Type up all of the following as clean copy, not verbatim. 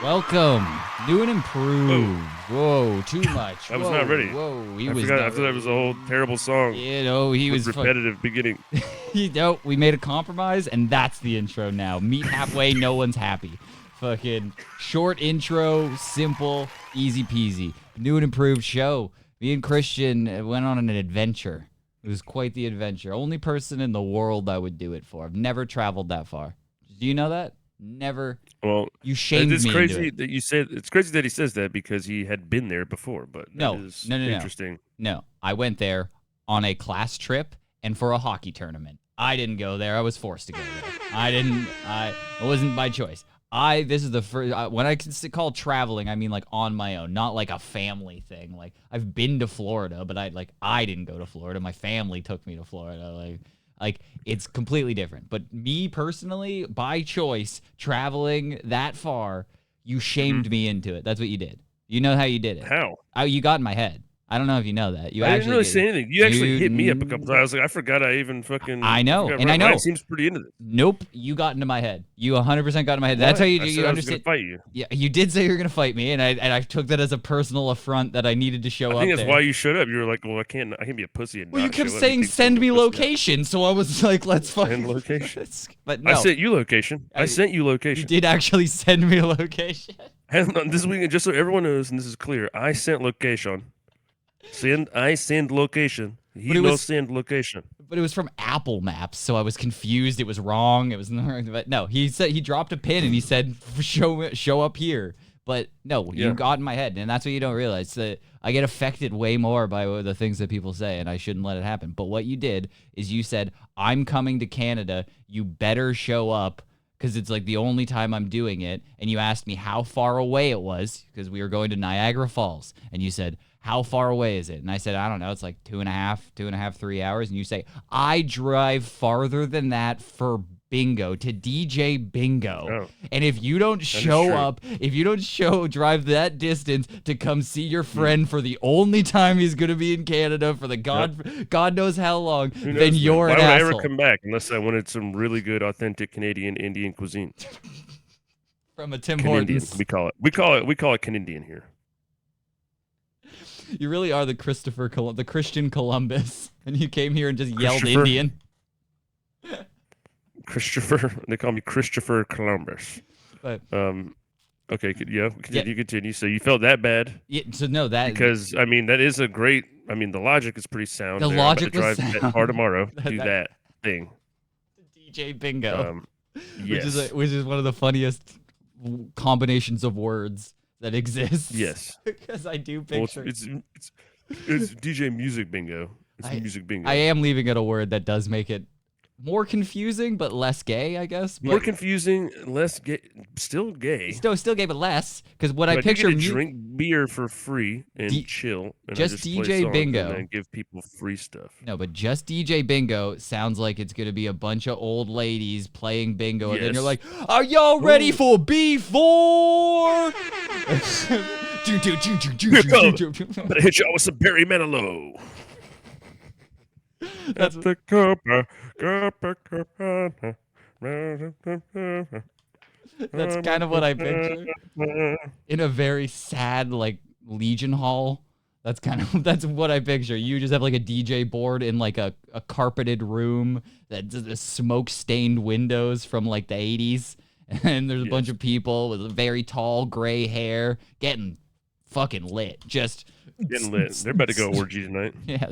Welcome, new and improved. Whoa, too much. I was not ready. Whoa, I forgot. I thought that was a whole terrible song. He was repetitive beginning. We made a compromise, and that's the intro now. Meet halfway, no one's happy. Fucking short intro, simple, easy peasy. New and improved show. Me and Christian went on an adventure. It was quite the adventure. Only person in the world I would do it for. I've never traveled that far. Do you know that? Never. Well, you shamed me. It's crazy into it. that you said. It's crazy that he says that because he had been there before. But No, interesting. No, I went there on a class trip and for a hockey tournament. I didn't go there. I was forced to go there. It wasn't by choice. This is the first, when I call traveling, I mean like on my own, not like a family thing. Like I've been to Florida, but I didn't go to Florida. My family took me to Florida. Like it's completely different. But me personally, by choice, traveling that far, you shamed me into it. That's what you did. You know how you did it. How? You got in my head. I don't know if you know that. I didn't really say anything. You actually hit me up a couple times. I was like, I forgot I even fucking. I know, and I know. Ryan seems pretty into this. Nope, you got into my head. You 100% got into my head. That's how you I understand. I was gonna fight you. Yeah, you did say you were gonna fight me, and I took that as a personal affront that I needed to show up. I think that's there. why you showed up. You were like, well, I can't be a pussy. And well, you not kept show up. saying send me location, so I was like, let's send location. But no, I sent you location. I sent you location. You did actually send me a location. Hang on, this weekend, just so everyone knows, and this is clear, I sent location. I send location. Send location. But it was from Apple Maps, so I was confused. It was wrong. It was but no. He said he dropped a pin and he said show up here. But no, you got in my head, and that's what you don't realize. That I get affected way more by the things that people say, and I shouldn't let it happen. But what you did is you said, "I'm coming to Canada. You better show up." Because it's like the only time I'm doing it. And you asked me how far away it was because we were going to Niagara Falls. And you said, how far away is it? And I said, I don't know. It's like 2.5, 3 hours. And you say, I drive farther than that for bingo to DJ bingo. Oh, and if you don't show up, drive that distance to come see your friend for the only time he's going to be in Canada for the God knows how long, then you're an asshole. Why would I ever come back unless I wanted some really good, authentic Canadian Indian cuisine? From a Tim Hortons. We call it Canadian here. You really are the Christian Columbus, and you came here and just yelled Indian. They call me Christopher Columbus. But okay, continue. So you felt that bad? Yeah. So no, because I mean that is a great. I mean the logic is pretty sound. The logic was sound. That car tomorrow. Do that thing. DJ bingo. Yes. Which is one of the funniest combinations of words that exists. Yes. Because I do picture. Well, it's DJ music bingo. It's music bingo. I am leaving it a word that does make it more confusing, but less gay, I guess. More confusing, less gay, still gay. Still gay, but less. Because what I picture, drink beer for free and chill, and just DJ bingo, and give people free stuff. No, but just DJ bingo sounds like it's gonna be a bunch of old ladies playing bingo, and then you're like, "Are y'all ready for B4?" Better hit y'all with some Barry Manilow. That's the That's kind of what I picture. In a very sad, like, Legion Hall. That's what I picture. You just have like a DJ board in like a carpeted room that's smoke-stained windows from like the 80s. And there's a bunch of people with very tall gray hair getting fucking lit. Just getting lit. They're about to go orgy tonight. Yeah,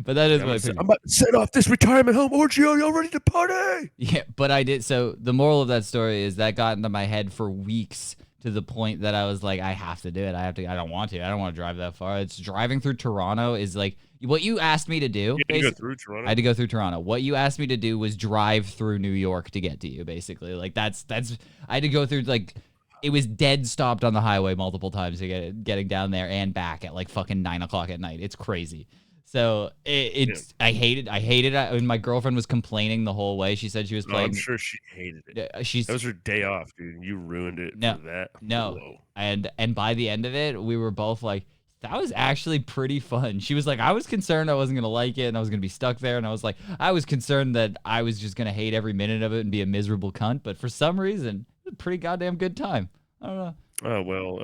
that is what I picture. I'm about to set off this retirement home orgy. Are y'all ready to party? Yeah, but I did. So the moral of that story is that got into my head for weeks to the point that I was like, I have to do it. I don't want to drive that far. It's driving through Toronto is like what you asked me to do. You had to go through Toronto? I had to go through Toronto. What you asked me to do was drive through New York to get to you, basically. Like that's I had to go through like it was dead stopped on the highway multiple times to getting down there and back at like fucking 9 o'clock at night. It's crazy. So I hated it. When my girlfriend was complaining the whole way, she said she was playing. I'm sure she hated it. That was her day off, dude. You ruined it for that. No. Whoa. And by the end of it, we were both like, that was actually pretty fun. She was like, I was concerned I wasn't gonna like it and I was gonna be stuck there, and I was like, I was concerned that I was just gonna hate every minute of it and be a miserable cunt. But for some reason, it was a pretty goddamn good time. I don't know. Oh well,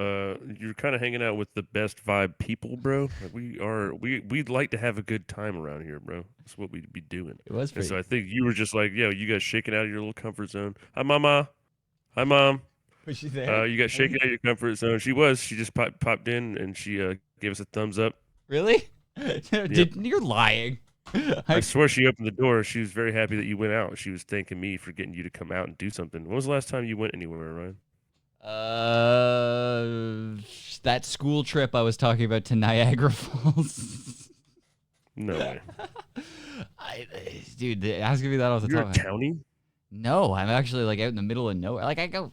you're kind of hanging out with the best vibe people, bro. Like we'd like to have a good time around here, bro. That's what we'd be doing. It was And so pretty. I think you were just like, yo, you guys shaking out of your little comfort zone. Hi, mama. Hi, mom. Was she there? You got I shaken didn't. out of your comfort zone. She was. She just popped in and she gave us a thumbs up. Really? Yep. You're lying. I I, swear she opened the door. She was very happy that you went out. She was thanking me for getting you to come out and do something. When was the last time you went anywhere, Ryan? that school trip I was talking about to Niagara Falls. No way. I, dude, asking me that off the You're a top. townie? No, I'm actually like out in the middle of nowhere. Like I go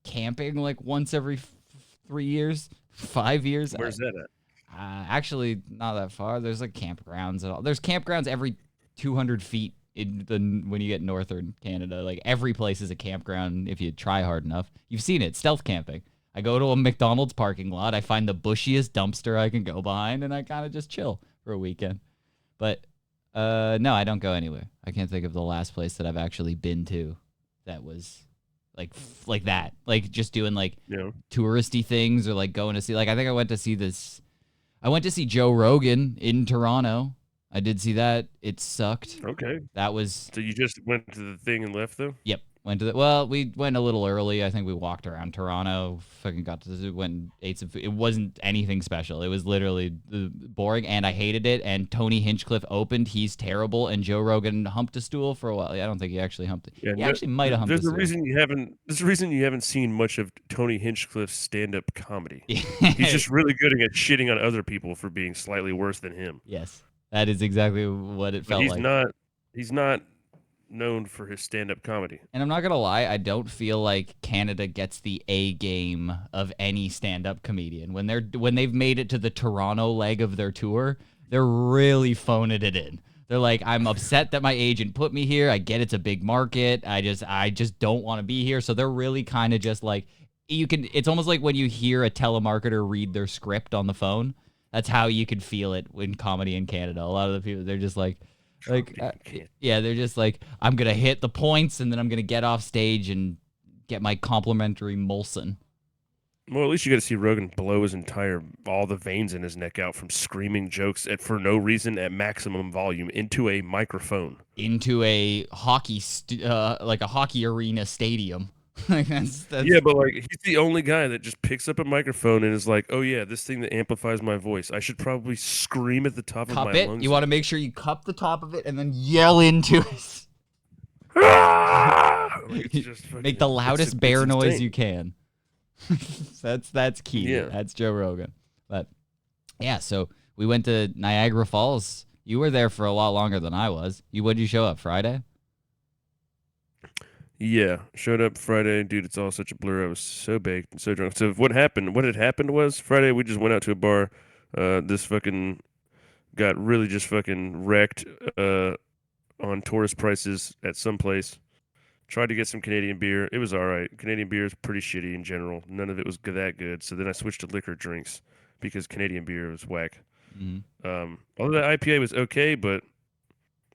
camping like once every 3 years, 5 years. Where's that at? Actually, not that far. There's like campgrounds and all. There's campgrounds every 200 feet in the when you get northern Canada. Like every place is a campground if you try hard enough. You've seen it, stealth camping. I go to a McDonald's parking lot. I find the bushiest dumpster I can go behind, and I kind of just chill for a weekend. But no, I don't go anywhere. I can't think of the last place that I've actually been to that was like that. Like just doing like Yeah. touristy things or like going to see like I think I went to see this I went to see Joe Rogan in Toronto. I did see that. It sucked. Okay. That was So you just went to the thing and left though? yep. Went to the well, we went a little early. I think we walked around Toronto. Fucking got to the zoo, went and ate some food. It wasn't anything special. It was literally boring, and I hated it. And Tony Hinchcliffe opened. He's terrible. And Joe Rogan humped a stool for a while. I don't think he actually humped it. Yeah, He no, actually might have humped a there's a stool. reason you haven't. There's a reason you haven't seen much of Tony Hinchcliffe's stand-up comedy. He's just really good at shitting on other people for being slightly worse than him. Yes, that is exactly what it But felt he's like. not. He's not known for his stand-up comedy. And I'm not gonna lie, I don't feel like Canada gets the A game of any stand-up comedian. When they've made it to the Toronto leg of their tour, they're really phoning it in. They're like, I'm upset that my agent put me here. I get it's a big market. I just don't want to be here. So they're really kind of just like it's almost like when you hear a telemarketer read their script on the phone. That's how you could feel it in comedy in Canada. A lot of the people they're just like, yeah, they're just like, I'm gonna hit the points and then I'm gonna get off stage and get my complimentary Molson Well, at least you got to see Rogan blow all the veins in his neck out from screaming jokes for no reason at maximum volume into a microphone. into a like a hockey arena stadium. Like that's Yeah, but like he's the only guy that just picks up a microphone and is like, "Oh yeah, this thing that amplifies my voice. I should probably scream at the top of cup my it. lungs." You want to make sure you cup the top of it and then yell into it. Like, it's just Make the loudest it's bear noise insane. you can. That's key. Yeah. That's Joe Rogan. But yeah, so we went to Niagara Falls. You were there for a lot longer than I was. When did you show up? Friday? Yeah, showed up Friday, dude. It's all such a blur. I was so baked and so drunk. So what happened? What had happened was Friday we just went out to a bar. This fucking got really just fucking wrecked on tourist prices at some place. Tried to get some Canadian beer. It was all right. Canadian beer is pretty shitty in general. None of it was that good. So then I switched to liquor drinks because Canadian beer was whack. Mm-hmm. Although the IPA was okay, but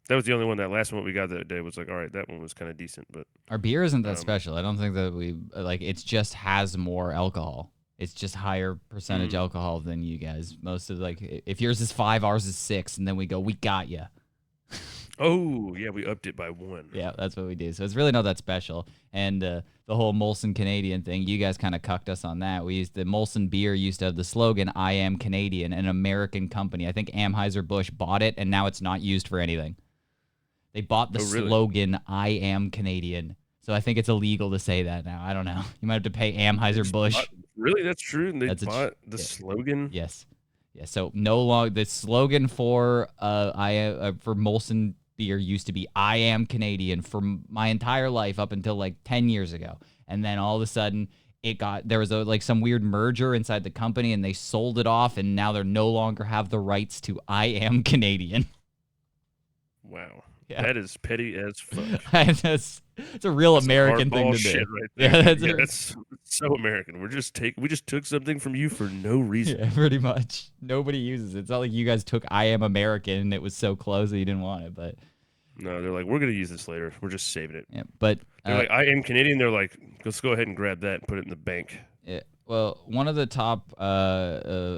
that was the only one. That last one we got that day was like, all right, that one was kind of decent. But Our beer isn't that Um, special. I don't think that we like. It just has more alcohol. It's just higher percentage alcohol than you guys. Most of if yours is 5, ours is 6, and then we go, we got you. oh yeah, we upped it by one. Yeah, that's what we do. So it's really not that special. And the whole Molson Canadian thing, you guys kind of cucked us on that. The Molson beer used to have the slogan "I am Canadian," an American company. I think Anheuser Busch bought it, and now it's not used for anything. They bought the Oh, really? slogan "I am Canadian," so I think it's illegal to say that now. I don't know. You might have to pay Anheuser Busch. Really, that's true. And they That's bought the yeah. slogan. Yes, yeah. So no long. The slogan for for Molson beer used to be "I am Canadian" for my entire life up until like 10 years ago, and then all of a sudden there was some weird merger inside the company, and they sold it off, and now they no longer have the rights to "I am Canadian." Wow, Yeah. that is petty as fuck. It's a real That's some American thing hardball to do. shit right Yeah, there. that's Yeah, a- that's so American. We just took something from you for no reason. Yeah, pretty much. Nobody uses it. It's not like you guys took "I am American" and it was so close that you didn't want it, but No, they're like, we're gonna use this later. We're just saving it. yeah. But They're like, I am Canadian. They're like, let's go ahead and grab that and put it in the bank. yeah. Well, one of the top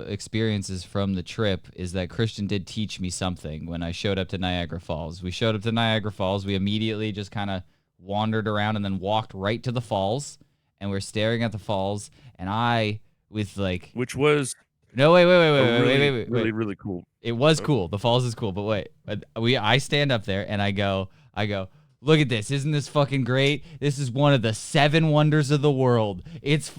experiences from the trip is that Christian did teach me something when I showed up to Niagara Falls. We showed up to Niagara Falls. We immediately just kind of wandered around and then walked right to the falls. And we're staring at the falls. And I, with like, which was no, wait, really cool. It was cool. The falls is cool, but wait, I stand up there and I go, look at this. Isn't this fucking great? This is one of the 7 wonders of the world. It's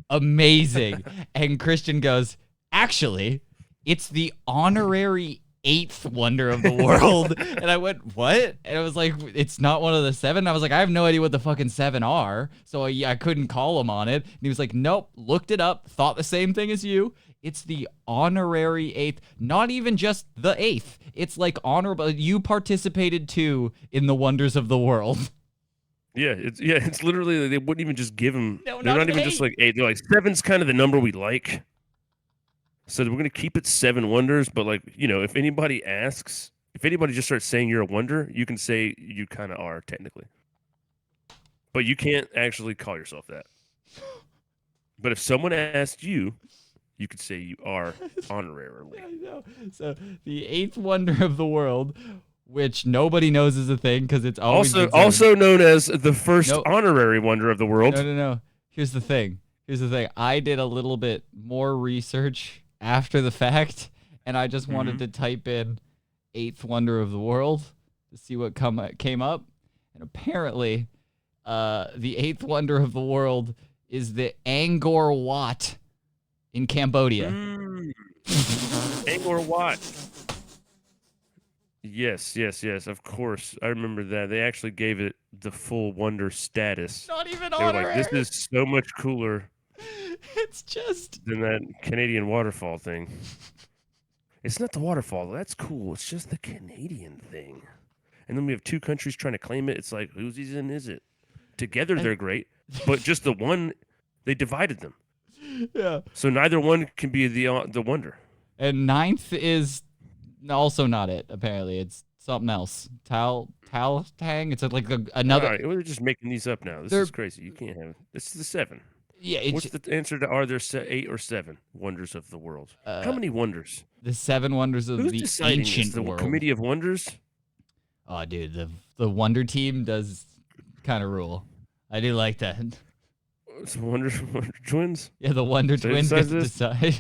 amazing. And Christian goes, actually, it's the honorary 8th wonder of the world. And I went, what? And I was like, it's not one of the 7. I was like, I have no idea what the fucking 7 are. So I couldn't call him on it. And he was like, nope, looked it up, thought the same thing as you. It's the honorary 8th, not even just the 8th. It's like honorable. You participated too in the wonders of the world. Yeah, it's literally, they wouldn't even just give them. No, they're not even 8. just like 8. They're like 7's kind of the number we like. So we're gonna keep it 7 wonders. But like, if anybody asks, if anybody just starts saying you're a wonder, you can say you kind of are technically. But you can't actually call yourself that. But if someone asked you, you could say you are honorarily. I know. So the 8th wonder of the world, which nobody knows is a thing because it's always also known as the first honorary wonder of the world. No. Here's the thing. I did a little bit more research after the fact, and I just wanted to type in 8th wonder of the world to see what came up. And apparently, the 8th wonder of the world is the Angkor Wat in Cambodia. Angkor Wat. Yes, of course. I remember that. They actually gave it the full wonder status. Not even They were honorary. like, this is so much cooler It's just than that Canadian waterfall thing. It's not the waterfall. That's cool. It's just the Canadian thing. And then we have 2 countries trying to claim it. It's like, whose is it? Together they're great, but just the one, they divided them. Yeah. So neither one can be the wonder. And 9th is also not it. Apparently, it's something else. Tang. It's like another. All right, we're just making these up now. This is crazy. You can't have. This is the 7. Yeah. What's the answer to? Are there 8 or 7 wonders of the world? How many wonders? The 7 wonders of the ancient the world. Committee of Wonders. Oh, dude, the Wonder Team does kind of rule. I do like that. It's Wonder Twins. Yeah, the Wonder Twins get to decide.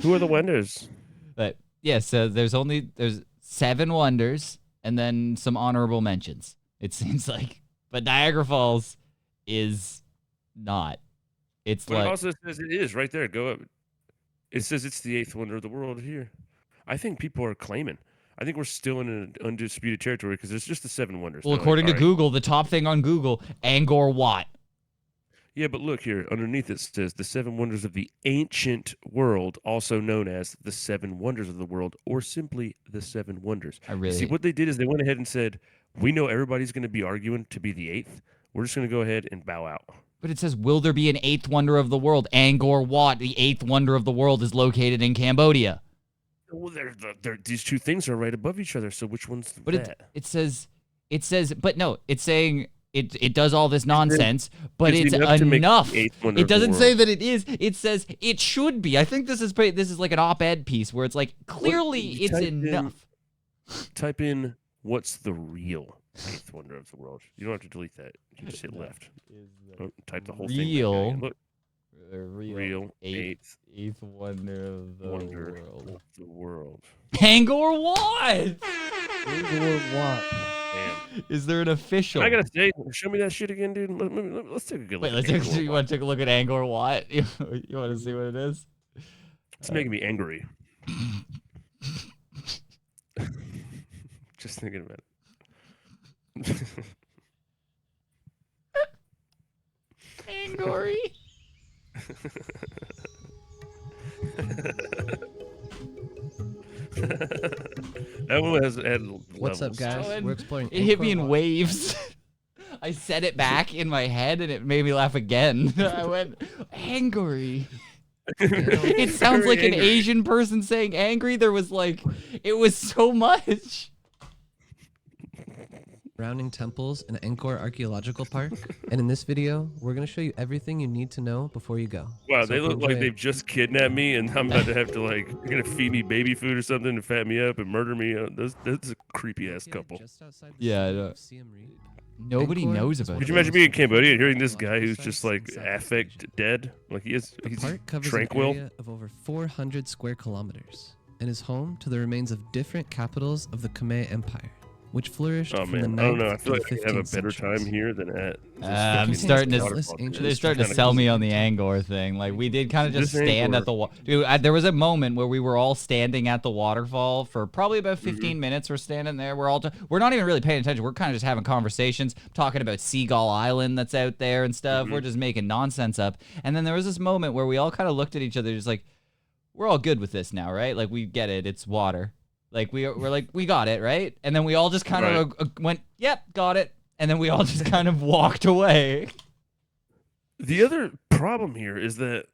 Who are the wonders? But yeah, so there's 7 wonders and then some honorable mentions. It seems like, but Niagara Falls is not. It's but like it also says it is right there. Go up. It says it's the 8th wonder of the world here. I think people are claiming. I think we're still in an undisputed territory because there's just the 7 wonders. Well, according to Google, the top thing on Google, Angkor Wat. Yeah, but look here. Underneath it says the 7 wonders of the ancient world, also known as the 7 wonders of the world, or simply the 7 wonders. See, what they did is they went ahead and said, we know everybody's going to be arguing to be the 8th. We're just going to go ahead and bow out. But it says, will there be an 8th wonder of the world? Angkor Wat, the 8th wonder of the world, is located in Cambodia. Well, these 2 things are right above each other. So which one's that? It says, but no, it's saying it does all this nonsense, but it's enough. It doesn't say that it is. It says it should be. I think this is like an op-ed piece where it's like clearly it's enough. Type in what's the real 8th wonder of the world. You don't have to delete that. You just hit left. Type the whole thing. Look. Real 8th wonder of the world. Angkor Wat. Angkor Wat. Damn. Is there an official? I gotta say, show me that shit again, dude. Let's take a good look. You want to take a look at Angkor Wat? You want to see what it is? It's making me angry. Just thinking about it. Angry. That one has had What's levels. up, guys? We're exploring. It hit me in waves. I said it back in my head, and it made me laugh again. I went, angry. It sounds like an Asian person saying angry. It was so much. Browning Temples and Angkor Archaeological Park. And in this video, we're going to show you everything you need to know before you go. Wow, So they hope you look like enjoy it. they've just kidnapped me, and I'm about to have to like, you're gonna feed me baby food or something to fat me up and murder me. That's a creepy ass couple. Yeah, I know. Nobody Angkor knows is about one Could of you the imagine most being in Cambodia important and hearing this guy archaeological who's just sites in like Southeast affect Asia. dead? Like The he's park covers tranquil. an area of over 400 square kilometers and is home to the remains of different capitals of the Khmer Empire, which flourished Oh from the man, I don't 9th know. I to feel the like I could have a 15th better time centuries. here than at. This I'm fucking starting to. countless waterfall, dude. ancient They're This starting to kinda sell cool. me on the Angkor thing. Like we did kind of just This stand at Angkor. the dude. There was a moment where we were all standing at the waterfall for probably about 15 minutes. We're standing there. We're not even really paying attention. We're kind of just having conversations, talking about Seagull Island that's out there and stuff. We're just making nonsense up. And then there was this moment where we all kind of looked at each other, just like, we're all good with this now, right? Like we get it. It's water. Like we're like we got it, right? And then we all just kind of went, "Yep, got it." And then we all just kind of walked away. The other problem here is that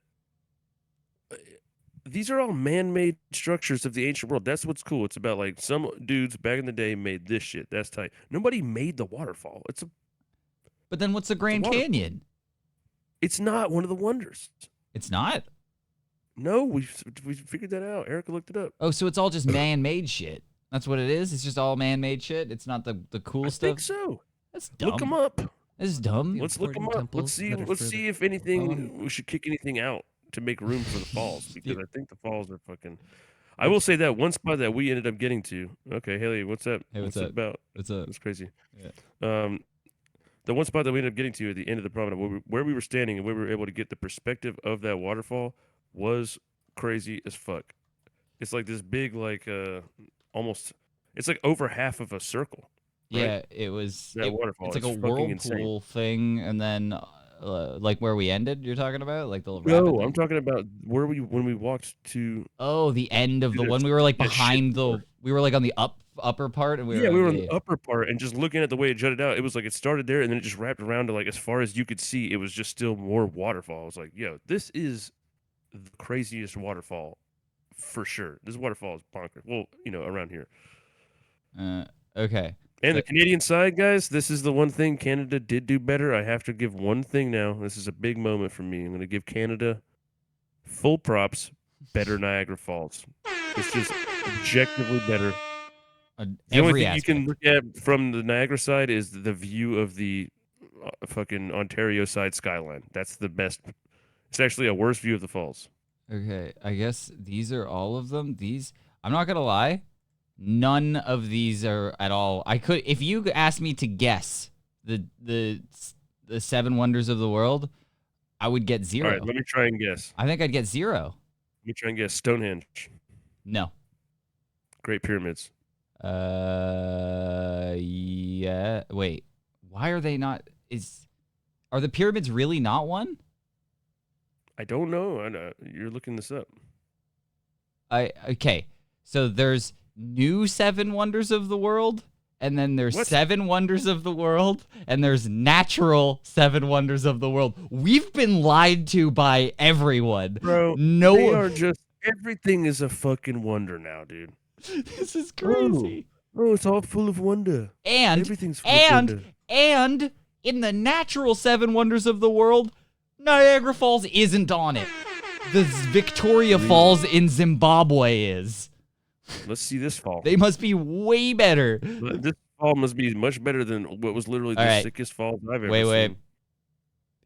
these are all man-made structures of the ancient world. That's what's cool. It's about like some dudes back in the day made this shit. That's tight. Nobody made the waterfall. But then what's the Grand waterfall. Canyon? It's not one of the wonders. It's not. No, we figured that out. Erica looked it up. Oh, so it's all just man-made shit. That's what it is. It's just all man-made shit. It's not the cool I stuff. think so. That's dumb. Look them up. That's dumb. The Let's look them important up. Let's temples see. that are Let's further see if anything we should kick anything out to make room for the falls because I think the falls are fucking. I will say that one spot that we ended up getting to. Okay, Haley, what's up? Hey, what's it up? about? What's up? That's crazy. Yeah. The one spot that we ended up getting to at the end of the promenade, where we were standing and where we were able to get the perspective of that waterfall, was crazy as fuck. It's like this big, like almost. It's like over half of a circle. Right? Yeah, it was. That waterfall. It's like a fucking whirlpool insane. thing, and then like where we ended. You're talking about like the rapid No, thing? I'm talking about when we walked to. Oh, the end of the that- one. We were like that shit behind the. floor. We were like on the upper part, and we Yeah, were. we were on the upper part and just looking at the way it jutted out. It was like it started there and then it just wrapped around to like as far as you could see. It was just still more waterfall. I was like, yo, this is the craziest waterfall for sure. This waterfall is bonkers. Well, around here. Okay. And the Canadian side, guys, this is the one thing Canada did do better. I have to give one thing now. This is a big moment for me. I'm going to give Canada full props. Better Niagara Falls. It's just objectively better. The only thing you can look at from the Niagara side is the view of the fucking Ontario side skyline. That's the best. It's actually a worse view of the falls. Okay, I guess these are all of them. These, I'm not gonna lie, none of these are at all. If you asked me to guess the seven wonders of the world, I would get 0. All right, let me try and guess. I think I'd get 0. Let me try and guess. Stonehenge. No. Great Pyramids. Yeah. Wait. Why are they not? Are the pyramids really not one? I don't know. You're looking this up. Okay. So there's new 7 wonders of the world, and then there's What? 7 wonders of the world, and there's natural 7 wonders of the world. We've been lied to by everyone. Bro, no they are just everything is a fucking wonder now, dude. This is crazy. Oh, it's all full of wonder. And Everything's full of wonder. and in the natural 7 wonders of the world, Niagara Falls isn't on it. The Victoria Falls in Zimbabwe is. Let's see this fall. They must be way better. This fall must be much better than what was literally the All right. sickest falls I've ever Wait. seen.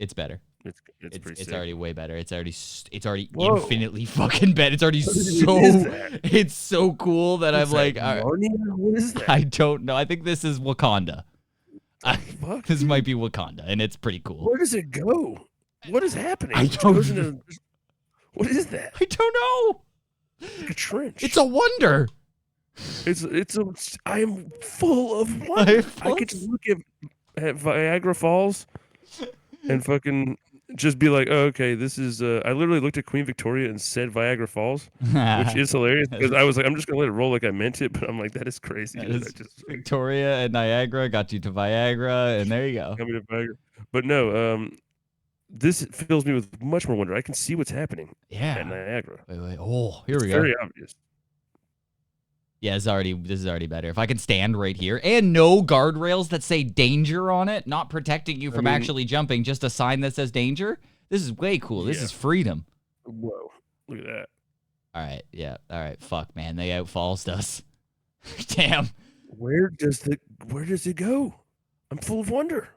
It's better. It's pretty It's sick. already way better. It's already Whoa. infinitely fucking better. It's already so What is that? it's so cool that What's I'm like that, Narnia? What is that? I don't know. I think this is Wakanda. Fuck, This dude. might be Wakanda, and it's pretty cool. Where does it go? What is happening? I It don't goes into- What is that? I don't know. It's like a trench. It's a wonder. I am full of wonder. I could just look at Viagra Falls and fucking just be like, oh, okay, this is. I literally looked at Queen Victoria and said Viagra Falls, which is hilarious because I was like, I'm just gonna let it roll like I meant it, but I'm like, that is crazy. That dude. is I just Victoria and Niagara got you to Viagra, and there you go. coming to Viagra, but no. This fills me with much more wonder. I can see what's happening at Yeah. Niagara. Wait. Oh, here It's we go. very obvious. Yeah, this is already better. If I can stand right here and no guardrails that say danger on it, not protecting you from actually jumping, just a sign that says danger. This is way cool. This is freedom. Whoa, look at that. All right, yeah. All right, fuck, man. They outfalls us. Damn. Where does it go? I'm full of wonder.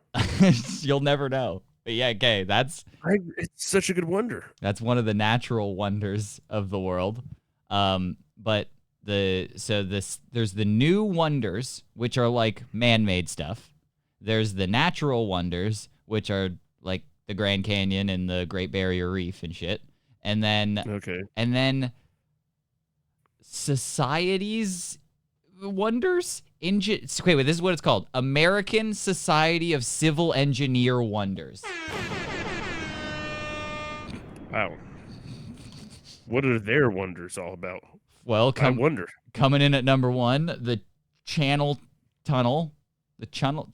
You'll never know. But yeah, okay, it's such a good wonder. That's one of the natural wonders of the world. But there's the new wonders, which are like man-made stuff. There's the natural wonders, which are like the Grand Canyon and the Great Barrier Reef and shit. And then society's wonders. Wait, this is what it's called: American Society of Civil Engineer Wonders. Wow. What are their wonders all about? Well, I wonder. Coming in at number 1, the Channel Tunnel. The Channel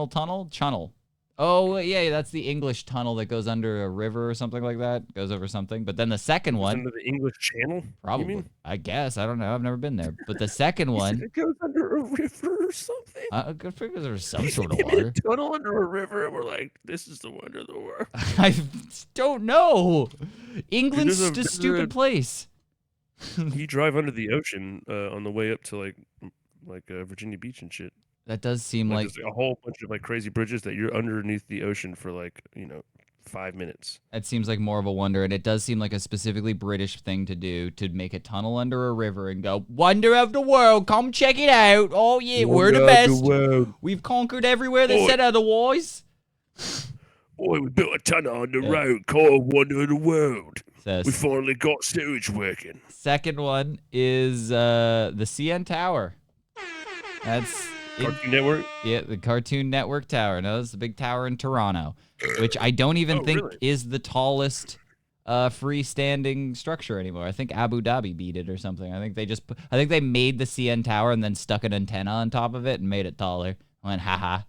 Tunnel. Oh, yeah, that's the English tunnel that goes under a river or something like that. Goes over something. But then the second one. Under the English Channel? Probably. You mean? I guess. I don't know. I've never been there. But the second one. It goes under a river or something? Good figure there's some sort of water. A tunnel under a river, and we're like, this is the wonder of the world. I don't know. England's just a stupid place. You drive under the ocean on the way up to like Virginia Beach and shit. That does seem like a whole bunch of like crazy bridges that you're underneath the ocean for 5 minutes. That seems like more of a wonder, and it does seem like a specifically British thing to do, to make a tunnel under a river and go, wonder of the world, come check it out. Oh yeah, we're the best. We've conquered everywhere that said otherwise. Boy, we built a tunnel on the road called Wonder of the World. We finally got sewage working. Second one is the CN Tower. That's Cartoon Network? Yeah, the Cartoon Network Tower. No, it's the big tower in Toronto, which I don't even think is the tallest freestanding structure anymore. I think Abu Dhabi beat it or something. I think they made the CN Tower and then stuck an antenna on top of it and made it taller. I went, haha.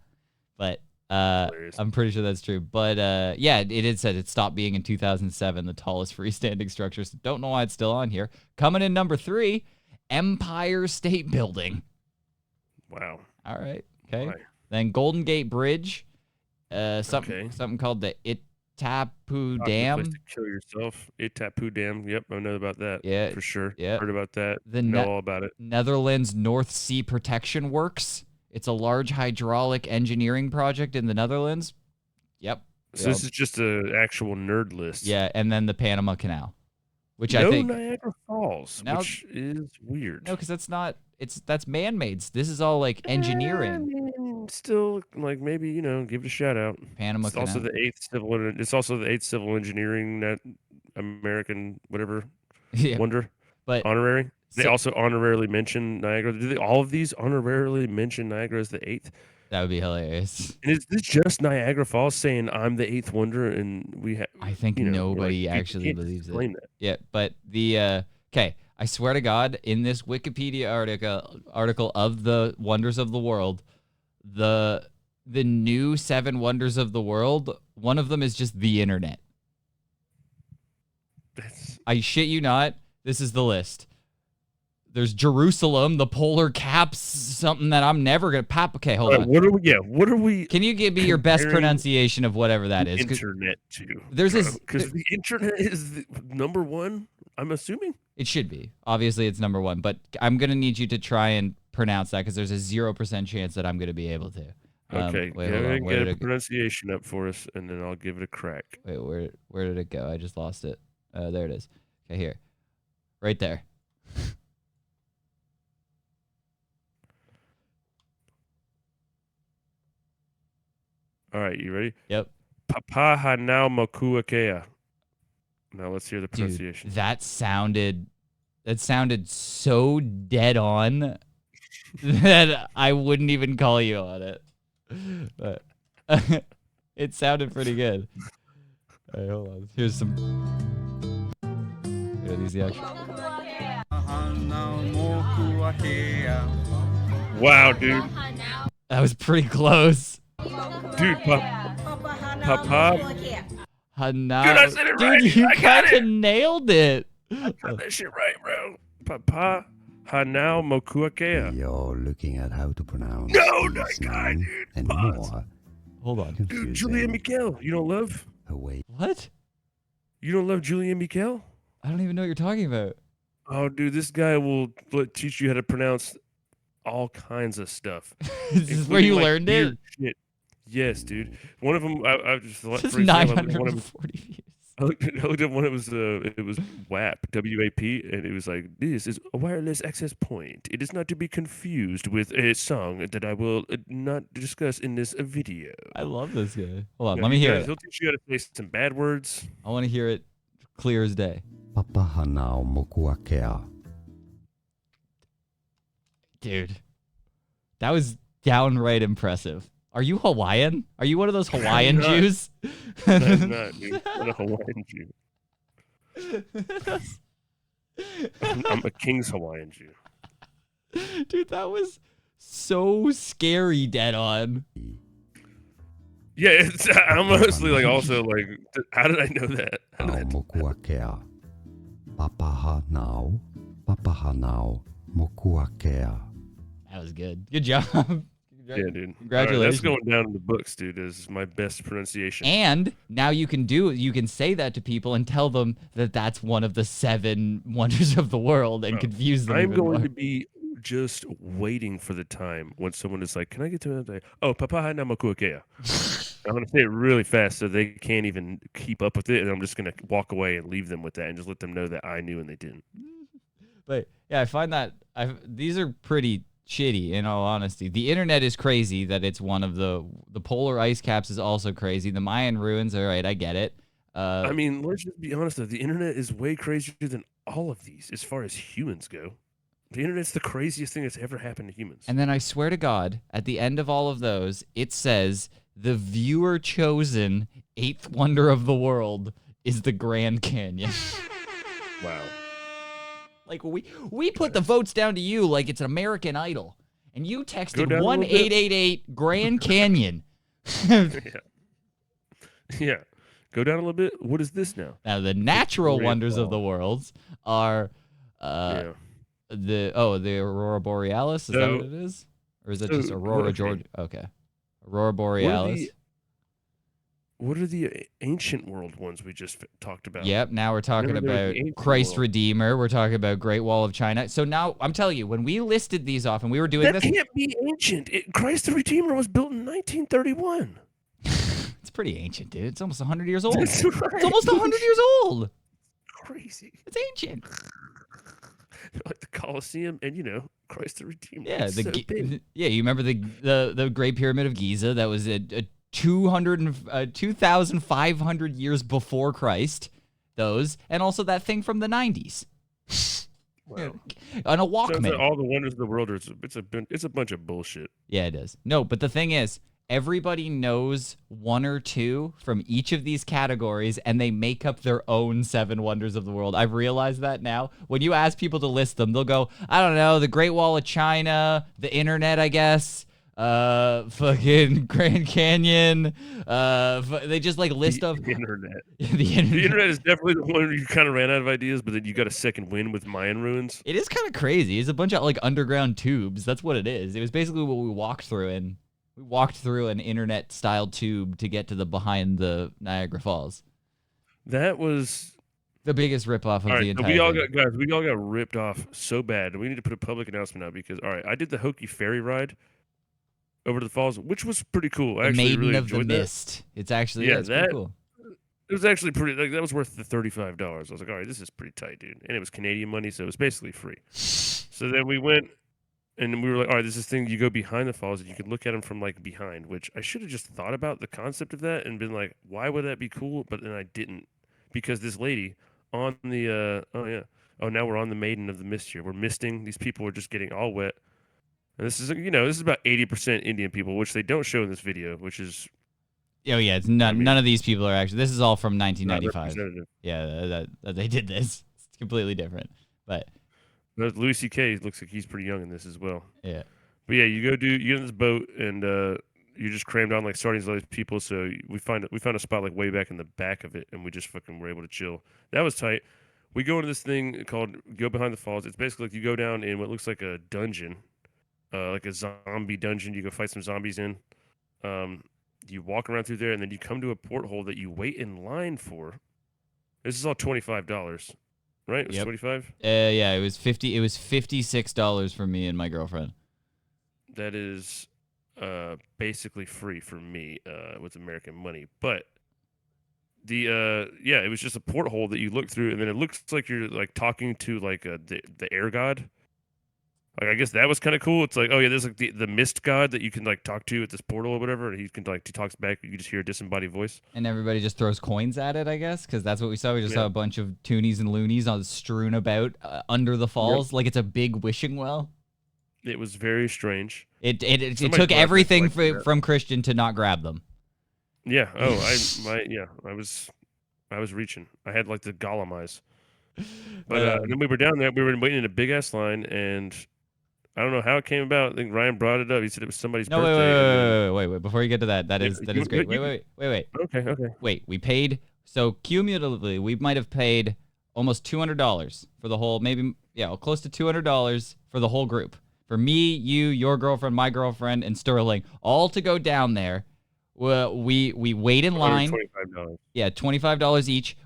But I'm pretty sure that's true. But yeah, it said it stopped being in 2007 the tallest freestanding structure. So don't know why it's still on here. Coming in number 3, Empire State Building. Wow. All right. Okay. Why? Then Golden Gate Bridge. Something called the Itapu Dam. Place to kill yourself. Itapu Dam. Yep, I know about that. Yeah, for sure. Yeah, heard about that. Know all about it. Netherlands North Sea Protection Works. It's a large hydraulic engineering project in the Netherlands. Yep. So this is just an actual nerd list. Yeah, and then the Panama Canal, which I think Niagara Falls, which is weird. No, because that's man-made. This is all like engineering. I mean, still, like maybe give it a shout out. Panama Canal. Also the 8th civil. It's also the 8th civil engineering that American whatever wonder. But honorary. They also honorarily mention Niagara. Do all of these honorarily mention Niagara as the 8th? That would be hilarious. And is this just Niagara Falls saying I'm the 8th wonder and we have? I think nobody actually believes it. That. Yeah, but the okay. I swear to God, in this Wikipedia article of the wonders of the world, the new 7 wonders of the world, one of them is just the internet. I shit you not. This is the list. There's Jerusalem, the polar caps, something that I'm never gonna pop. Okay, hold on. What are we? Can you give me your best pronunciation of whatever that is? Internet to. There's because the internet is the number 1. I'm assuming it should be. Obviously, it's number 1, but I'm gonna need you to try and pronounce that because there's a 0% chance that I'm gonna be able to. Okay, get a pronunciation up for us, and then I'll give it a crack. Wait, where did it go? I just lost it. There it is. Okay, here, right there. All right, you ready? Yep. Papahanaumokuakea. Now let's hear the pronunciation. Dude, that sounded so dead on that I wouldn't even call you on it. But it sounded pretty good. All right, hold on. Here's some. Yeah, these the actual. Wow, dude. That was pretty close. Dude, Papa. Dude, I said it right. Dude, you kind of nailed it. I got that shit right, bro. Papa Hanao Mokuakea. You're looking at how to pronounce No, these that guy, name dude. and Pause. more Hold on. Dude, Julia confusing Mikel. You don't love? away. What? You don't love Julia Mikel? I don't even know what you're talking about. Oh, dude, this guy will teach you how to pronounce all kinds of stuff. Is this where you including, like, learned it? weird shit. Yes, dude. One of them, I just This for is example, I looked at one of 940 views. I looked at one. It was WAP, WAP, and it was like, "This is a wireless access point. It is not to be confused with a song that I will not discuss in this video." I love this guy. Hold on, Yeah, let me hear because it. He'll teach you how to say some bad words. I want to hear it clear as day. Papahanao mokuakea. Dude, that was downright impressive. Are you Hawaiian? Are you one of those Hawaiian not. Jews? I'm not, dude. I'm a Hawaiian Jew. I'm a King's Hawaiian Jew. Dude, that was so scary, dead on. Yeah, I'm honestly like also like, how did I know that? How did Ao mokuakea. Papahanao. Papahanao mokuakea. That was good. Good job. Yeah, dude. All right, Congratulations. that's going down in the books, dude. Is my best pronunciation. And now you can say that to people and tell them that that's one of the 7 wonders of the world and confuse them. I'm even going more. to be just waiting for the time when someone is like, "Can I get to another day?" Oh, Papa Namakuakea. I'm gonna say it really fast so they can't even keep up with it, and I'm just gonna walk away and leave them with that, and just let them know that I knew and they didn't. But yeah, I find that these are pretty shitty in all honesty. The internet is crazy that it's one of the polar ice caps is also crazy. The Mayan ruins, all right, I get it. I mean, let's just be honest though. The internet is way crazier than all of these as far as humans go. The internet's the craziest thing that's ever happened to humans. And then I swear to God, at the end of all of those, it says the viewer chosen 8th wonder of the world is the Grand Canyon. Wow. Like we put the votes down to you like it's American Idol, and you texted down a little bit. 1888 Grand Canyon. Yeah. Yeah. Go down a little bit. What is this now? Now the natural Great wonders of ball. the world are Yeah. the Aurora Borealis. Is that what it is, or is that just so, Aurora okay. Georgia? Okay, Aurora Borealis. What are the ancient world ones we just talked about? Yep. Now we're talking Remember there was about the ancient Christ world. Redeemer. We're talking about Great Wall of China. So now I'm telling you, when we listed these off and we were doing That this, can't be ancient. Christ the Redeemer was built in 1931. it's pretty ancient, dude. It's almost 100 years old. That's It's right. almost 100 years old. Crazy. It's ancient. Like the Colosseum and Christ the Redeemer. Yeah, It's so big. you remember the Great Pyramid of Giza that was a 2,500 years before Christ. Those, and also that thing from the 90s Wow. on a Sounds Walkman. like all the wonders of the world are it's a bunch of bullshit. Yeah, it is. No, but the thing is, everybody knows 1 or 2 from each of these categories, and they make up their own 7 wonders of the world. I've realized that now. When you ask people to list them, they'll go, I don't know, the Great Wall of China, the internet, I guess, fucking Grand Canyon. They just like list The of internet. the The internet. internet is definitely the one where you kind of ran out of ideas, but then you got a second win with Mayan ruins. It is kind of crazy. It's a bunch of like underground tubes. That's what it is. It was basically what we walked through, and we walked through an internet-style tube to get to the behind the Niagara Falls. That was The biggest ripoff of all the right. So entire we all thing. got ripped off so bad. We need to put a public announcement out because all right, I did the Hokie ferry ride over to the falls, which was pretty cool. I The actually Maiden really of the enjoyed that. Mist. It's actually Yeah, it's pretty that- cool. It was actually pretty. Like, that was worth the $35. I was like, all right, this is pretty tight, dude. And it was Canadian money, so it was basically free. So then we went, and we were like, all right, this is this thing. You go behind the falls, and you could look at them from like behind. Which I should have just thought about the concept of that and been like, why would that be cool? But then I didn't, because this lady on the now we're on the Maiden of the Mist here. We're misting. These people are just getting all wet. And this is this is about 80% Indian people, which they don't show in this video, which is Oh yeah, it's none. I mean- None of these people are actually. This is all from not 1995. representative. Yeah, that they did this. It's completely different. But But Louis C.K. looks like he's pretty young in this as well. yeah, But yeah, you get in this boat and you just crammed on like sardines with all these people. So we found a spot like way back in the back of it, and we just fucking were able to chill. That was tight. we go into this thing called Go Behind the Falls. It's basically like you go down in what looks like a dungeon, like a zombie dungeon. You go fight some zombies in. You walk around through there, and then you come to a porthole that you wait in line for. This is all $25, right? It was Yep. 25. Yeah, it was 50. It was $56 for me and my girlfriend. That is basically free for me with American money. But it was just a porthole that you look through, and then it looks like you're like talking to like the air god. Like I guess that was kind of cool. It's like, oh yeah, there's like the mist god that you can like talk to at this portal or whatever, and he talks back. You just hear a disembodied voice. And everybody just throws coins at it, I guess, because that's what we saw. We just saw a bunch of toonies and loonies on strewn about under the falls, like it's a big wishing well. It was very strange. It Somebody took brought everything this, like, from Christian to not grab them. Yeah. Oh, I was reaching. I had like the Gollum eyes. But and then we were down there. We were waiting in a big ass line, and I don't know how it came about. I think Ryan brought it up. He said it was somebody's No, birthday. wait. Before you get to that, that is great. Wait. Okay. Wait, we paid, so cumulatively, we might have paid almost $200 for the whole, maybe, close to $200 for the whole group. For me, you, your girlfriend, my girlfriend, and Sterling, all to go down there. We wait in line. $25. Yeah, $25 each.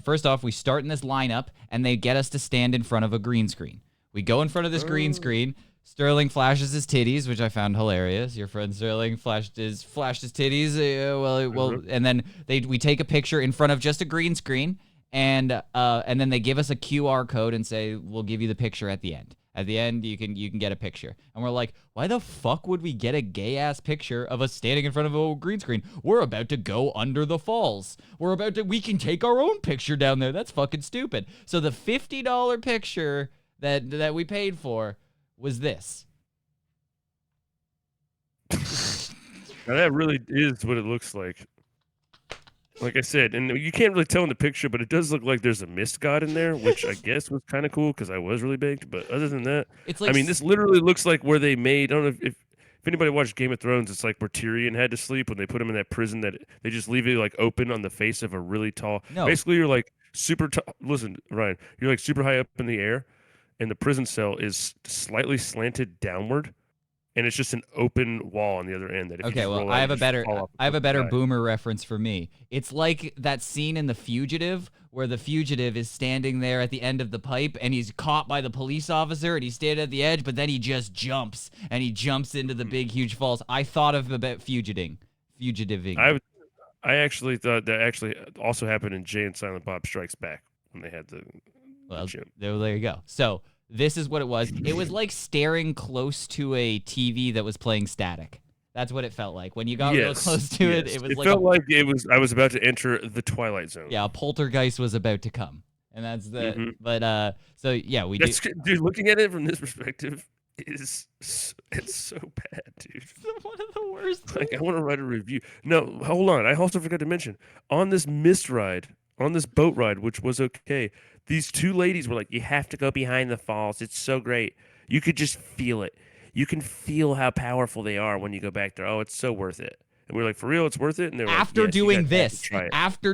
First off, we start in this lineup, and they get us to stand in front of a green screen. We go in front of this green screen. Sterling flashes his titties, which I found hilarious. Your friend Sterling flashed his titties. And then we take a picture in front of just a green screen, and then they give us a QR code and say we'll give you the picture at the end. At the end, you can get a picture. And we're like, why the fuck would we get a gay-ass picture of us standing in front of a green screen? We're about to go under the falls. We can take our own picture down there. That's fucking stupid. So the $50 picture that we paid for was this. Now that really is what it looks like. Like I said, and you can't really tell in the picture, but it does look like there's a mist god in there, which I guess was kind of cool because I was really baked. But other than that, It's like, I mean, this literally looks like where they made. I don't know if anybody watched Game of Thrones. It's like where Tyrion had to sleep when they put him in that prison that they just leave it like open on the face of a really tall. No. Basically, you're like super. Listen, Ryan, you're like super high up in the air, and the prison cell is slightly slanted downward. And it's just an open wall on the other end. That if you okay, just well, roll I out, have you a just better fall off I have a the better sky. boomer reference for me. It's like that scene in The Fugitive where the fugitive is standing there at the end of the pipe and he's caught by the police officer and he's standing at the edge, but then he just jumps into the big huge falls. I thought of about fugitiving. I actually thought that actually also happened in Jay and Silent Bob Strikes Back when they had the gym. There you go. So this is what it was. It was like staring close to a TV that was playing static. That's what it felt like. When you got real close to it, it was it like felt like it was. I was about to enter the Twilight Zone. a poltergeist was about to come. And that's the Mhm. but so yeah, we did. Dude, looking at it from this perspective it's so bad, dude. One of the worst. Like I want to write a review. No, hold on. I also forgot to mention on this mist ride, on this boat ride, which was okay. These two ladies were like, "You have to go behind the falls. It's so great. You could just feel it. You can feel how powerful they are when you go back there. Oh, it's so worth it." And we were like, "For real, it's worth it." And they were After like, yes, doing you guys have to this, try it. after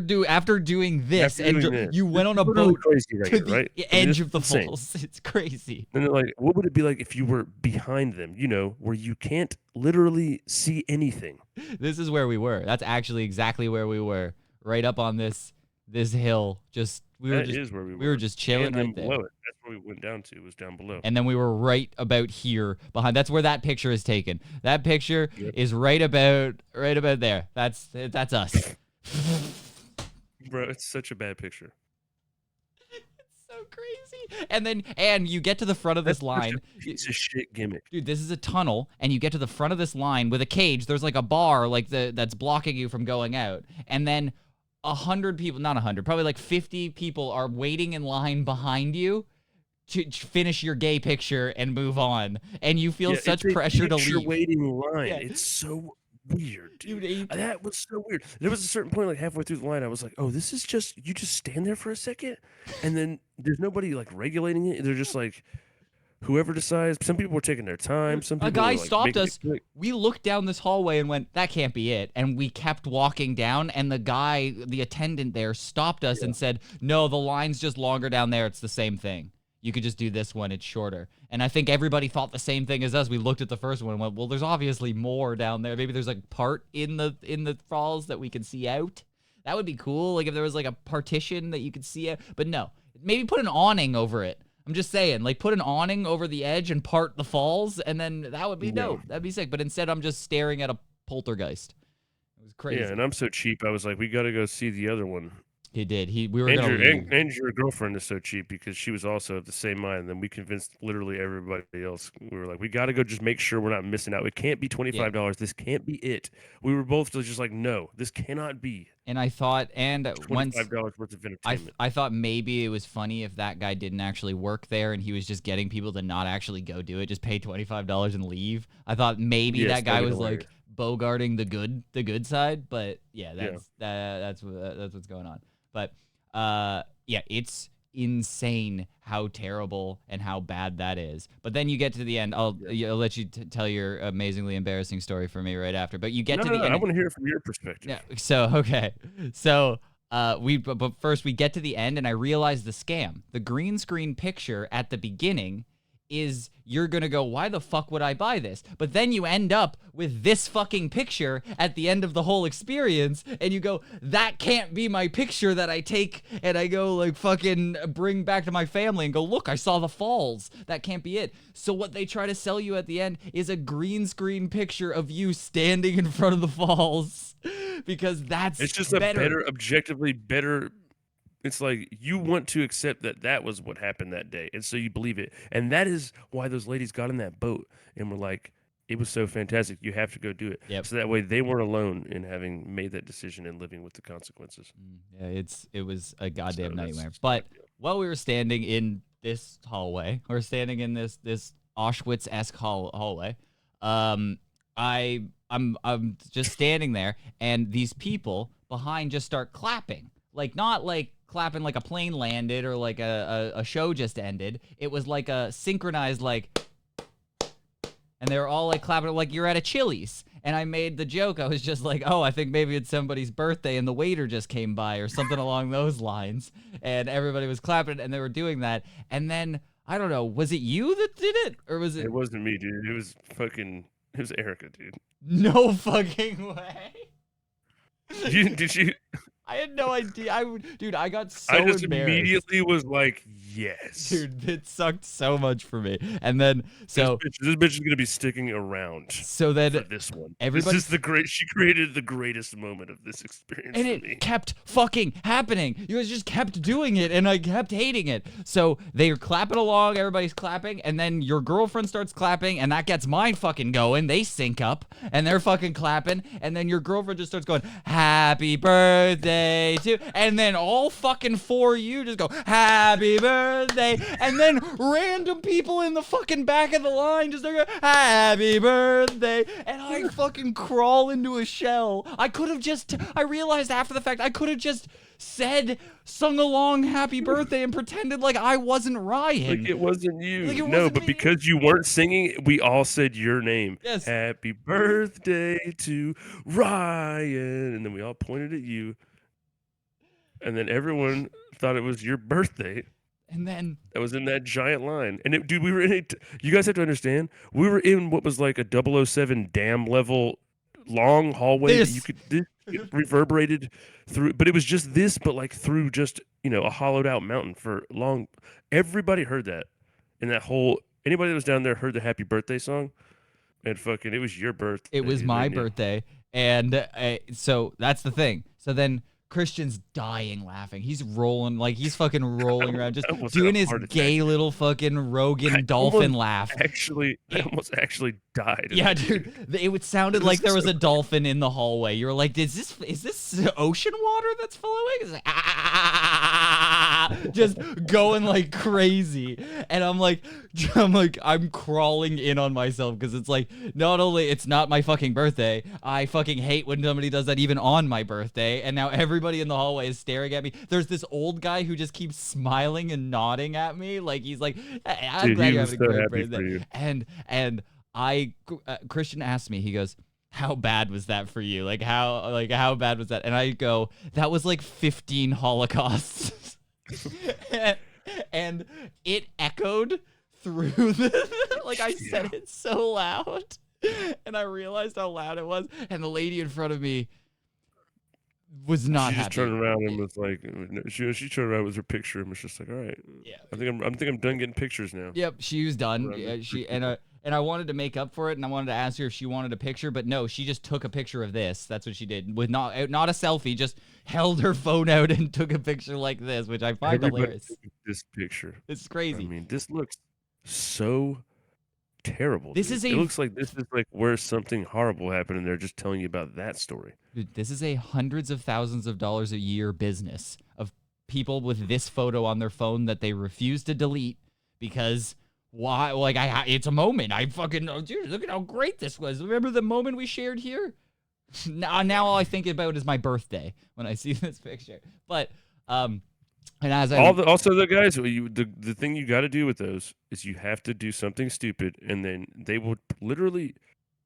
doing this, After doing this. you went on a It's literally boat crazy right to here, the right? I mean, edge it's of the insane. falls. It's crazy. And they're like, "What would it be like if you were behind them? You know, where you can't literally see anything." This is where we were. That's actually exactly where we were. Right up on this hill. We That is where we were. we were just chilling and then right there. below it. That's where we went down to. Was down below. And then we were right about here behind. That's where that picture is taken. That picture Yep. is right about there. That's us. Bro, it's such a bad picture. So crazy. And you get to the front of this line. It's a shit gimmick. Dude, this is a tunnel, and you get to the front of this line with a cage. There's like a bar that's blocking you from going out. And then 100 people, not 100, probably like 50 people are waiting in line behind you to finish your gay picture and move on. And you feel such it's a pressure to picture leave. waiting line. Yeah. It's so weird, dude. Dude, That was so weird. There was a certain point, like halfway through the line, I was like, "Oh, this is just you just stand there for a second, and then there's nobody like regulating it. They're just like, whoever decides. Some people were taking their time. Some people A guy were, like, stopped making it us. quick. We looked down this hallway and went, that can't be it. And we kept walking down, and the attendant there, stopped us and said, no, the line's just longer down there. It's the same thing. You could just do this one. It's shorter. And I think everybody thought the same thing as us. We looked at the first one and went, well, there's obviously more down there. Maybe there's like part in the falls that we can see out. That would be cool. Like if there was like a partition that you could see out. But no, maybe put an awning over it. I'm just saying, like, put an awning over the edge and part the falls, and then that would be dope. That'd be sick. But instead, I'm just staring at a poltergeist. It was crazy. Yeah, and I'm so cheap. I was like, we got to go see the other one. He did. We were And gonna your, leave. and your girlfriend is so cheap because she was also of the same mind. And then we convinced literally everybody else. We were like, we got to go just make sure we're not missing out. It can't be $25. This can't be it. We were both just like, no, this cannot be. And I thought, and once $25 worth of entertainment. I thought maybe it was funny if that guy didn't actually work there and he was just getting people to not actually go do it, just pay $25 and leave. I thought maybe Yes, that guy that'd be was like bogarting the good side, but yeah, that's what's going on. But yeah, it's insane how terrible and how bad that is. But then you get to the end. I'll let you tell your amazingly embarrassing story for me right after. But you get to the end. I want to hear it from your perspective. Yeah. So okay. So but first we get to the end and I realize the scam. The green screen picture at the beginning is you're gonna go, why the fuck would I buy this? But then you end up with this fucking picture at the end of the whole experience, and you go, that can't be my picture that I take and I go like fucking bring back to my family and go, look, I saw the falls. That can't be it. So what they try to sell you at the end is a green screen picture of you standing in front of the falls because that's it's just a better, objectively better. It's like you want to accept that that was what happened that day, and so you believe it. And that is why those ladies got in that boat and were like, it was so fantastic, you have to go do it. Yep. So that way they weren't alone in having made that decision and living with the consequences. Yeah, it was a goddamn nightmare. But while we were standing in this hallway, or standing in this Auschwitz-esque hallway, I'm just standing there, and these people behind just start clapping. Like, not like clapping like a plane landed or like a show just ended. It was like a synchronized, like, and they were all like clapping like you're at a Chili's. And I made the joke. I was just like, oh, I think maybe it's somebody's birthday and the waiter just came by or something along those lines. And everybody was clapping and they were doing that. And then, I don't know, was it you that did it? Or was it? It wasn't me, dude. It was Erica, dude. No fucking way. Did you? I had no idea. I got so I just embarrassed. Immediately was like, yes. Dude, it sucked so much for me. And then, so this bitch is gonna be sticking around. So then for this one, everybody, this is she created the greatest moment of this experience, and for me. it kept fucking happening. You guys just kept doing it, and I kept hating it. So they're clapping along, everybody's clapping, and then your girlfriend starts clapping, and that gets mine fucking going. They sync up, and they're fucking clapping, and then your girlfriend just starts going, "Happy birthday to," and then all fucking four of you just go, "Happy birthday," and then random people in the fucking back of the line just start going, "Happy birthday," and I fucking crawl into a shell. I realized after the fact, I could have just sung along "Happy Birthday" and pretended like I wasn't Ryan. Like it wasn't you. Like it no, wasn't but me. because you weren't singing, we all said your name. Yes. Happy birthday to Ryan. And then we all pointed at you. And then everyone thought it was your birthday. And then That was in that giant line. And dude, we were in it. You guys have to understand, we were in what was like a 007 dam level long hallway that it reverberated through, but it was just this, but like through just, a hollowed out mountain for long. Everybody heard that. And anybody that was down there heard the happy birthday song. And fucking, it was your birthday. it was dude, my right now. birthday. And so that's the thing. So then Christian's dying laughing. He's rolling, like he's fucking rolling around, just I almost doing had a his heart attack. gay little fucking Rogan dolphin laugh. I almost actually died. Yeah, dude. It sounded like there was a dolphin in the hallway. You were like, is this ocean water that's flowing? It's like, just going like crazy. And I'm crawling in on myself because it's like, not only it's not my fucking birthday, I fucking hate when somebody does that even on my birthday. And now everybody in the hallway is staring at me. There's this old guy who just keeps smiling and nodding at me, like he's like, hey, I'm Dude, glad he you're was having a so great happy for birthday. you. And Christian asked me, he goes, how bad was that for you? Like how bad was that? And I go, that was like 15 Holocausts. and it echoed through the like I said it so loud. And I realized how loud it was. And the lady in front of me was not She happy. just turned around and was like, she turned around with her picture and was just like, all right, Yeah. I think I'm done getting pictures now. Yep, she was done. Around Yeah, the she people. and I wanted to make up for it, and I wanted to ask her if she wanted a picture, but no, she just took a picture of this. That's what she did, with not a selfie. Just held her phone out and took a picture like this, which I find Everybody hilarious. took this picture. It's I crazy. mean, this looks so terrible. This dude. is It a looks like this is like where something horrible happened, and they're just telling you about that story. Dude, this is a hundreds of thousands of dollars a year business of people with this photo on their phone that they refuse to delete because why? Like it's a moment. I fucking dude, look at how great this was. Remember the moment we shared here? Now all I think about is my birthday when I see this picture. But and as I Also the guys, the thing you got to do with those is you have to do something stupid, and then they will literally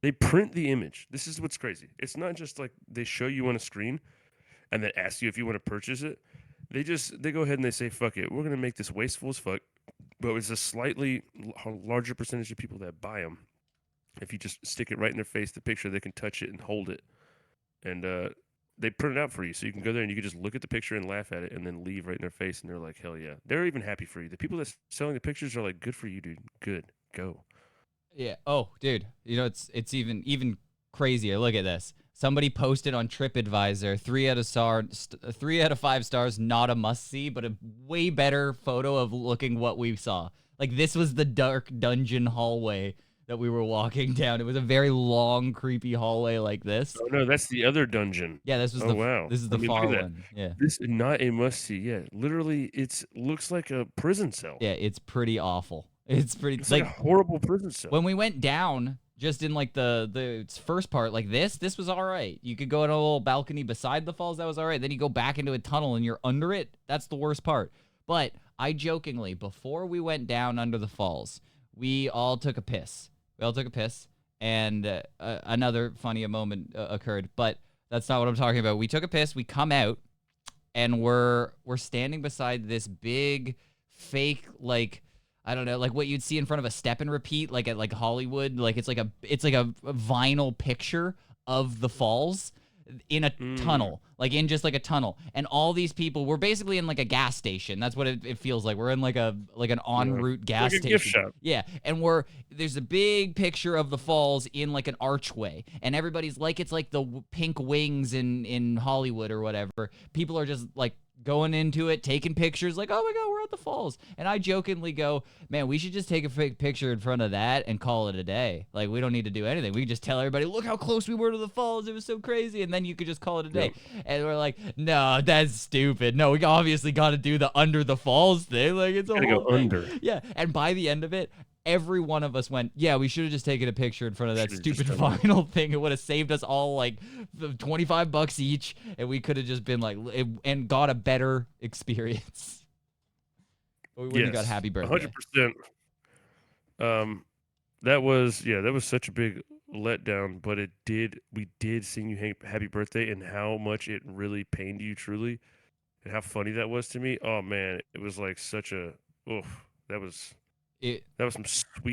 they print the image. This is what's crazy. It's not just like they show you on a screen and then ask you if you want to purchase it. They go ahead and they say, fuck it, we're gonna make this wasteful as fuck, but it's a slightly larger percentage of people that buy them. If you just stick it right in their face, the picture, they can touch it and hold it, and they print it out for you, so you can go there and you can just look at the picture and laugh at it, and then leave right in their face, and they're like, hell yeah, they're even happy for you. The people that's selling the pictures are like, good for you, dude, good, go. Yeah. Oh, dude. You know, it's even crazier. Look at this. Somebody posted on TripAdvisor 3 out of 5 stars. Not a must see, but a way better photo of looking what we saw. Like this was the dark dungeon hallway that we were walking down. It was a very long, creepy hallway like this. Oh no, that's the other dungeon. Yeah, this was Oh wow, this is the look far at that. one. Yeah. This is not a must see. Yeah, literally, looks like a prison cell. Yeah, it's pretty awful. It's pretty It's like a horrible prison cell. when we went down, just in like the first part, like this was all right. You could go in a little balcony beside the falls, that was all right. Then you go back into a tunnel and you're under it. That's the worst part. But I jokingly, before we went down under the falls, we all took a piss. And another funny moment occurred. But that's not what I'm talking about. We took a piss. We come out, and we're standing beside this big fake, like, I don't know, like what you'd see in front of a step and repeat, like at like Hollywood, like it's like a vinyl picture of the falls in a tunnel, like in just like a tunnel. And all these people, we're basically in like a gas station. That's what it feels like. We're in like an en route gas like a station. gift shop. Yeah, and there's a big picture of the falls in like an archway, and everybody's like, it's like the pink wings in Hollywood or whatever. People are just like going into it, taking pictures, like, oh my god, we're at the falls. And I jokingly go, man, we should just take a fake picture in front of that and call it a day. Like, we don't need to do anything. We can just tell everybody, look how close we were to the falls. It was so crazy. And then you could just call it a day. Yep. And we're like, no, that's stupid. No, we obviously got to do the under the falls thing. Like, it's a Gotta whole go thing. under. Yeah. And by the end of it, every one of us went, yeah, we should have just taken a picture in front of that Should've just stupid done that. vinyl thing. It would have saved us all like $25 each, and we could have just been like, and got a better experience. But we wouldn't have got happy birthday. 100%. That was such a big letdown, but we did sing you happy birthday, and how much it really pained you truly, and how funny that was to me. Oh man, it was like such a that was some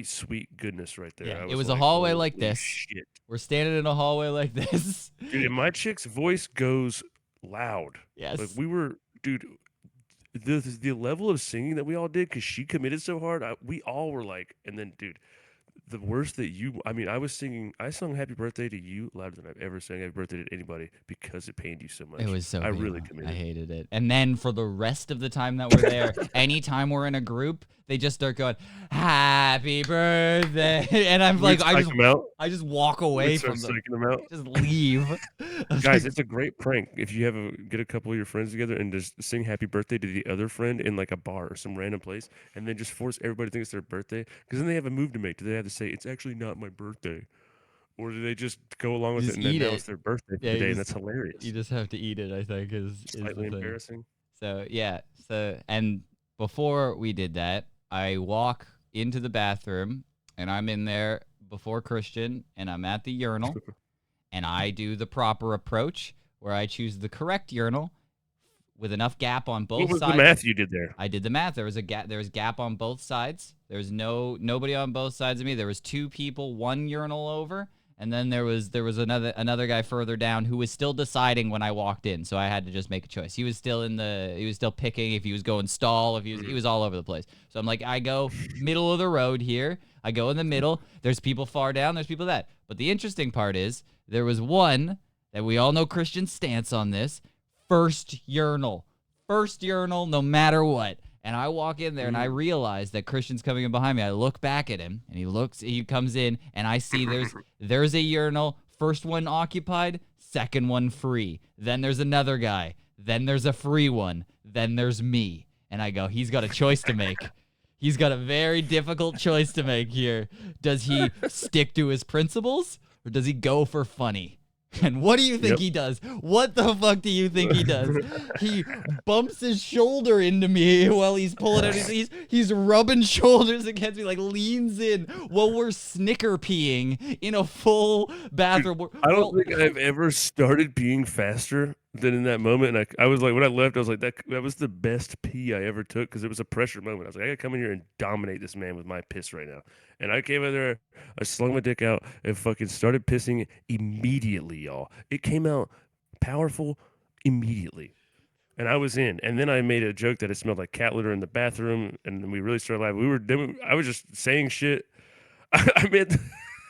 sweet goodness right there. Yeah, I it was a like, hallway like "Holy this. shit." We're standing in a hallway like this. Dude, and my chick's voice goes loud. Yes. Like we were, dude, the level of singing that we all did, because she committed so hard, we all were like, and then, dude, the worst that you, I mean, I sung Happy Birthday to you louder than I've ever sung Happy Birthday to anybody because it pained you so much. It was so I really painful. I committed. hated it. And then for the rest of the time that we're there, anytime we're in a group, they just start going, "Happy birthday," and I'm We'd like, psych them out. I just walk away We'd start from them, psyching them out. just leave. I was Guys, like, it's a great prank if you get a couple of your friends together and just sing happy birthday to the other friend in like a bar or some random place, and then just force everybody to think it's their birthday. Because then they have a move to make. Do they have to say it's actually not my birthday, or do they just go along with just it and then eat now it. it's their birthday for Yeah, the you day, and just- that's hilarious. you just have to eat it. I think is Slightly the thing. embarrassing. So yeah, and before we did that, I walk into the bathroom and I'm in there before Christian and I'm at the urinal and I do the proper approach where I choose the correct urinal with enough gap on both What was sides. the math you did there? I did the math. There was a gap. There was gap on both sides. There was nobody on both sides of me. There was 2 people, 1 urinal over, and then there was another guy further down who was still deciding when I walked in. So I had to just make a choice. He was still picking if he was going stall, if he was all over the place. So I'm like, I go middle of the road here. I go in the middle. There's people far down. There's people that. But the interesting part is there was one that we all know Christian's stance on this. First urinal, no matter what. And I walk in there and I realize that Christian's coming in behind me. I look back at him and he comes in and I see there's a urinal, first one occupied, second one free. Then there's another guy. Then there's a free one. Then there's me. And I go, he's got a choice to make. He's got a very difficult choice to make here. Does he stick to his principles or does he go for funny? And what do you think he does? What the fuck do you think he does? He bumps his shoulder into me while he's pulling out. He's rubbing shoulders against me, like leans in while we're snicker peeing in a full bathroom. I don't think I've ever started peeing faster than in that moment. And I was like, when I left, I was like, that was the best pee I ever took because it was a pressure moment. I was like, I gotta come in here and dominate this man with my piss right now. And I came in there, I slung my dick out and fucking started pissing immediately, y'all. It came out powerful immediately. And I was in. And then I made a joke that it smelled like cat litter in the bathroom. And then we really started laughing. I was just saying shit. I mean,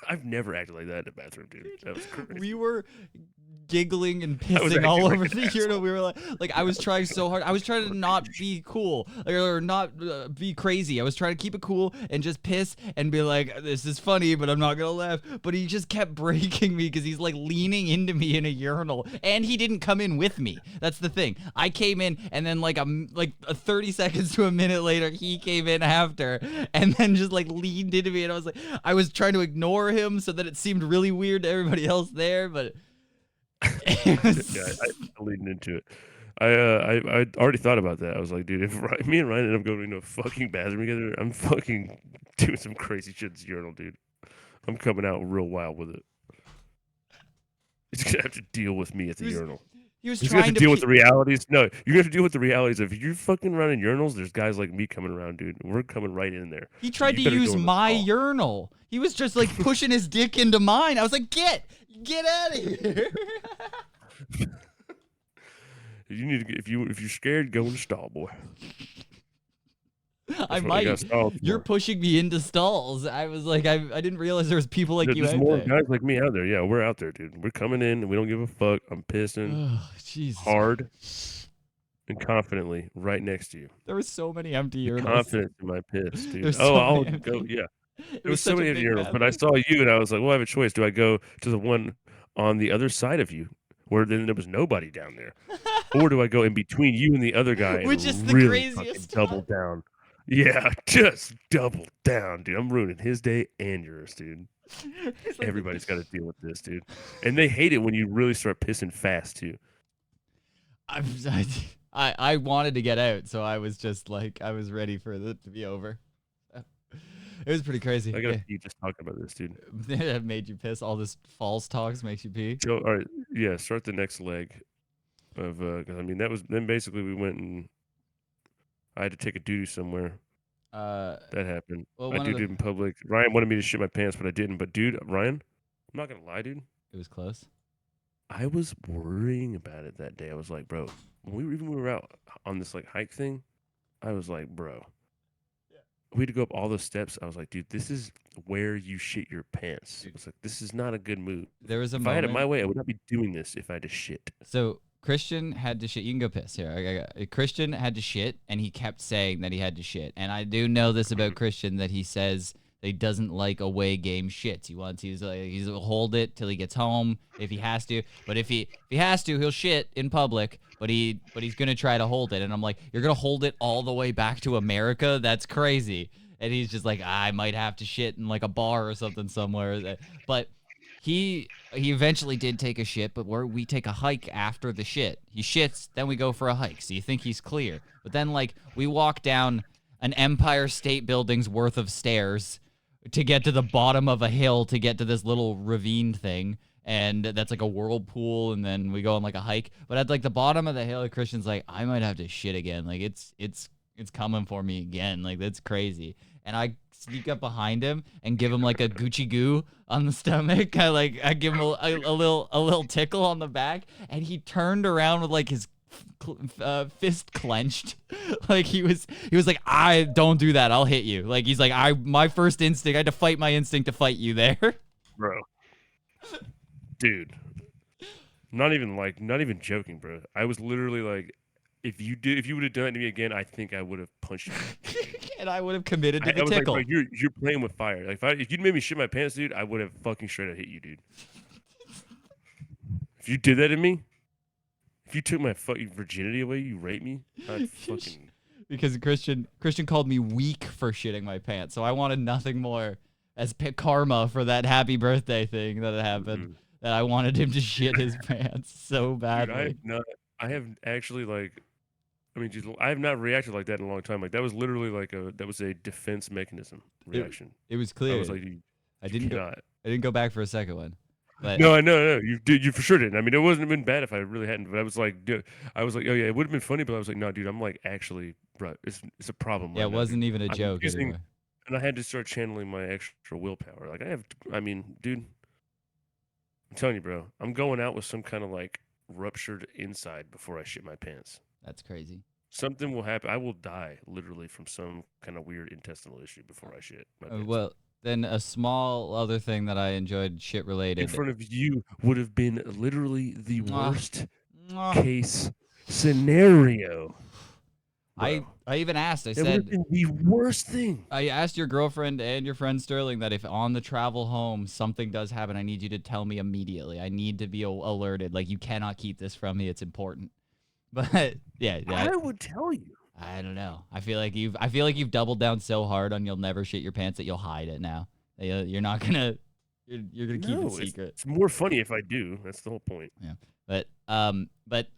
I've never acted like that in the bathroom, dude. That was crazy. We were giggling and was pissing all acting over like an the urinal. We were like I was trying so hard. I was trying to not be cool or not be crazy. I was trying to keep it cool and just piss and be like, this is funny, but I'm not gonna laugh. But he just kept breaking me because he's like leaning into me in a urinal, and he didn't come in with me. That's the thing. I came in, and then like 30 seconds to a minute later, he came in after, and then just like leaned into me, and I was trying to ignore him so that it seemed really weird to everybody else there, but. Yeah, I leading into it. I already thought about that. I was like, dude, if me and Ryan end up going into a fucking bathroom together, I'm fucking doing some crazy shit in this urinal, dude. I'm coming out real wild with it. He's gonna have to deal with me at the urinal. He was He's gonna have trying to deal with the realities. No, you're gonna have to deal with the realities of if you're fucking running urinals. There's guys like me coming around, dude. We're coming right in there. He tried to You better use go in the my stall. urinal. He was just like pushing his dick into mine. I was like, get out of here. You need to get, if you're scared, go in the stall, boy. I That's what I might. got stalls You're for. pushing me into stalls. I was like, I didn't realize there was people like you There's out more there. guys like me out there. Yeah, we're out there, dude. We're coming in and we don't give a fuck. I'm pissing Oh, Jesus. hard and confidently right next to you. There were so many empty The urinals. confidence in my piss, dude. There's Oh, so I'll many go. empty- Yeah, It there was so such a many empty big urinals, but I bathroom. saw you and I was like, well, I have a choice. Do I go to the one on the other side of you, where then there was nobody down there, or do I go in between you and the other guy and Which is the really fucking craziest double stuff. down? Yeah, just double down, dude. I'm ruining his day and yours, dude. It's like- Everybody's got to deal with this, dude. And they hate it when you really start pissing fast too. I wanted to get out, so I was just like, I was ready for it to be over. It was pretty crazy. I gotta pee just talking about this, dude. That made you piss. All this false talks makes you pee. So, all right, yeah, start the next leg of. 'Cause, I mean, that was then basically we went and I had to take a doo somewhere. That happened. Well, I one of did the- it in public. Ryan wanted me to shit my pants, but I didn't. But dude, Ryan, I'm not gonna lie, dude. It was close. I was worrying about it that day. I was like, bro, when we were out on this like hike thing, I was like, bro, we had to go up all those steps. I was like, dude, this is where you shit your pants. I was like, this is not a good move. There was a If I had it my moment. way, I would not be doing this if I had to shit. So Christian had to shit. You can go piss here. Christian had to shit, and he kept saying that he had to shit. And I do know this about Christian, that he says that he doesn't like away game shits. He'll hold it till he gets home if he has to. But if he has to, he'll shit in public. But he's gonna try to hold it. And I'm like, you're gonna hold it all the way back to America? That's crazy. And he's just like, I might have to shit in like a bar or something somewhere. But he eventually did take a shit, but we take a hike after the shit. He shits, then we go for a hike. So you think he's clear. But then like we walk down an Empire State Building's worth of stairs to get to the bottom of a hill to get to this little ravine thing. And that's like a whirlpool, and then we go on like a hike. But at like the bottom of the hill, Christian's like, I might have to shit again. Like it's coming for me again. Like that's crazy. And I sneak up behind him and give him like a Gucci goo on the stomach. I give him a little tickle on the back, and he turned around with like his fist clenched. Like he was like, I don't do that. I'll hit you. Like he's like, my first instinct, I had to fight my instinct to fight you there. Bro. Dude. Not even joking, bro. I was literally like, if you would have done it to me again, I think I would have punched you. And I would have committed to I the was tickle. like, bro, you're playing with fire. Like if you'd made me shit my pants, dude, I would have fucking straight up hit you, dude. If you did that to me, if you took my fucking virginity away, you raped me, I'd fucking. Because Christian called me weak for shitting my pants, so I wanted nothing more as karma for that happy birthday thing that had happened. That I wanted him to shit his pants so badly. Dude, I have actually I have not reacted like that in a long time. Like that was literally that was a defense mechanism reaction. It was clear. I was like, I didn't go back for a second one. But no, you did. You for sure didn't. I mean, it wouldn't have been bad if I really hadn't. But I was like, dude, oh yeah, it would have been funny. But I was like, no, dude, I'm like actually, bro, it's a problem. Yeah, right it now, wasn't dude. even a I'm joke anymore. And I had to start channeling my extra willpower. Like dude, I'm telling you, bro, I'm going out with some kind of like ruptured inside before I shit my pants. That's crazy. Something will happen. I will die literally from some kind of weird intestinal issue before I shit my pants. Well, then a small other thing that I enjoyed shit related. In front of you would have been literally the worst case scenario. I even asked. I That would have said been the worst thing. I asked your girlfriend and your friend Sterling that if on the travel home something does happen, I need you to tell me immediately. I need to be alerted. Like you cannot keep this from me. It's important. But yeah, I would tell you. I don't know. I feel like you've doubled down so hard on you'll never shit your pants that you'll hide it now. You're not gonna. You're gonna keep it secret. It's more funny if I do. That's the whole point. Yeah. But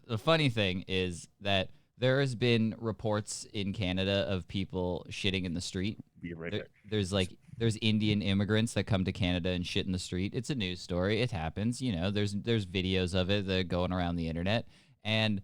the funny thing is that there has been reports in Canada of people shitting in the street. There's Indian immigrants that come to Canada and shit in the street. It's a news story. It happens. You know, there's videos of it that are going around the internet. And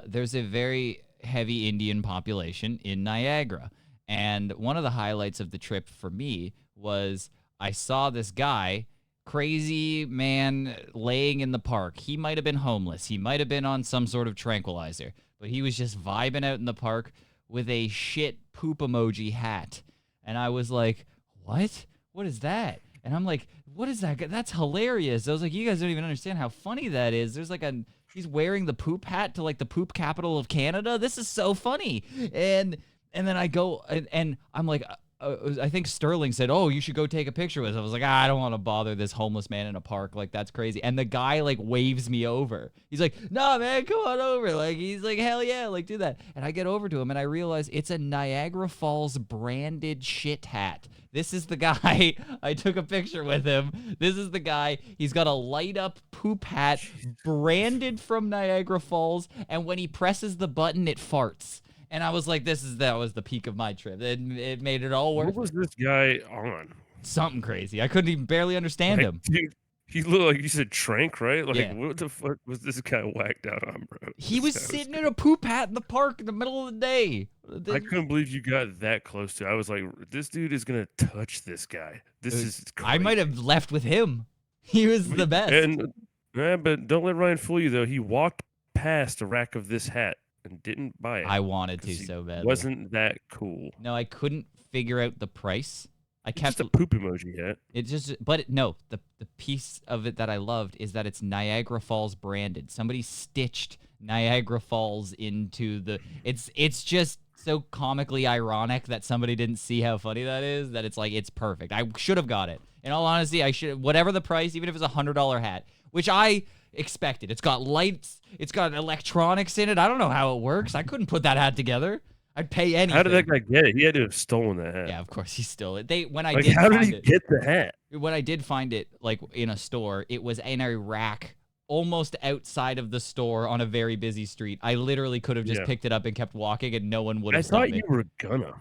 there's a very heavy Indian population in Niagara. And one of the highlights of the trip for me was I saw this guy, crazy man, laying in the park. He might have been homeless. He might have been on some sort of tranquilizer. But he was just vibing out in the park with a shit poop emoji hat. And I was like, what? What is that? And I'm like, what is that? That's hilarious. I was like, you guys don't even understand how funny that is. There's like he's wearing the poop hat to like the poop capital of Canada. This is so funny. And then I go and I'm like, I think Sterling said, oh, you should go take a picture with us. I was like, I don't want to bother this homeless man in a park. Like, that's crazy. And the guy, like, waves me over. He's like, no, man, come on over. Like, he's like, hell yeah, like, do that. And I get over to him, and I realize it's a Niagara Falls branded shit hat. This is the guy. I took a picture with him. This is the guy. He's got a light-up poop hat branded from Niagara Falls, and when he presses the button, it farts. And I was like, that was the peak of my trip. It made it all worth it. What was this guy on? Something crazy. I couldn't even barely understand him. Dude, he looked like you said trank, right? Like, Yeah. What the fuck was this guy whacked out on, bro? He was sitting in a poop hat in the park in the middle of the day. I couldn't believe you got that close to. I was like, this dude is gonna touch this guy. This is crazy. I might have left with him. He was the best. And but don't let Ryan fool you though. He walked past a rack of this hat and didn't buy it. I wanted to 'cause he so badly. Wasn't that cool? No, I couldn't figure out the price. I It's kept just a poop emoji hat. it just, but no, the piece of it that I loved is that it's Niagara Falls branded. Somebody stitched Niagara Falls into the. It's just so comically ironic that somebody didn't see how funny that is. That it's like it's perfect. I should have got it. In all honesty, I should, whatever the price, even if it's $100 hat, which I expected. It's got lights. It's got electronics in it. I don't know how it works. I couldn't put that hat together. I'd pay anything. How did that guy get it? He had to have stolen that hat. Yeah, of course he stole it. When I Like, did how did find he it, get the hat? when I did find it, like in a store, it was in a rack almost outside of the store on a very busy street. I literally could have just Yeah. picked it up and kept walking, and no one would I have stopped thought me. you were gonna.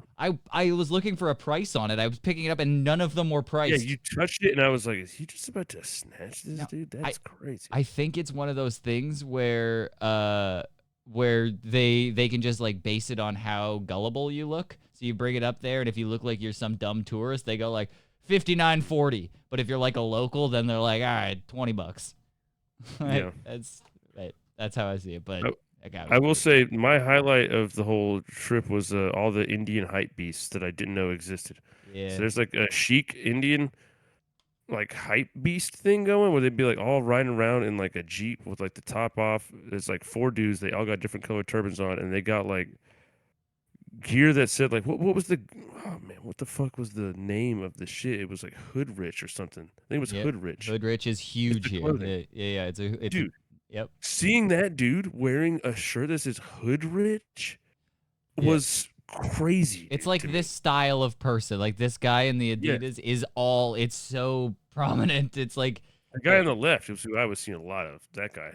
I was looking for a price on it. I was picking it up, and none of them were Yeah, priced. you touched it, and I was like, "Is he just about to snatch this No, dude? That's crazy." I think it's one of those things where they can just like base it on how gullible you look. So you bring it up there, and if you look like you're some dumb tourist, they go like $59.40. But if you're like a local, then they're like, all right, $20. Yeah. That's how I see it. But I will say my highlight of the whole trip was all the Indian hype beasts that I didn't know existed. yeah, So there's like a chic Indian like hype beast thing going where they'd be like all riding around in like a Jeep with like the top off. There's like 4 dudes. They all got different colored turbans on, and they got like gear that said like what was the what the fuck was the name of the shit? It was like Hood Rich or something. I think it was Yep. Hood Rich. Hood Rich is huge here. clothing. Yeah. It's Dude. Yep. Seeing that dude wearing a shirt that says Hood Rich was crazy. It's dude, like to me. this style of person, like this guy in the Yeah. Adidas is all. It's so prominent. It's like The guy on the left was who I was seeing a lot of. That guy.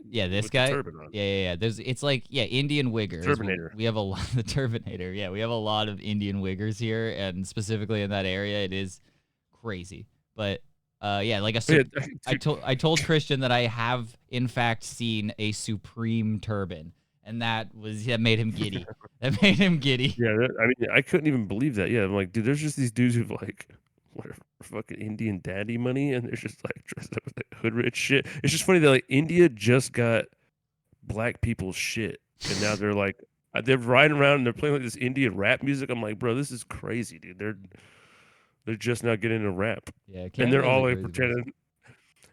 yeah, this with the guy. turban on. Yeah. It's like Indian wiggers. Turbinator. We have a lot the Turbinator. Yeah, we have a lot of Indian wiggers here, and specifically in that area, it is crazy. But like a Yeah, I told Christian that I have in fact seen a Supreme turban, and that made him giddy. That made him giddy. Yeah, I mean, I couldn't even believe that. Yeah, I'm like, dude, there's just these dudes who've like, whatever, fucking Indian daddy money, and they're just like dressed up with like Hood Rich shit. It's just funny that like India just got black people's shit, and now they're like, they're riding around and they're playing like this Indian rap music. I'm like, bro, this is crazy, dude. They're just not getting into rap, Yeah, and Canada's they're all a like crazy place. pretending.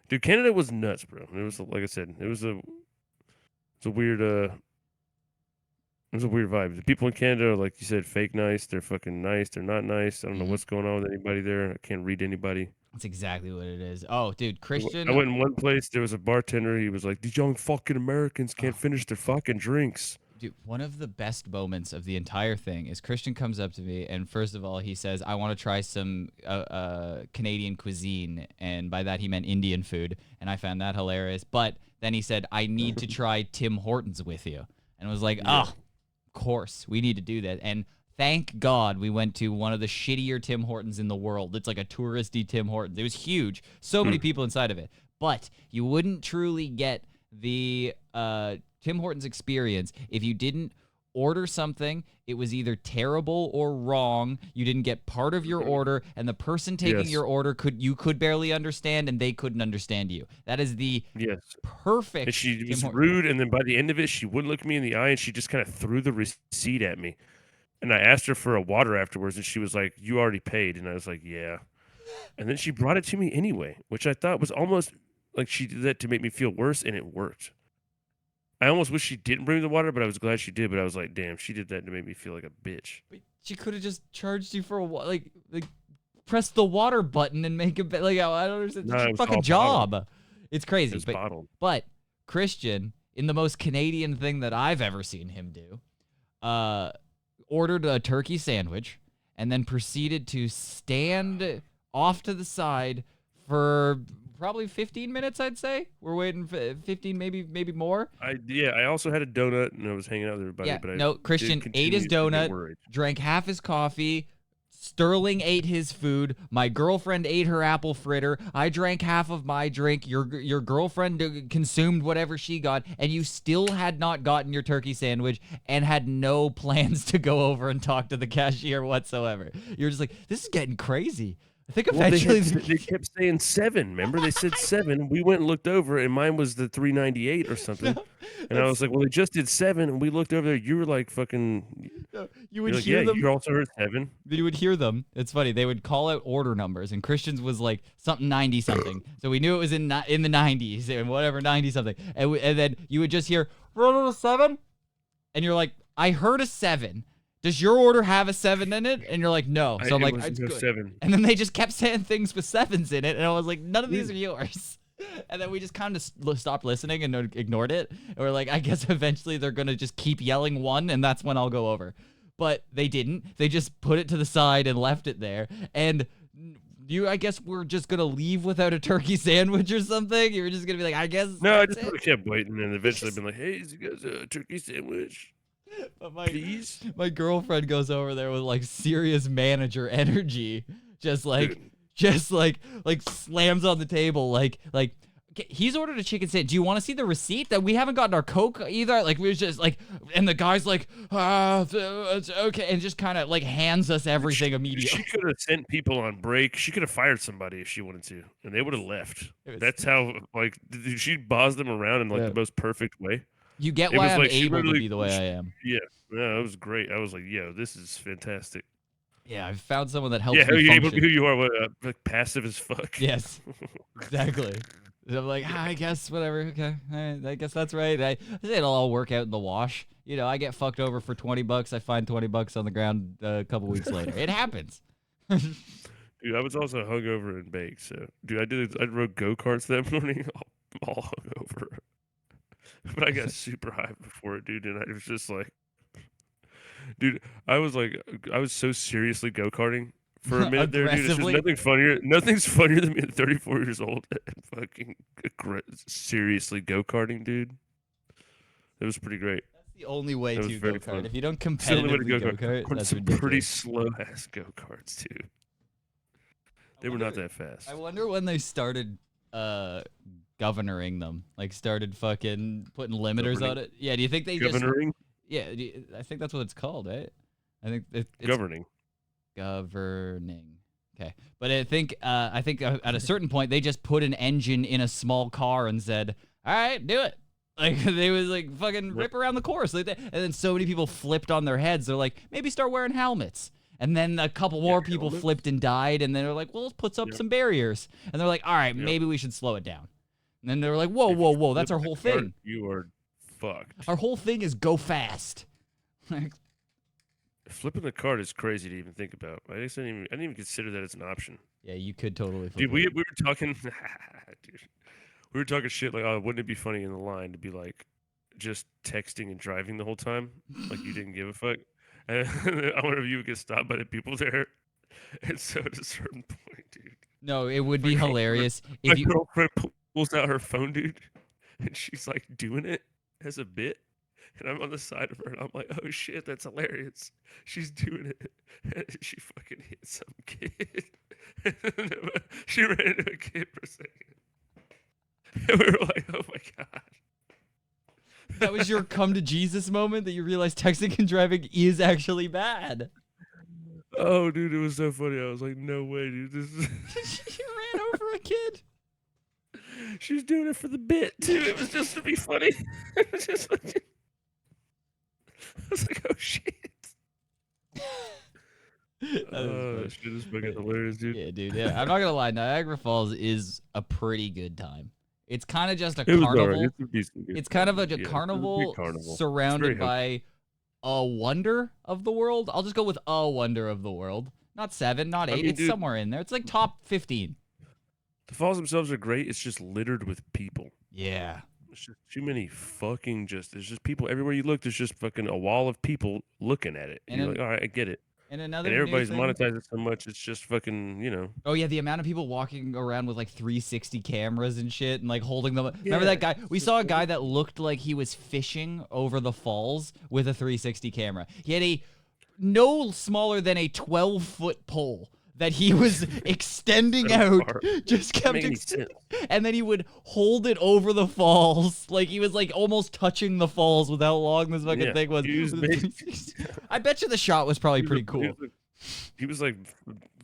Dude, Canada was nuts, bro. It was like I said, it was a weird it was a weird vibe. The people in Canada are, like you said, fake nice. They're fucking nice. They're not nice. I don't know Mhm. what's going on with anybody there. I can't read anybody. That's exactly what it is. Oh, dude, Christian. I went in one place. There was a bartender. He was like, "These young fucking Americans can't finish their fucking drinks." Dude, one of the best moments of the entire thing is Christian comes up to me, and first of all, he says, I want to try some Canadian cuisine. And by that, he meant Indian food. And I found that hilarious. But then he said, I need to try Tim Hortons with you. And I was like, Yeah. oh, of course, we need to do that. And thank God we went to one of the shittier Tim Hortons in the world. It's like a touristy Tim Hortons. It was huge. So many people inside of it. But you wouldn't truly get the Tim Hortons experience if you didn't order something. It was either terrible or wrong. You didn't get part of your order, and the person taking Yes. your order could barely understand, and they couldn't understand you. That is the Yes. perfect. And she Tim was Hortons. rude, and then by the end of it, she wouldn't look me in the eye, and she just kind of threw the receipt at me. And I asked her for a water afterwards, and she was like, "You already paid." And I was like, "Yeah." And then she brought it to me anyway, which I thought was almost like she did that to make me feel worse, and it worked. I almost wish she didn't bring me the water, but I was glad she did. But I was like, damn, she did that to make me feel like a bitch. But she could have just charged you for a like press the water button and make it like I don't understand. No, It's it your was fucking all job. bottled. It's It crazy. was bottled. But Christian, in the most Canadian thing that I've ever seen him do, ordered a turkey sandwich and then proceeded to stand off to the side for probably 15 minutes, I'd say. We're waiting for 15, maybe more. I also had a donut and I was hanging out with everybody. Yeah, but I no, did Christian ate his continue to get donut, worried. drank half his coffee. Sterling ate his food. My girlfriend ate her apple fritter. I drank half of my drink. Your girlfriend consumed whatever she got, and you still had not gotten your turkey sandwich and had no plans to go over and talk to the cashier whatsoever. You're just like, this is getting crazy. I think Well, eventually they kept saying 7. Remember, they said 7. We went and looked over, and mine was the 398 or something. And I was like, "Well, they just did 7." And we looked over there. You were like fucking You You're would like, hear yeah, them. you also heard 7. You would hear them. It's funny. They would call out order numbers, and Christian's was like something 90 something. So we knew it was in the 90s and whatever 90 something. And then you would just hear roll a 7, and you're like, I heard a 7. Does your order have a 7 in it? And you're like, no. So I'm It like, was it's no good. 7. And then they just kept saying things with 7s in it, and I was like, none of these are yours. And then we just kind of stopped listening and ignored it. And we're like, I guess eventually they're gonna just keep yelling 1, and that's when I'll go over. But they didn't. They just put it to the side and left it there. And I guess we're just gonna leave without a turkey sandwich or something. You're just gonna be like, I guess. No, I that's just it. sort of kept waiting, and eventually been like, hey, you guys a turkey sandwich, But please? my girlfriend goes over there with like serious manager energy, just like Dude. slams on the table like "Okay, he's ordered a chicken sandwich. Do you want to see the receipt? That we haven't gotten our Coke either. Like we was just like, and the guy's like, it's okay, and just kind of like hands us everything She immediately. could have sent people on break. She could have fired somebody if she wanted to, and they would have left. It was- That's how, like, she bossed them around in like Yeah. the most perfect way. You get It why was I'm like she able to literally- be the way I am. Yeah, it was great. I was like, yo, this is fantastic. Yeah, I've found someone that helps Yeah, how are me you able to function. be who you are? What, like passive as fuck. Yes, exactly. And I'm like, I guess whatever. Okay, all right, I guess that's right. I say it'll all work out in the wash. You know, I get fucked over for $20. I find $20 on the ground a couple weeks later. It happens. Dude, I was also hungover and baked. So, dude, I rode go karts that morning, all hungover. But I got super high before it, dude, and I was just like, dude, I was so seriously go karting for a minute there, dude. It's just Aggressively? nothing funnier. Nothing's funnier than being 34 years old and fucking seriously go karting, dude. It was pretty great. That's the only way That was to very go kart. fun. If you don't It's the only way to competitively go go kart. kart, On that's some pretty ridiculous. slow ass go karts, too. They were not that fast. I wonder when they started governoring them, like started fucking putting limiters on Governing? it. Yeah, do you think they just? Governing, Yeah, I think that's what it's called, right? I think it's governing. governing. Okay, but I think at a certain point they just put an engine in a small car and said, "All right, do it." Like they was like fucking rip around the course, like that. And then so many people flipped on their heads. They're like, maybe start wearing helmets. And then a couple more people helmets. flipped and died. And then they're like, well, let's put up Yep. some barriers. And they're like, all right, Yep. maybe we should slow it down. And then they're like, whoa, If whoa, you whoa, that's flip our the whole cart, thing. You are fucked. Our whole thing is go fast. Like, Flipping the card is crazy to even think about. I didn't even consider that as an option. yeah, you could totally. Dude, flip we it. were talking, dude, we were talking shit like, oh, wouldn't it be funny in the line to be like, just texting and driving the whole time, like you didn't give a fuck. And I wonder if you would get stopped by the people there. And so at a certain point, dude, No, it would be My hilarious my if you. girlfriend pulls out her phone, dude, and she's like doing it as a bit. And I'm on the side of her, and I'm like, "Oh shit, that's hilarious!" She's doing it, and she fucking hit some kid. She ran into a kid for a second, and we were like, "Oh my god!" That was your come to Jesus moment that you realized texting and driving is actually bad. Oh, dude, it was so funny. I was like, "No way, dude! This is." You ran over a kid. She's doing it for the bit too. It was just to be funny. It was just like, I was like, "Oh shit!" That was Oh, funny. shit is fucking hilarious, dude. Yeah, dude. Yeah, I'm not gonna lie. Niagara Falls is a pretty good time. It's kind of just a It was carnival. alright. It's a decent good It's kind of time. a Yeah, it's a carnival, big carnival. It's surrounded very by a wonder of the world. I'll just go with a wonder of the world. Not 7, not 8. mean, It's dude- somewhere in there. It's like top 15. The falls themselves are great. It's just littered with people. Yeah. It's just too many fucking there's just people everywhere you look. There's just fucking a wall of people looking at it. And And you're then- like, all right, I get it. And another And new everybody's thing- monetized it so much. It's just fucking, Oh yeah, the amount of people walking around with like 360 cameras and shit and like holding them. Remember Yeah, that guy? We just saw a like- guy that looked like he was fishing over the falls with a 360 camera. He had a no smaller than a 12-foot pole that he was extending So out. far. Just Doesn't kept make any extending, and then he would hold it over the falls, like he was like almost touching the falls with how long this fucking Yeah, thing was. he was I bet you the shot was probably pretty cool. He was like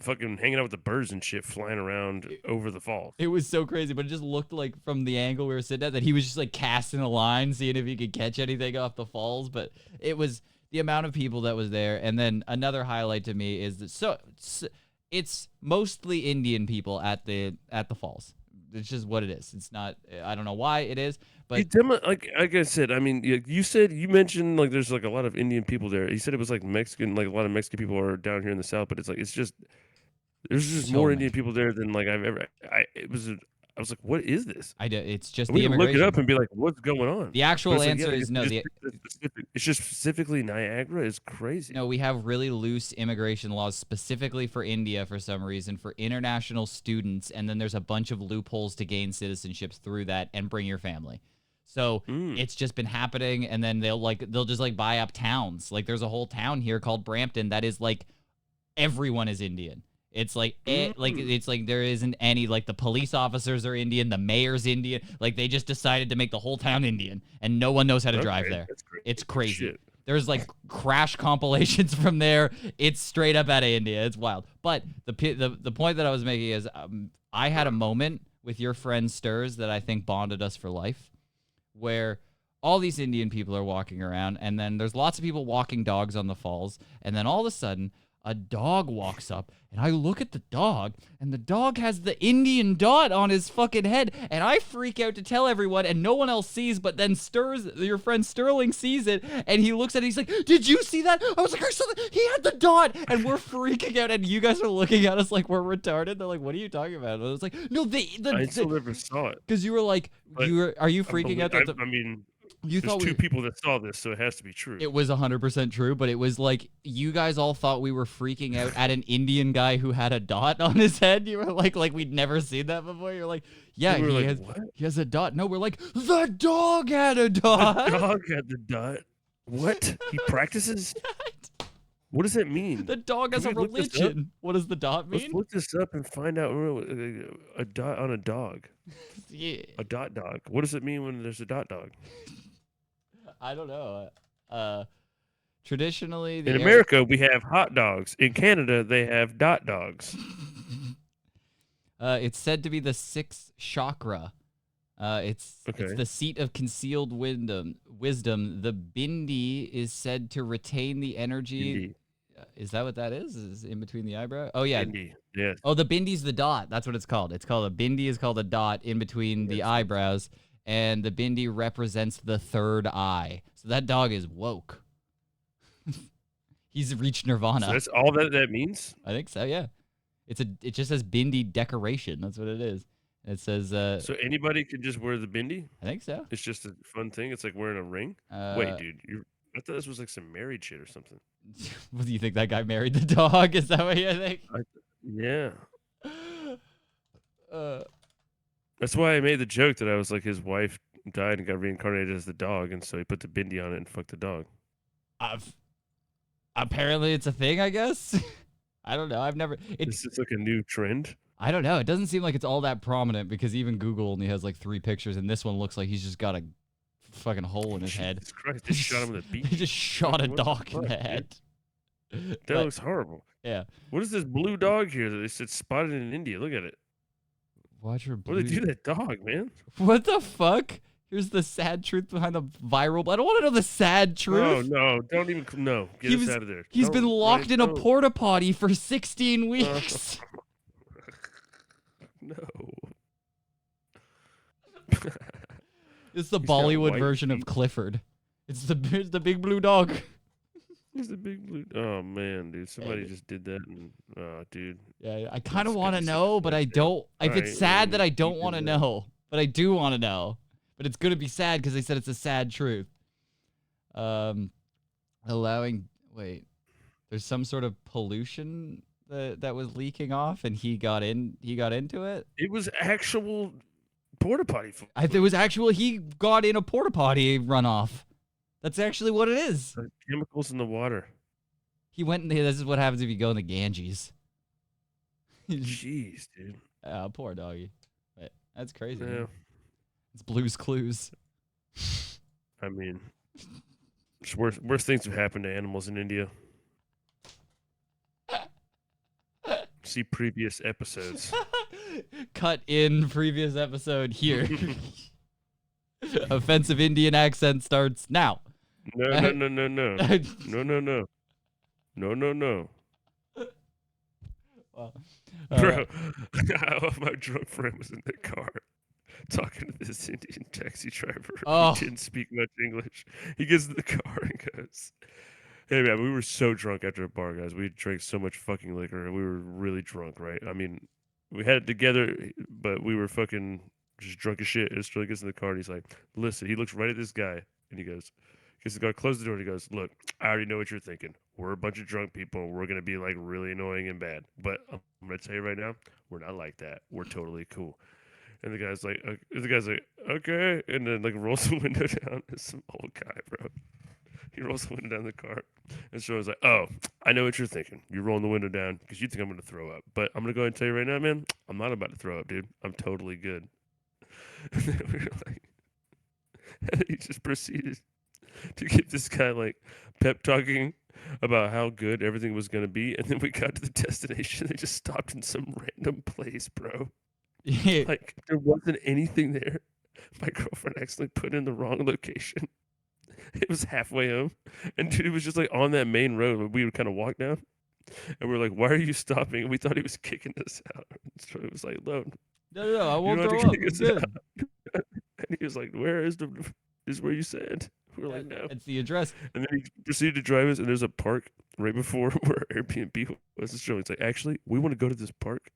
fucking hanging out with the birds and shit, flying around over the falls. It was so crazy, but it just looked like from the angle we were sitting at that he was just like casting a line, seeing if he could catch anything off the falls. But it was the amount of people that was there. And then another highlight to me is that it's mostly Indian people at the falls. It's just what it is. It's not. I don't know why it is, but like I said, I mean, you mentioned like there's like a lot of Indian people there. You said it was like Mexican, like a lot of Mexican people are down here in the South, but it's like there's just so more many. Indian people there than like I've ever. I was like, what is this? It's just We the can look it immigration. up and be like, what's going on? The actual But it's like, answer yeah, is no. it's just specifically Niagara is crazy. No, we have really loose immigration laws specifically for India for some reason for international students, and then there's a bunch of loopholes to gain citizenships through that and bring your family. So it's just been happening, and then they'll just like buy up towns. Like there's a whole town here called Brampton that is like everyone is Indian. It's like it's like there isn't any, like the police officers are Indian, the mayor's Indian. Like they just decided to make the whole town Indian, and no one knows how to drive there. It's crazy. Shit. There's like crash compilations from there. It's straight up out of India. It's wild. But the point that I was making is I had a moment with your friend Stirs that I think bonded us for life, where all these Indian people are walking around, and then there's lots of people walking dogs on the falls, and then all of a sudden a dog walks up, and I look at the dog, and the dog has the Indian dot on his fucking head, and I freak out to tell everyone, and no one else sees, but then your friend Sterling sees it, and he looks at it, he's like, did you see that? I was like, I saw that, he had the dot, and we're freaking out, and you guys are looking at us like we're retarded. They're like, what are you talking about? And I was like, no, I still never saw it. because you were like, But are you freaking out that I mean, you there's thought two people that saw this, so it has to be true. it was 100% true, but it was like you guys all thought we were freaking out at an Indian guy who had a dot on his head. You were like we'd never seen that before. You're like, yeah, We were like, has what? he has a dot. No, we're like, the dog had a dot. The dog had the dot. What? He practices? What does that mean? The dog has a Can we look this up? religion. What does the dot Let's mean? look this up and find out a dot on a dog. Yeah, A dot dog. What does it mean when there's a dot dog? I don't know. Traditionally, In America, we have hot dogs. In Canada, they have dot dogs. it's said to be the sixth chakra. It's Okay. the seat of concealed wisdom. The bindi is said to retain the energy. Indeed. Is that what that is? Is in between the eyebrow? Oh yeah. Indeed. Yes. Oh, the bindi's the dot. That's what it's called. It's called a bindi. Is called a dot in between the eyebrows, and the bindi represents the third eye. So that dog is woke. He's reached nirvana. So that's all that means? I think so. Yeah. It just says bindi decoration. That's what it is. It says. So anybody can just wear the bindi? I think so. It's just a fun thing. It's like wearing a ring. Wait, dude, I thought this was like some married shit or something. What do you think, that guy married the dog? Is that what you think? Yeah, Uh, that's why I made the joke that I was like his wife died and got reincarnated as the dog, and so he put the bindi on it and fucked the dog. apparently it's a thing, I guess. I don't know. I've never. Is this like a new trend? I don't know. It doesn't seem like it's all that prominent because even Google only has like 3 pictures, and this one looks like he's just got a fucking hole in his head. Jesus Christ, they shot him with a beat. He just shot a What the dog in the fuck, dude? head. That But, looks horrible. yeah. What is this blue dog here that they said spotted in India? Look at it. Watch your What did they do to that dog, man? What the fuck? Here's the sad truth behind the viral. I don't want to know the sad truth. No, don't even. No, get He us was- out of there. He's been Don't, locked Ryan, in a don't. porta potty for 16 weeks. No. It's the He's got Bollywood white version of feet. Clifford. It's the big blue dog. He's the big blue. Oh man, dude, somebody just did that, and dude, Yeah, I kind of That's want to 56 know, but I bucks, don't. If Alright, it's sad that I keep don't doing want to that. know, but I do want to know. But it's gonna be sad because they said it's a sad truth. Allowing. Wait, there's some sort of pollution that was leaking off, and he got into it. it was actual porta potty. There was actually he got in a porta potty runoff. That's actually what it is. Chemicals in the water. He went in there. This is what happens if you go in the Ganges. Jeez, dude. Poor doggy. But that's crazy. Yeah, Man. It's Blue's Clues. I mean, it's worse things have happened to animals in India. See previous episodes. Cut in previous episode here. Offensive Indian accent starts now. No, no, no, no, no. No, no, no. No, no, no. Well, Bro, my drunk friend was in the car talking to this Indian taxi driver Oh. who didn't speak much English. He gets in the car and goes, "Hey man, we were so drunk after a bar, guys. We drank so much fucking liquor, and we were really drunk, right? I mean, we had it together, but we were fucking just drunk as shit." And Sterling gets in the car and he's like, "Listen," he looks right at this guy and he goes, "Gets the guy, close the door, and he goes, look, I already know what you're thinking. We're a bunch of drunk people. We're gonna be like really annoying and bad, but I'm gonna tell you right now, we're not like that. We're totally cool." And the guy's like, okay, and then like rolls the window down. It's some old guy, bro. He rolls the window down the car, and so I was like, "Oh, I know what you're thinking. You're rolling the window down because you think I'm gonna throw up. But I'm gonna go ahead and tell you right now, man, I'm not about to throw up, dude. I'm totally good." And then we were like, and he just proceeded to give this guy like pep talking about how good everything was gonna be, and then we got to the destination. They just stopped in some random place, bro. Like there wasn't anything there. My girlfriend accidentally put in the wrong location. It was halfway home, and dude, it was just like on that main road. We would kind of walk down, and we are like, "Why are you stopping?" And we thought he was kicking us out. So it was like, "No, no, I you won't don't throw have to up. kick I'm us good. out." And he was like, "Where is the? Is where you said?" We were like, "No." It's the address. And then he proceeded to drive us, and there's a park right before where Airbnb was. It's showing. It's like, actually, we want to go to this park,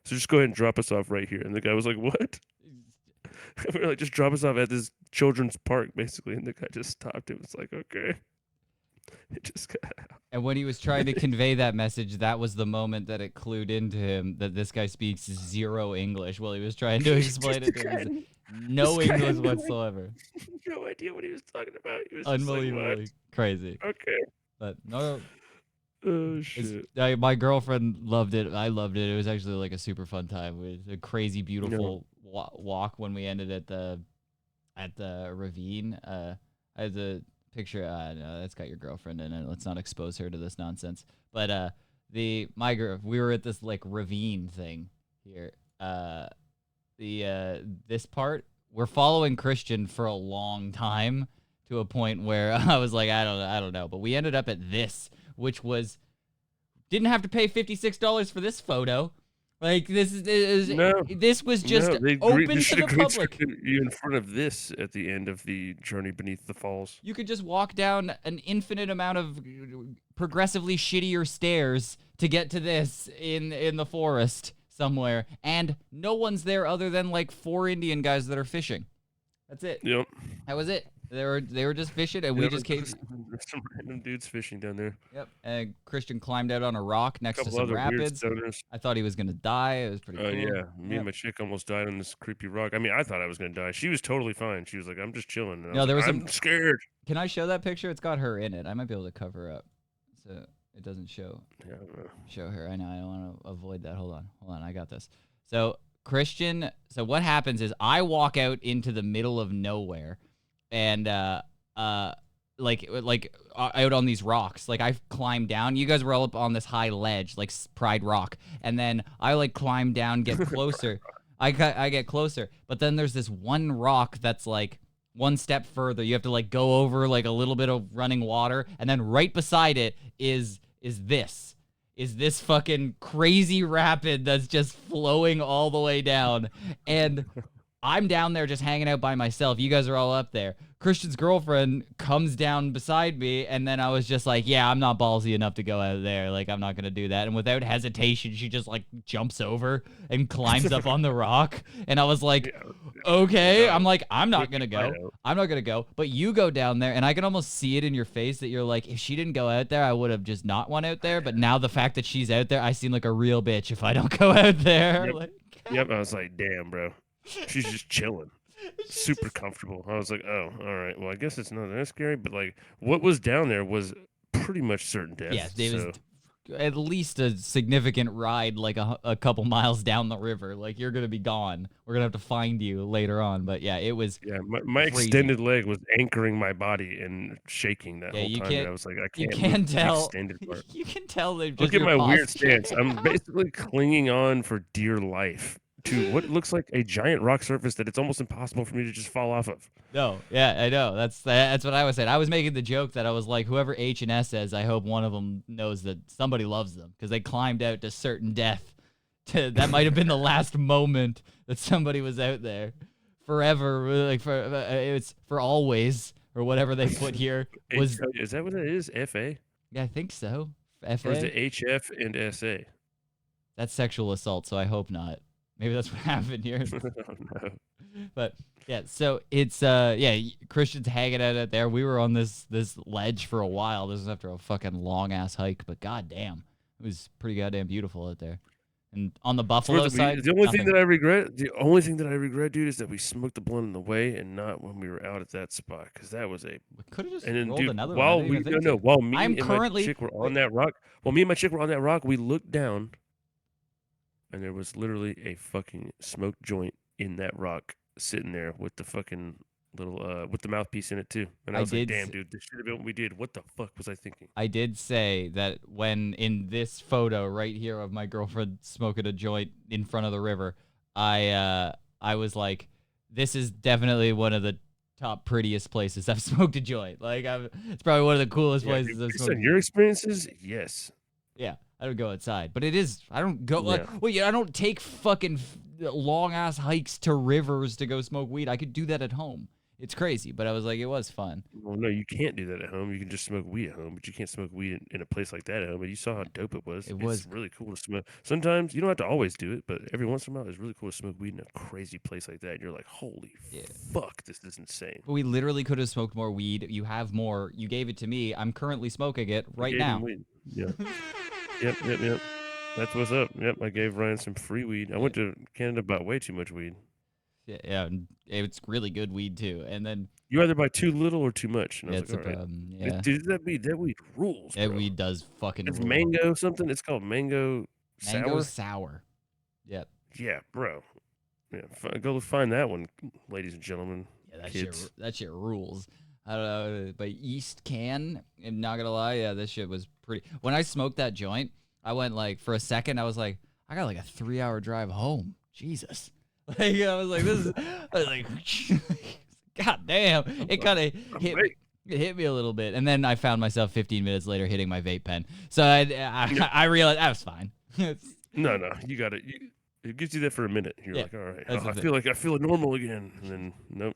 so just go ahead and drop us off right here. And the guy was like, "What?" We were like, "Just drop us off at this children's park, basically." And the guy just stopped. It was like, okay. It just got out. And when he was trying to convey that message, that was the moment that it clued into him that this guy speaks zero English while he was trying to explain it to him. No this guy English had no whatsoever. No idea what he was talking about. He was just Unbelievably like, crazy. what? Okay. But no, Oh, shit. my girlfriend loved it. I loved it. It was actually like a super fun time. It was a crazy, beautiful walk when we ended at the ravine. I had a picture. No, that's got your girlfriend in it. Let's not expose her to this nonsense. But we were at this like ravine thing here. This part we're following Christian for a long time to a point where I was like, I don't know. But we ended up at this, which didn't have to pay $56 for this photo. Like this was just open to the public. You in front of this at the end of the journey beneath the falls. You could just walk down an infinite amount of progressively shittier stairs to get to this in the forest somewhere, and no one's there other than like 4 Indian guys that are fishing. That's it. Yep. That was it. They were just fishing, and we just came. There's some random dudes fishing down there. Yep. And Christian climbed out on a rock next to some rapids. I thought he was gonna die. It was pretty cool. Oh yeah, me and my chick almost died on this creepy rock. I mean, I thought I was gonna die. She was totally fine. She was like, "I'm just chilling." And no, there was I'm scared. Can I show that picture? It's got her in it. I might be able to cover up, so it doesn't show. Yeah. Show her. I know. I don't want to avoid that. Hold on. I got this. So Christian. So what happens is I walk out into the middle of nowhere, and like out on these rocks. Like I climbed down. You guys were all up on this high ledge, like Pride Rock, and then I like climb down, get closer. I get closer, but then there's this one rock that's like one step further. You have to like go over like a little bit of running water, and then right beside it is this fucking crazy rapid that's just flowing all the way down. And I'm down there just hanging out by myself. You guys are all up there. Christian's girlfriend comes down beside me, and then I was just like, yeah, I'm not ballsy enough to go out there. Like, I'm not going to do that. And without hesitation, she just, like, jumps over and climbs up on the rock. And I was like, okay. I'm like, I'm not going to go. I'm not going to go. But you go down there, and I can almost see it in your face that you're like, if she didn't go out there, I would have just not went out there. But now the fact that she's out there, I seem like a real bitch if I don't go out there. Yep. Like, Yep. I was like, damn, bro. She's just chilling. Super comfortable. I was like, oh, all right. Well, I guess it's not that scary, but like what was down there was pretty much certain death. Yeah, it was at least a significant ride, like a couple miles down the river. Like you're gonna be gone. We're gonna have to find you later on. But yeah, it was. Yeah, my extended leg was anchoring my body and shaking that whole you time. Can't, I was like, I you can't. Can tell. You can tell they've just. Look at my weird stance. I'm basically clinging on for dear life to what looks like a giant rock surface that it's almost impossible for me to just fall off of. No, yeah, I know. That's what I was saying. I was making the joke that I was like, whoever H&S says, I hope one of them knows that somebody loves them because they climbed out to certain death. That might have been the last moment that somebody was out there forever, like it's for always or whatever they put here. Was Is that what it is? FA? yeah, I think so. Or is FA. it HF and SA? That's sexual assault, so I hope not. Maybe that's what happened here. Oh, no. But yeah, so it's Christian's hanging out there. We were on this ledge for a while. This was after a fucking long ass hike, but goddamn, it was pretty goddamn beautiful out there. And on the Buffalo side, the only thing nothing. that I regret, dude, is that we smoked the blunt on the way and not when we were out at that spot, because that was a. We could have just And then, rolled dude, another one. I while didn't we even think no, to. while me I'm and currently- my chick were on that rock, me and my chick were on that rock, we looked down, and there was literally a fucking smoked joint in that rock sitting there with the fucking little with the mouthpiece in it too. And I I was like, did damn, s- dude, this should have been what we did. What the fuck was I thinking? I did say that when in this photo right here of my girlfriend smoking a joint in front of the river, I was like, this is definitely one of the top prettiest places I've smoked a joint. Like it's probably one of the coolest Yeah, places dude, I've based smoked. on your experiences, yes. Yeah, I don't go outside, but it is. I don't go like. Yeah. Well, yeah, I don't take fucking long ass hikes to rivers to go smoke weed. I could do that at home. It's crazy, but I was like, it was fun. Well, no, you can't do that at home. You can just smoke weed at home, but you can't smoke weed in a place like that at home. But you saw how dope it was. It was. It's really cool to smoke. Sometimes you don't have to always do it, but every once in a while, it's really cool to smoke weed in a crazy place like that. And you're like, holy Yeah. fuck, this is insane. But we literally could have smoked more weed. You have more. You gave it to me. I'm currently smoking it I right gave him now. weed. Yeah. Yep. That's what's up. Yep, I gave Ryan some free weed. I went to Canada, bought way too much weed. Yeah, and it's really good weed too. And then You either buy too little or too much. And I was it's like, a all right. problem. Yeah, Dude, that weed rules. that bro. weed does fucking. It's rule. mango something. It's called mango Mango sour. sour. Yep. Yeah, bro. Yeah, go find that one, ladies and gentlemen. Yeah, Kids. that shit rules. I don't know, but East Can, I'm not gonna lie, yeah, this shit was pretty. When I smoked that joint, I went like for a second, I was like, I got like a 3-hour drive home. Jesus, like I was like, this is, I was like, God damn, it kind of hit. Wait. It hit me a little bit, and then I found myself 15 minutes later hitting my vape pen. So I realized I was fine. No, you got it. It gives you that for a minute. You're Yeah, like, all right, that's the I thing. feel like I feel normal again, and then nope,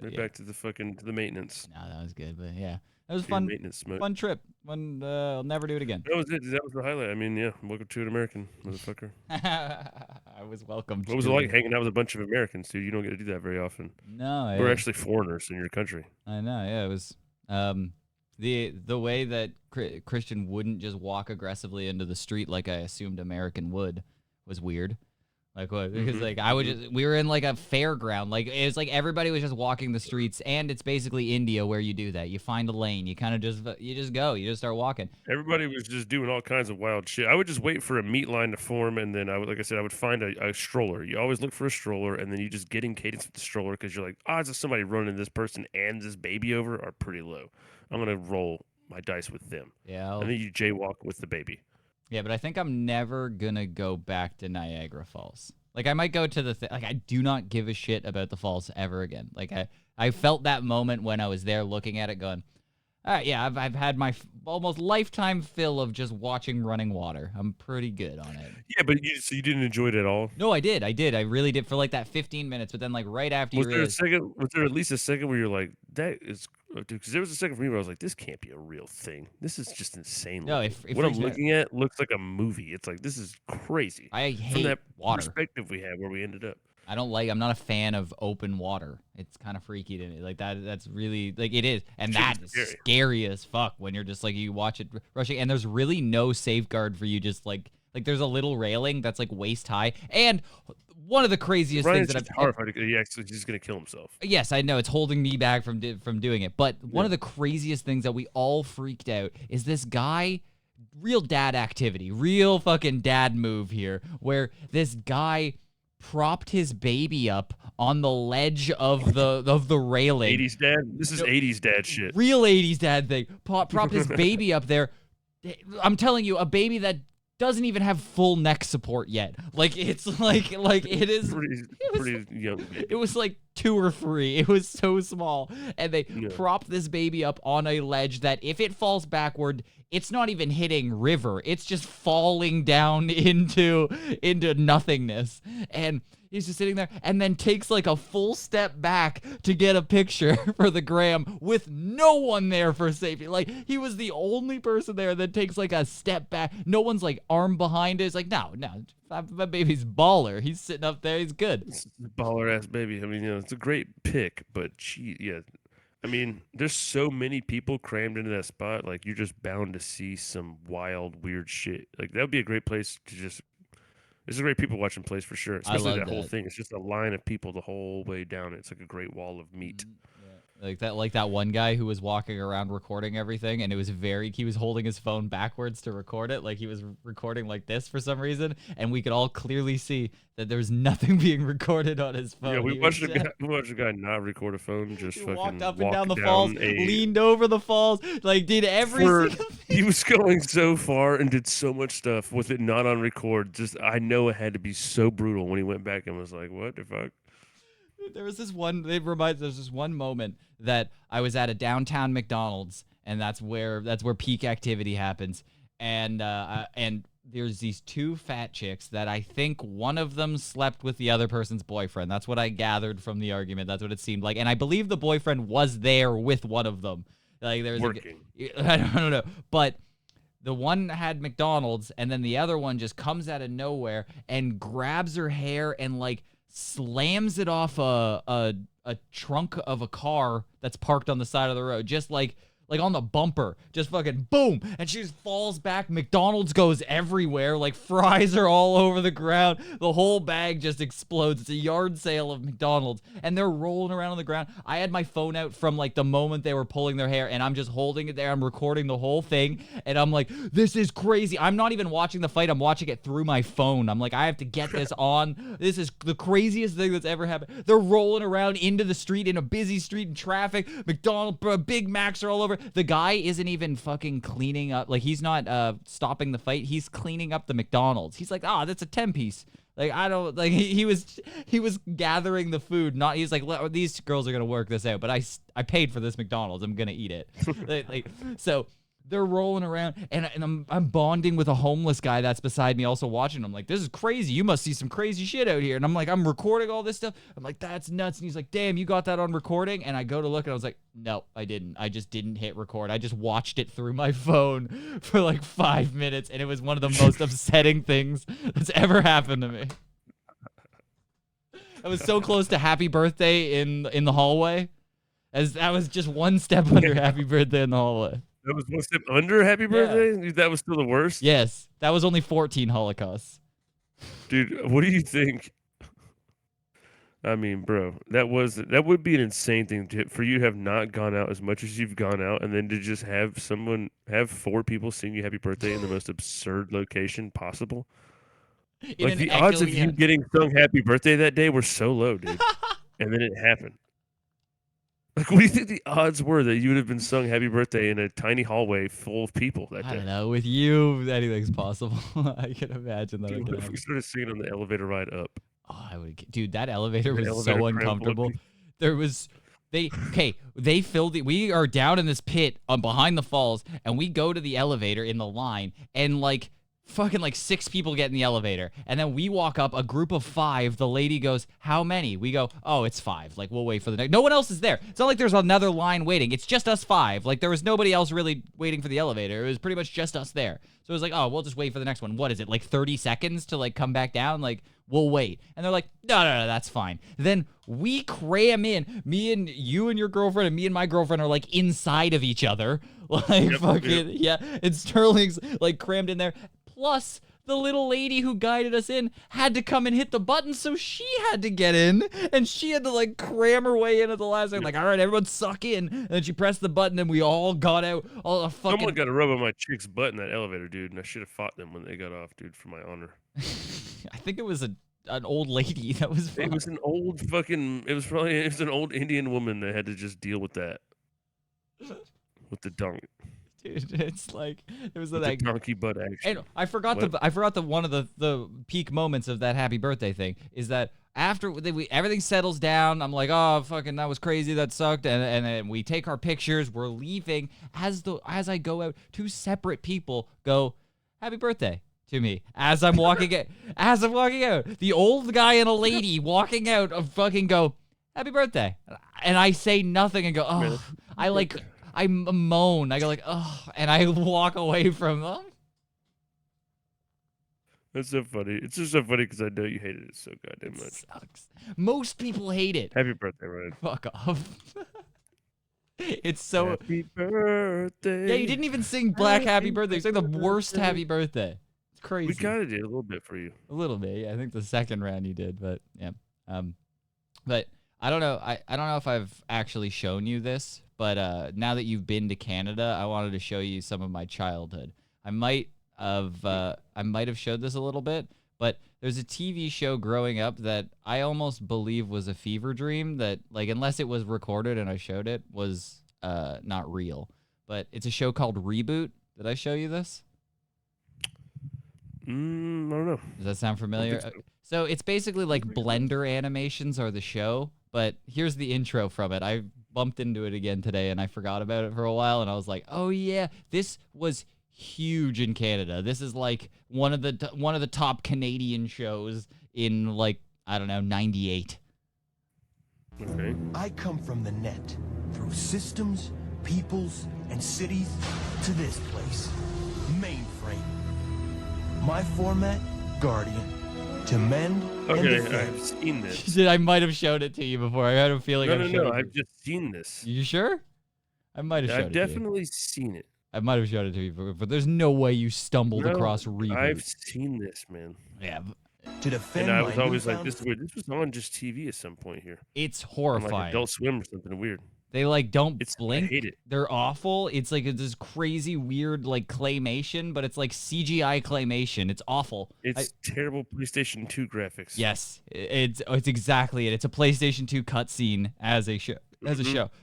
right Yeah. back to the maintenance. No, that was good, but yeah, that was To your fun. maintenance smoke. Fun trip. I'll never do it again. That was it. That was the highlight. I mean, yeah. Welcome to an American, motherfucker. I was welcome. What was it like hanging out with a bunch of Americans, dude? You don't get to do that very often. No, We're actually foreigners in your country. I know. Yeah, it was the way that Christian wouldn't just walk aggressively into the street like I assumed American would was weird. Like what? Because Mhm, like I would just we were in like a fairground. Like it was like everybody was just walking the streets, and it's basically India where you do that. You find a lane, you kind of just go, you just start walking. Everybody was just doing all kinds of wild shit. I would just wait for a meat line to form, and then I would, like I said, I would find a stroller. You always look for a stroller, and then you just get in cadence with the stroller because you're like, odds of somebody running this person and this baby over are pretty low. I'm gonna roll my dice with them, Yeah, and then you jaywalk with the baby. yeah, but I think I'm never gonna go back to Niagara Falls. Like I might go to like I do not give a shit about the falls ever again. Like I felt that moment when I was there looking at it, going, all right, yeah, I've had my almost lifetime fill of just watching running water. I'm pretty good on it. Yeah, but you didn't enjoy it at all. No, I did. I really did for like that 15 minutes. But then like right after you Was there a realize, second? Was there at least a second where you're like, that is, dude? Because there was a second for me where I was like, this can't be a real thing. This is just insane. No, looking. it what I'm freaks me out. looking at looks like a movie. It's like this is crazy. I From hate that water. perspective we had where we ended up. I'm not a fan of open water. It's kind of freaky to me. Like that's really like it is. And Shit that is is scary. scary as fuck when you're just like you watch it rushing and there's really no safeguard for you just like there's a little railing that's like waist high. And one of the craziest Ryan's things that just I've horrified. He's just gonna kill himself. Yes, I know it's holding me back from doing it. But one of the craziest things that we all freaked out is this guy, real dad activity, real fucking dad move here, where this guy propped his baby up on the ledge of the railing. 80s dad. This is 80s dad shit. Real 80s dad thing. Propped his baby up there. I'm telling you, a baby that doesn't even have full neck support yet. Like it's like it is. Pretty young. Baby. It was like 2 or 3. It was so small, and they Yeah. propped this baby up on a ledge that if it falls backward, it's not even hitting river. It's just falling down into nothingness. And he's just sitting there and then takes like a full step back to get a picture for the gram with no one there for safety. Like he was the only person there that takes like a step back. No one's like arm behind it. It's like, no, my baby's baller. He's sitting up there. He's good. It's a baller ass baby. I mean, it's a great pick, but yeah. I mean, there's so many people crammed into that spot. Like, you're just bound to see some wild, weird shit. Like, that would be a great place to just. There's a great people watching place for sure. Especially love that whole that. thing. It's just a line of people the whole way down. It's like a great wall of meat. Like that one guy who was walking around recording everything, and it was he was holding his phone backwards to record it, like he was recording like this for some reason, and we could all clearly see that there was nothing being recorded on his phone. Yeah, we He watched was a guy not record a phone, just he fucking walked up and walk down the falls, a- leaned over the falls, like did every For- single He was going so far and did so much stuff with it not on record. Just I know it had to be so brutal when he went back and was like, "What the fuck?" There's this one moment that I was at a downtown McDonald's, and that's where peak activity happens. And there's these 2 fat chicks that I think one of them slept with the other person's boyfriend. That's what I gathered from the argument. That's what it seemed like. And I believe the boyfriend was there with one of them. Like there's Working. I don't know, but the one had McDonald's, and then the other one just comes out of nowhere and grabs her hair and like slams it off a trunk of a car that's parked on the side of the road, just like on the bumper, just fucking boom, and she just falls back. McDonald's goes everywhere, like fries are all over the ground. The whole bag just explodes. It's a yard sale of McDonald's, and they're rolling around on the ground. I had my phone out from like the moment they were pulling their hair, and I'm just holding it there. I'm recording the whole thing, and I'm like, this is crazy. I'm not even watching the fight. I'm watching it through my phone. I'm like, I have to get this on. This is the craziest thing that's ever happened. They're rolling around into the street, in a busy street in traffic. McDonald's, Big Macs are all over. The guy isn't even fucking cleaning up. Like, he's not stopping the fight. He's cleaning up the McDonald's. He's like, that's a 10-piece. Like, I don't, like, he was gathering the food. Not, he's like, these girls are gonna work this out, but I paid for this McDonald's. I'm gonna eat it. So they're rolling around, and I'm bonding with a homeless guy that's beside me, also watching. I'm like, this is crazy. You must see some crazy shit out here. And I'm like, I'm recording all this stuff. I'm like, that's nuts. And he's like, damn, you got that on recording? And I go to look, and I was like, no, I didn't. I just didn't hit record. I just watched it through my phone for like 5 minutes, and it was one of the most upsetting things that's ever happened to me. I was so close to happy birthday in the hallway, as that was just one step under happy birthday in the hallway. That was one step under Happy Birthday? That was still the worst? Yes, that was only 14 Holocausts. Dude, what do you think? I mean, bro, that would be an insane thing for you to have not gone out as much as you've gone out, and then to just have 4 people sing you happy birthday in the most absurd location possible. In Like, an the odds of echoey- you getting sung happy birthday that day were so low, dude. And then it happened. Like, what do you think the odds were that you would have been sung happy birthday in a tiny hallway full of people that I day? don't know. With you, anything's possible. I can imagine that. Dude, Could what if happen. we started singing on the elevator ride up? Oh, dude, that elevator The was elevator so crammed full of uncomfortable. people. There was they filled it. We are down in this pit behind the falls, and we go to the elevator in the line, and like fucking like 6 people get in the elevator, and then we walk up, a group of 5. The lady goes, how many? We go, oh, it's 5. Like, we'll wait for the next. No one else is there. It's not like there's another line waiting. It's just us 5. Like, there was nobody else really waiting for the elevator. It was pretty much just us there. So it was like, oh, we'll just wait for the next one. What is it, like 30 seconds to like come back down? Like, we'll wait. And they're like, no, that's fine. Then we cram in. Me and you and your girlfriend and me and my girlfriend are like inside of each other. Like, fucking, yeah. And Sterling's like crammed in there. Plus, the little lady who guided us in had to come and hit the button, so she had to get in, and she had to like cram her way in at the last second. Like, all right, everyone suck in. And then she pressed the button, and we all got out. All the fucking. Someone got a rub on my chick's butt in that elevator, dude, and I should have fought them when they got off, dude, for my honor. I think it was an old lady that was. It was an old fucking. It was an old Indian woman that had to just deal with that. With the dunk. Dude, it's like there was With like the donkey butt action. and I forgot the one of the peak moments of that happy birthday thing is that after everything settles down, I'm like, oh fucking that was crazy, that sucked, and then we take our pictures, we're leaving. As I go out, two separate people go, happy birthday to me as I'm walking out. As I'm walking out, the old guy and a lady walking out of fucking go, happy birthday, and I say nothing and go, oh, I moan. I go like, oh, and I walk away from them. That's so funny. It's just so funny because I know you hated it so goddamn It much. sucks. Most people hate it. Happy birthday, Ryan. Fuck off. It's so. Happy birthday. Yeah, you didn't even sing Black Happy Birthday. You sang the worst Happy Birthday. It's crazy. We kind of did a little bit for you. A little bit. Yeah, I think the second round you did, but yeah. But I don't know. I don't know if I've actually shown you this, but now that you've been to Canada, I wanted to show you some of my childhood. I might have showed this a little bit, but there's a TV show growing up that I almost believe was a fever dream that, like, unless it was recorded and I showed it, was not real. But it's a show called Reboot. Did I show you this? I don't know. Does that sound familiar? so. So it's basically like Blender animations are the show, but here's the intro from it. I bumped into it again today and I forgot about it for a while, and I was like, oh yeah, this was huge in Canada. This is like one of the top Canadian shows in, like, I don't know, 98. Okay. I come from the net, through systems, peoples, and cities, to this place, Mainframe. My format, Guardian, to mend and Okay, defend. I've seen this. I might have showed it to you before. I had a feeling I've showed it to I've just seen this. you. You sure? I might have showed I've it to you. definitely seen it. I might have showed it to you before, but there's no way you stumbled No, across Reboot. I've seen this, man. Yeah, To defend And I my was always like, newfound this is weird. This was on just TV at some point here. it's On horrifying. like Adult Swim or something weird. They like don't I blink. hate it. They're awful. It's like this crazy, weird, like claymation, but it's like CGI claymation. It's awful. It's terrible PlayStation 2 graphics. Yes, it's exactly it. It's a PlayStation 2 cutscene as a show.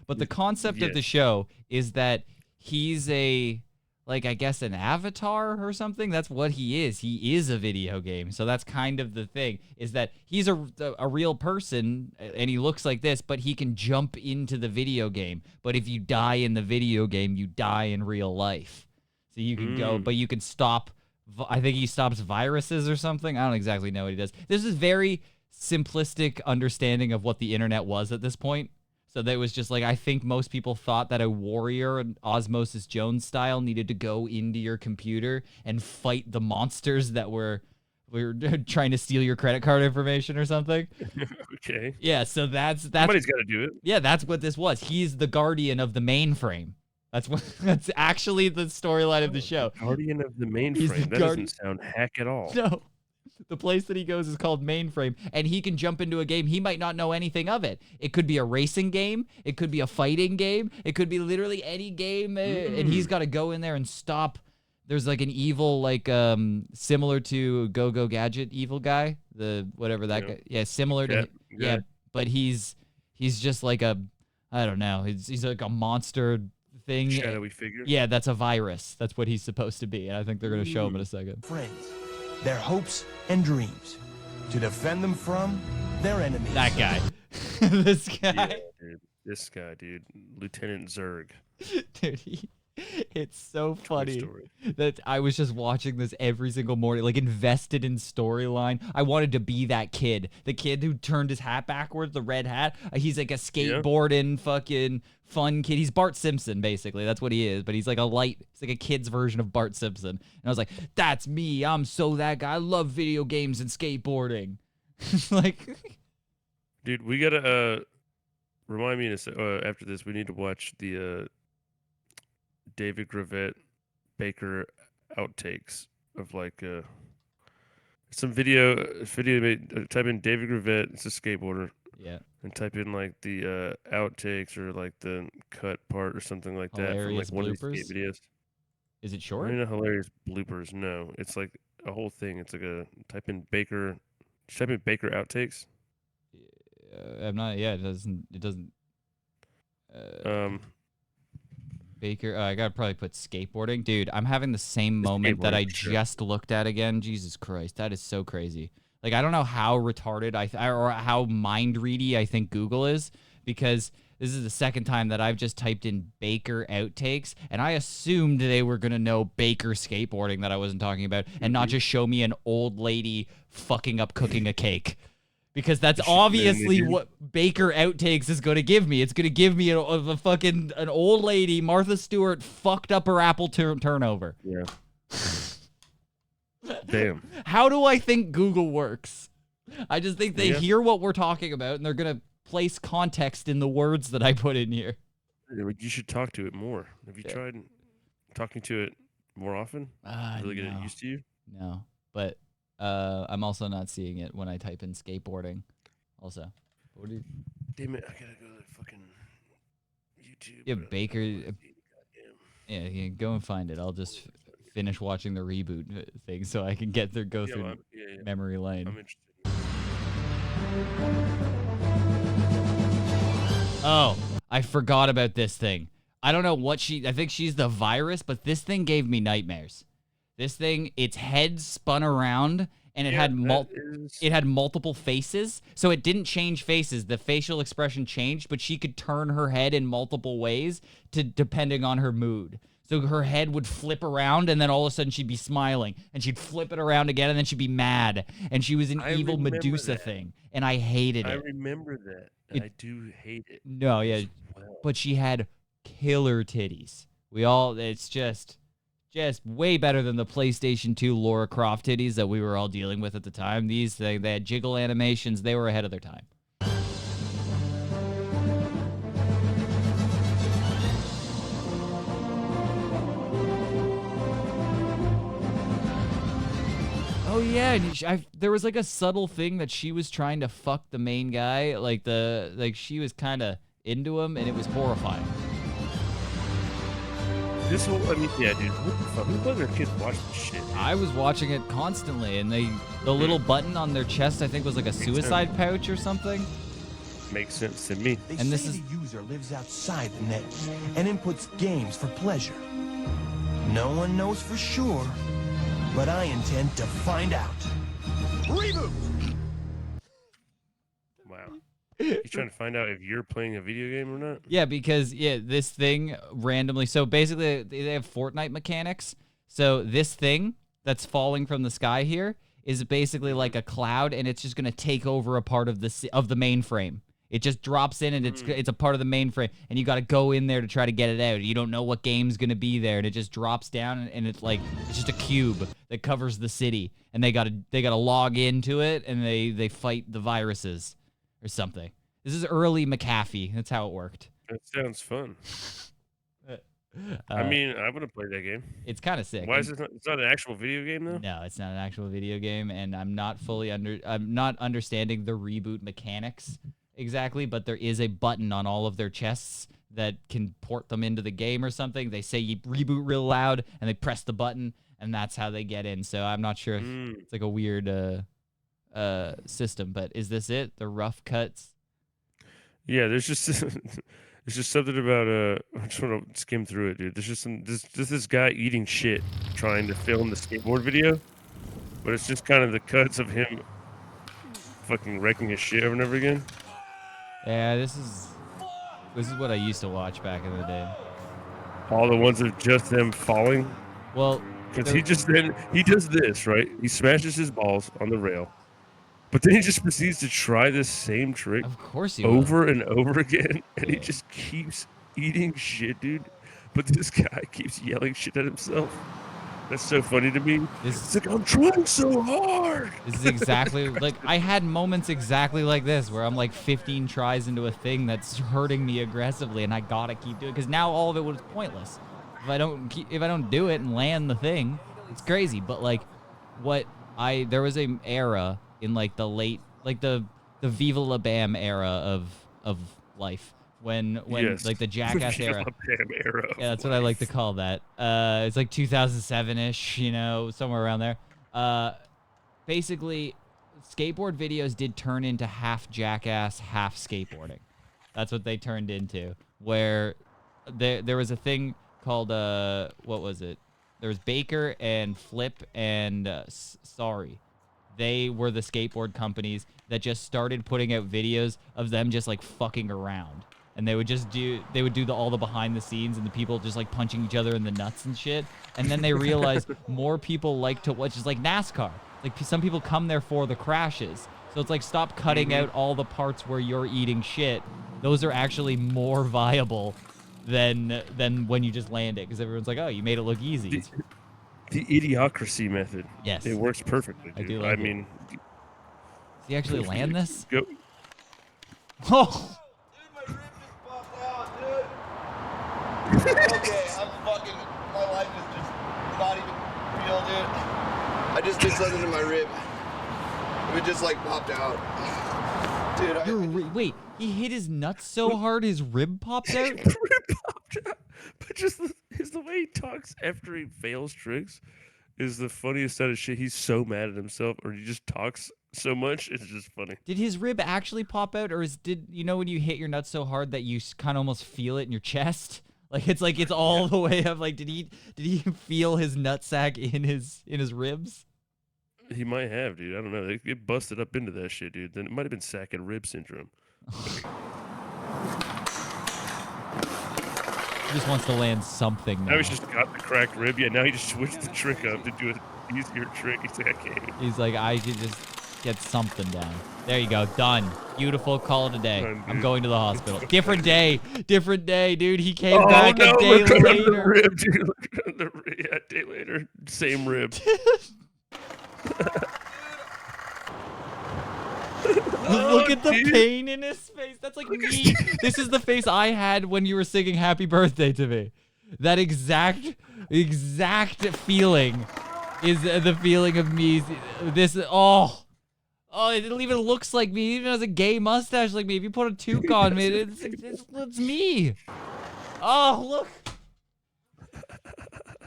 But the concept of the Yes. show is that he's I guess an avatar or something. That's what he is. He is a video game. So that's kind of the thing, is that he's a real person and he looks like this, but he can jump into the video game. But if you die in the video game, you die in real life. So you can go, but you can stop. I think he stops viruses or something. I don't exactly know what he does. This is very simplistic understanding of what the internet was at this point. So that was just like, I think most people thought that a warrior, Osmosis Jones style, needed to go into your computer and fight the monsters that were trying to steal your credit card information or something. Okay. Yeah, so that's Somebody's got to do it. yeah, that's what this was. He's the guardian of the mainframe. That's actually the storyline of the show. Guardian of the He's mainframe. the That doesn't sound hack at all. No. The place that he goes is called Mainframe, and he can jump into a game. He might not know anything of it. It could be a racing game. It could be a fighting game. It could be literally any game, and he's got to go in there and stop. There's like an evil, like similar to Go Gadget evil guy, the whatever that guy. Yeah, similar to Cat yeah, guy. but he's just like a, I don't know. He's like a monster thing. Shadowy figure. Yeah, that's a virus. That's what he's supposed to be, and I think they're gonna show him in a second. friends, their hopes and dreams, to defend them from their enemies. That guy. This guy. Yeah, dude. This guy, dude. Lieutenant Zurg. Dude, it's so funny Story. that I was just watching this every single morning, like invested in storyline. I wanted to be that kid, the kid who turned his hat backwards, the red hat. He's like a skateboarding fucking fun kid. He's Bart Simpson, basically. That's what he is. But he's like he's like a kid's version of Bart Simpson. And I was like, that's me. I'm so that guy. I love video games and skateboarding. Like, Dude, we gotta remind me after this. We need to watch the David Gravett Baker outtakes of like some video. Type in David Gravett. It's a skateboarder, yeah. and type in like the outtakes or like the cut part or something like that from Hilarious like one of bloopers? these skate videos. Is it I short? mean, hilarious bloopers. No, it's like a whole thing. It's like a type in Baker. Just type in Baker outtakes. I'm not. Yeah, it doesn't. Baker. I gotta probably put skateboarding, dude. I'm having the same moment that I Skateboarding, sure. just looked at again. Jesus Christ, that is so crazy. Like I don't know how retarded or how mind ready I think Google is, because this is the second time that I've just typed in Baker outtakes, and I assumed they were gonna know Baker skateboarding that I wasn't talking about, and not just show me an old lady fucking up cooking a cake. Because that's obviously what Baker outtakes is going to give me. It's going to give me a fucking an old lady, Martha Stewart, fucked up her apple turnover. Yeah. Damn. How do I think Google works? I just think they Yeah. hear what we're talking about, and they're going to place context in the words that I put in here. You should talk to it more. Have you tried talking to it more often? Really get it No. used to you? No, but I'm also not seeing it when I type in skateboarding. Also, what do you? Damn it! I gotta go to the fucking YouTube. Yeah, but Baker. goddamn. Yeah, go and find it. I'll just finish watching the reboot thing so I can go Yeah, through well, memory lane. I'm interested. Oh, I forgot about this thing. I don't know what I think she's the virus, but this thing gave me nightmares. This thing, its head spun around, and it Yeah, had that is- it had multiple faces. So it didn't change faces. The facial expression changed, but she could turn her head in multiple ways depending on her mood. So her head would flip around, and then all of a sudden she'd be smiling, and she'd flip it around again, and then she'd be mad. And she was an I evil remember Medusa that. thing, and I hated I it. remember that, and I do hate it. No, yeah, as well. but she had killer titties. It's just way better than the PlayStation 2 Lara Croft titties that we were all dealing with at the time. They had jiggle animations. They were ahead of their time. Oh yeah, and there was like a subtle thing that she was trying to fuck the main guy, like she was kind of into him, and it was horrifying. This whole, I mean, yeah, dude, what the fuck? Who's letting their kids watch this shit? I was watching it constantly, and the little button on their chest, I think, was like a suicide pouch or something. Makes sense to me. They And this say is- the user lives outside the net and inputs games for pleasure. No one knows for sure, but I intend to find out. Reboot! Wow. You trying to find out if you're playing a video game or not? Yeah, because this thing randomly. So basically, they have Fortnite mechanics. So this thing that's falling from the sky here is basically like a cloud, and it's just gonna take over a part of the mainframe. It just drops in, and it's a part of the mainframe, and you got to go in there to try to get it out. You don't know what game's gonna be there, and it just drops down, and it's just a cube that covers the city, and they gotta log into it, and they fight the viruses or something. This is early McAfee. That's how it worked. That sounds fun. I I mean, I would have played that game. it's kind of sick. Why is it not? It's not an actual video game though. No, it's not an actual video game, and I'm not understanding the reboot mechanics exactly, but there is a button on all of their chests that can port them into the game or something. They say you reboot real loud, and they press the button, and that's how they get in. So I'm not sure if it's like a weird system, but is this it? The rough cuts? Yeah, there's just there's just something about I just want to skim through it, dude. There's just this guy eating shit trying to film the skateboard video, but it's just kind of the cuts of him fucking wrecking his shit over and over again. Yeah, this is what I used to watch back in the day. All the ones of just them falling. Well, Because he does this, right? He smashes his balls on the rail, but then he just proceeds to try this same trick of course you will. over and over again, and he just keeps eating shit, dude. But this guy keeps yelling shit at himself. That's so funny to me. It's like, I'm trying so hard. This is exactly like I had moments exactly like this where I'm like 15 tries into a thing that's hurting me aggressively, and I gotta keep doing it because now all of it was pointless. If I don't do it and land the thing, it's crazy. But like, there was a era in like the late the Viva La Bam era of life when Yes. like the Jackass Viva era. La Bam era of Yeah, that's what I like to call that. It's like 2007-ish, somewhere around there. Basically, skateboard videos did turn into half Jackass, half skateboarding. That's what they turned into, where there was a thing called what was it? There was Baker and Flip and Sorry. They were the skateboard companies that just started putting out videos of them just like fucking around. And they would do all the behind the scenes and the people just like punching each other in the nuts and shit. And then they realized more people like to watch, just like NASCAR. Like some people come there for the crashes. So it's like, stop cutting out all the parts where you're eating shit. Those are actually more viable than when you just land it, because everyone's like, oh, you made it look easy. The idiocracy method. Yes. It works perfectly, dude. I do like it. mean, Does he actually land this? Go. Oh! Dude, my rib just popped out, dude. Okay, I'm fucking, my life is just not even real, dude. I just did something to my rib. It just like popped out. Dude, Wait, he hit his nuts so hard his rib popped out? Rib popped out. But just the way he talks after he fails tricks is the funniest out of shit. He's so mad at himself, or he just talks so much. It's just funny. Did his rib actually pop out, or did you know when you hit your nuts so hard that you kind of almost feel it in your chest? Like it's all the way up. Like did he feel his nutsack in his ribs? He might have, dude. I don't know. It busted up into that shit, dude. Then it might have been sack and rib syndrome. He just wants to land something now. Now he's just got the cracked rib. Yeah, now he just switched the trick up to do an easier trick. He's like, I can't. He's like, I could just get something down. There you go. Done. Beautiful. Call it a day. Done, I'm dude. going to the hospital. Different day, dude. He came Oh, back no, a day look at the later. rib, dude. Look at the rib. Yeah, a day later. Same rib. Look at the dude. pain in his face. That's like me. This is the face I had when you were singing Happy Birthday to me. That exact feeling is the feeling of me. It even looks like me. It even has a gay mustache like me. If you put a toque on me, it's me. Oh, look.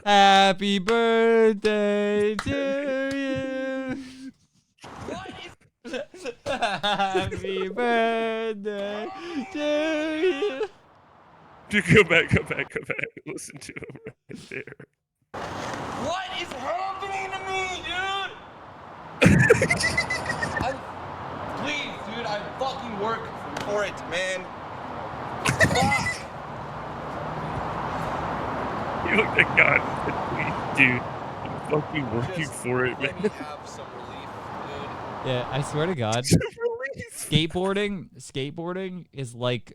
Happy birthday to you. Happy birthday to you. Dude, go back. Listen to him right there. what is happening to me, dude? Please, dude, I fucking work for it, man. Fuck. You look like God, dude. I'm fucking working Just for it, man. let me have some relief, dude. Yeah, I swear to God, Relief. skateboarding is like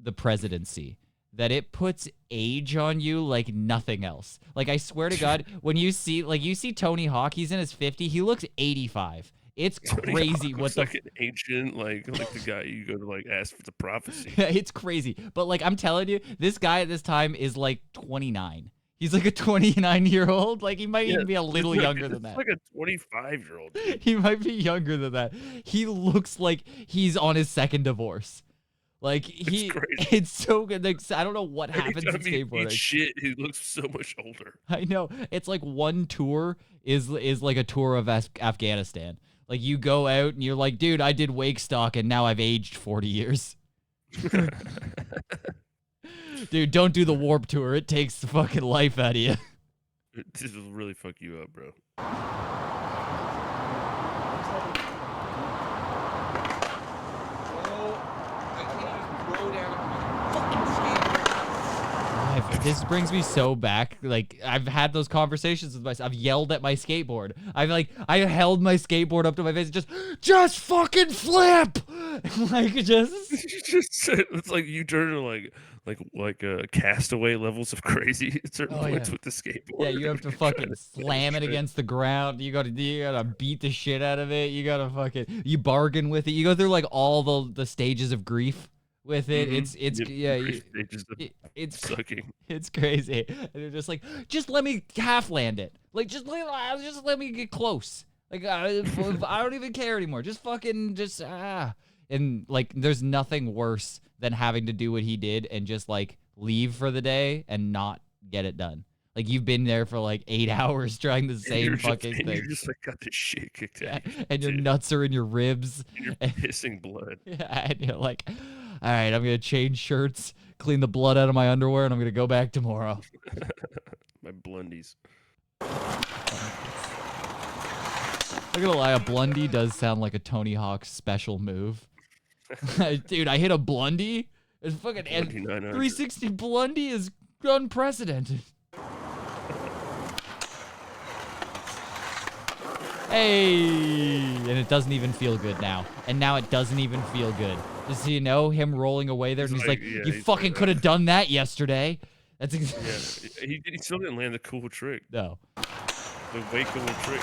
the presidency. That it puts age on you like nothing else. Like I swear to God, when you see Tony Hawk, he's in his 50, he looks 85. It's crazy what the like an ancient, like the guy you go to like ask for the prophecy. it's crazy. But like I'm telling you, this guy at this time is like 29. He's like a 29-year-old. Like he might even be a little younger than that. Like a 25-year-old. He might be younger than that. He looks like he's on his second divorce. Like It's crazy. it's so good. Like, I don't know what happens in Anytime he eats skateboarding. shit, he looks so much older. I know. It's like one tour is like a tour of Afghanistan. Like you go out and you're like, dude, I did wake stock and now I've aged 40 years. Dude, don't do the warp tour. It takes the fucking life out of you. This will really fuck you up, bro. This brings me so back. Like I've had those conversations with myself. I've yelled at my skateboard. I held my skateboard up to my face and just fucking flip. Like just It's like you turn to like castaway levels of crazy at certain points yeah. with the skateboard. Yeah, you have to fucking slam it against the ground. You gotta beat the shit out of it. You gotta you bargain with it. You go through like all the stages of grief with it. It's sucking. It's crazy. And they're just like, just let me half land it. Like just let me get close. Like I don't even care anymore. Just fucking and like there's nothing worse than having to do what he did and just like leave for the day and not get it done. Like you've been there for like 8 hours trying the same fucking thing. You're just like got the shit kicked out. of you, And your dude. nuts are in your ribs. You're pissing blood. Yeah, and you're like, all right, I'm gonna change shirts, clean the blood out of my underwear, and I'm gonna go back tomorrow. My blundies. I'm gonna lie, a blundy does sound like a Tony Hawk special move. Dude, I hit a blundy. It's fucking 360 blundy is unprecedented. Hey, and it doesn't even feel good now. And now it doesn't even feel good. Just so you know, him rolling away there, and he's like, yeah, you he's fucking like could have done that yesterday. That's Yeah, he still didn't land the cool trick. No. The way cool trick.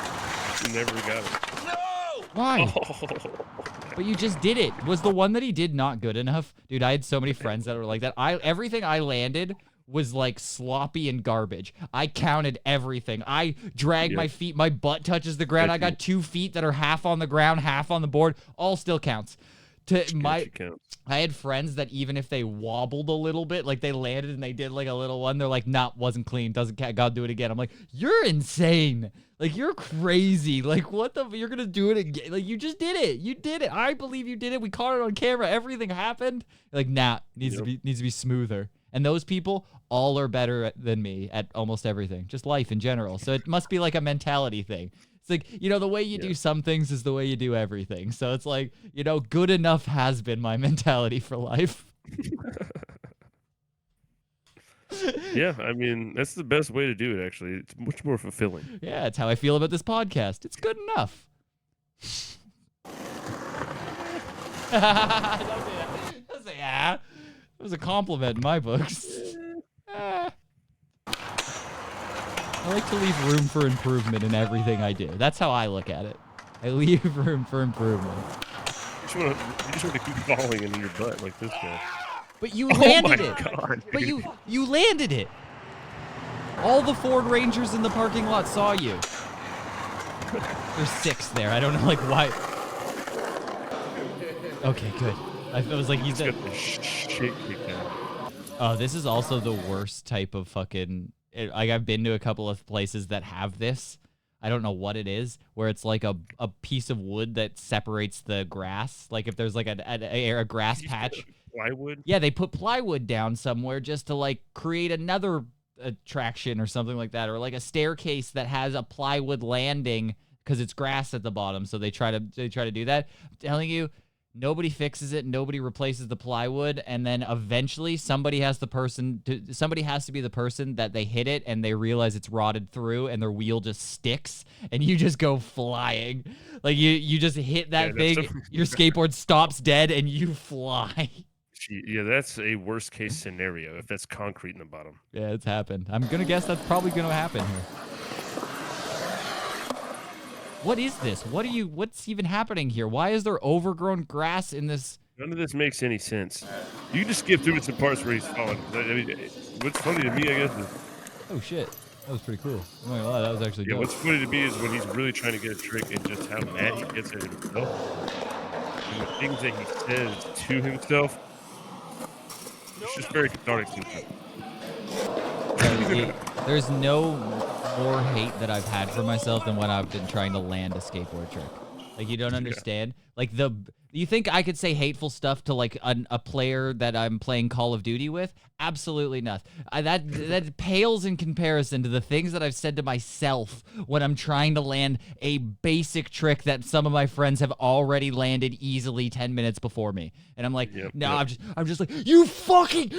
He never got it. No! Why? Oh. But you just did it. Was the one that he did not good enough? Dude, I had so many friends that were like that. Everything I landed was like sloppy and garbage. I counted everything. I dragged my feet. My butt touches the ground. I got 2 feet that are half on the ground, half on the board. All still counts. I had friends that even if they wobbled a little bit, like they landed and they did like a little one, they're like, nah, wasn't clean. Doesn't count. Gotta do it again. I'm like, you're insane. Like, you're crazy. Like, what the? You're gonna do it again? Like, you just did it. You did it. I believe you did it. We caught it on camera. Everything happened. Like, nah, needs to be smoother. And those people all are better than me at almost everything, just life in general. So it must be like a mentality thing. It's like, you know, the way you do some things is the way you do everything. So it's like, you know, good enough has been my mentality for life. Yeah, I mean, that's the best way to do it, actually. It's much more fulfilling. Yeah, it's how I feel about this podcast. It's good enough. Don't say ah. It was a compliment in my books. I like to leave room for improvement in everything I do. That's how I look at it. I leave room for improvement. You just want to keep falling into your butt like this guy. But you landed it. God, But you landed it. All the Ford Rangers in the parking lot saw you. There's 6 there. I don't know like why. Okay, good. I was like, he's got the shit kicked out. Oh, this is also the worst type of fucking. Like, I've been to a couple of places that have this. I don't know what it is, where it's like a piece of wood that separates the grass. Like if there's like a grass patch. Plywood? Yeah, they put plywood down somewhere just to like create another attraction or something like that, or like a staircase that has a plywood landing because it's grass at the bottom. So they try to do that. I'm telling you. Nobody fixes it. Nobody replaces the plywood, and then eventually somebody has to be the person that they hit it, and they realize it's rotted through, and their wheel just sticks, and you just go flying. Like you just hit that thing, your skateboard stops dead, and you fly. Yeah, that's a worst case scenario if that's concrete in the bottom. Yeah, it's happened. I'm gonna guess that's probably gonna happen here. What is this? What's even happening here? Why is there overgrown grass in this? None of this makes any sense. You can just skip through some parts where he's falling. I mean, what's funny to me, I guess, is... Oh, shit. That was pretty cool. I'm not gonna lie, that was actually dope. What's funny to me is when he's really trying to get a trick and just how mad he gets at himself. And the things that he says to himself. It's just very cathartic to him. There's no more hate that I've had for myself than when I've been trying to land a skateboard trick. Like, you don't understand. Like, you think I could say hateful stuff to like a player that I'm playing Call of Duty with? Absolutely not. That pales in comparison to the things that I've said to myself when I'm trying to land a basic trick that some of my friends have already landed easily 10 minutes before me. And I'm like, I'm just like, you fucking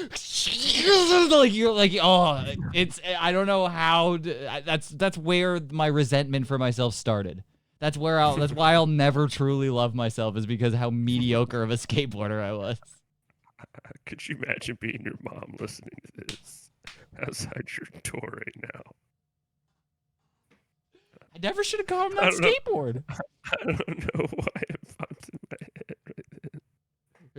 like, you're like, oh, it's, I don't know how that's where my resentment for myself started. That's why I'll never truly love myself, is because of how mediocre of a skateboarder I was. Could you imagine being your mom listening to this outside your door right now? I never should have called him that skateboard. I don't know why it popped in my head right then.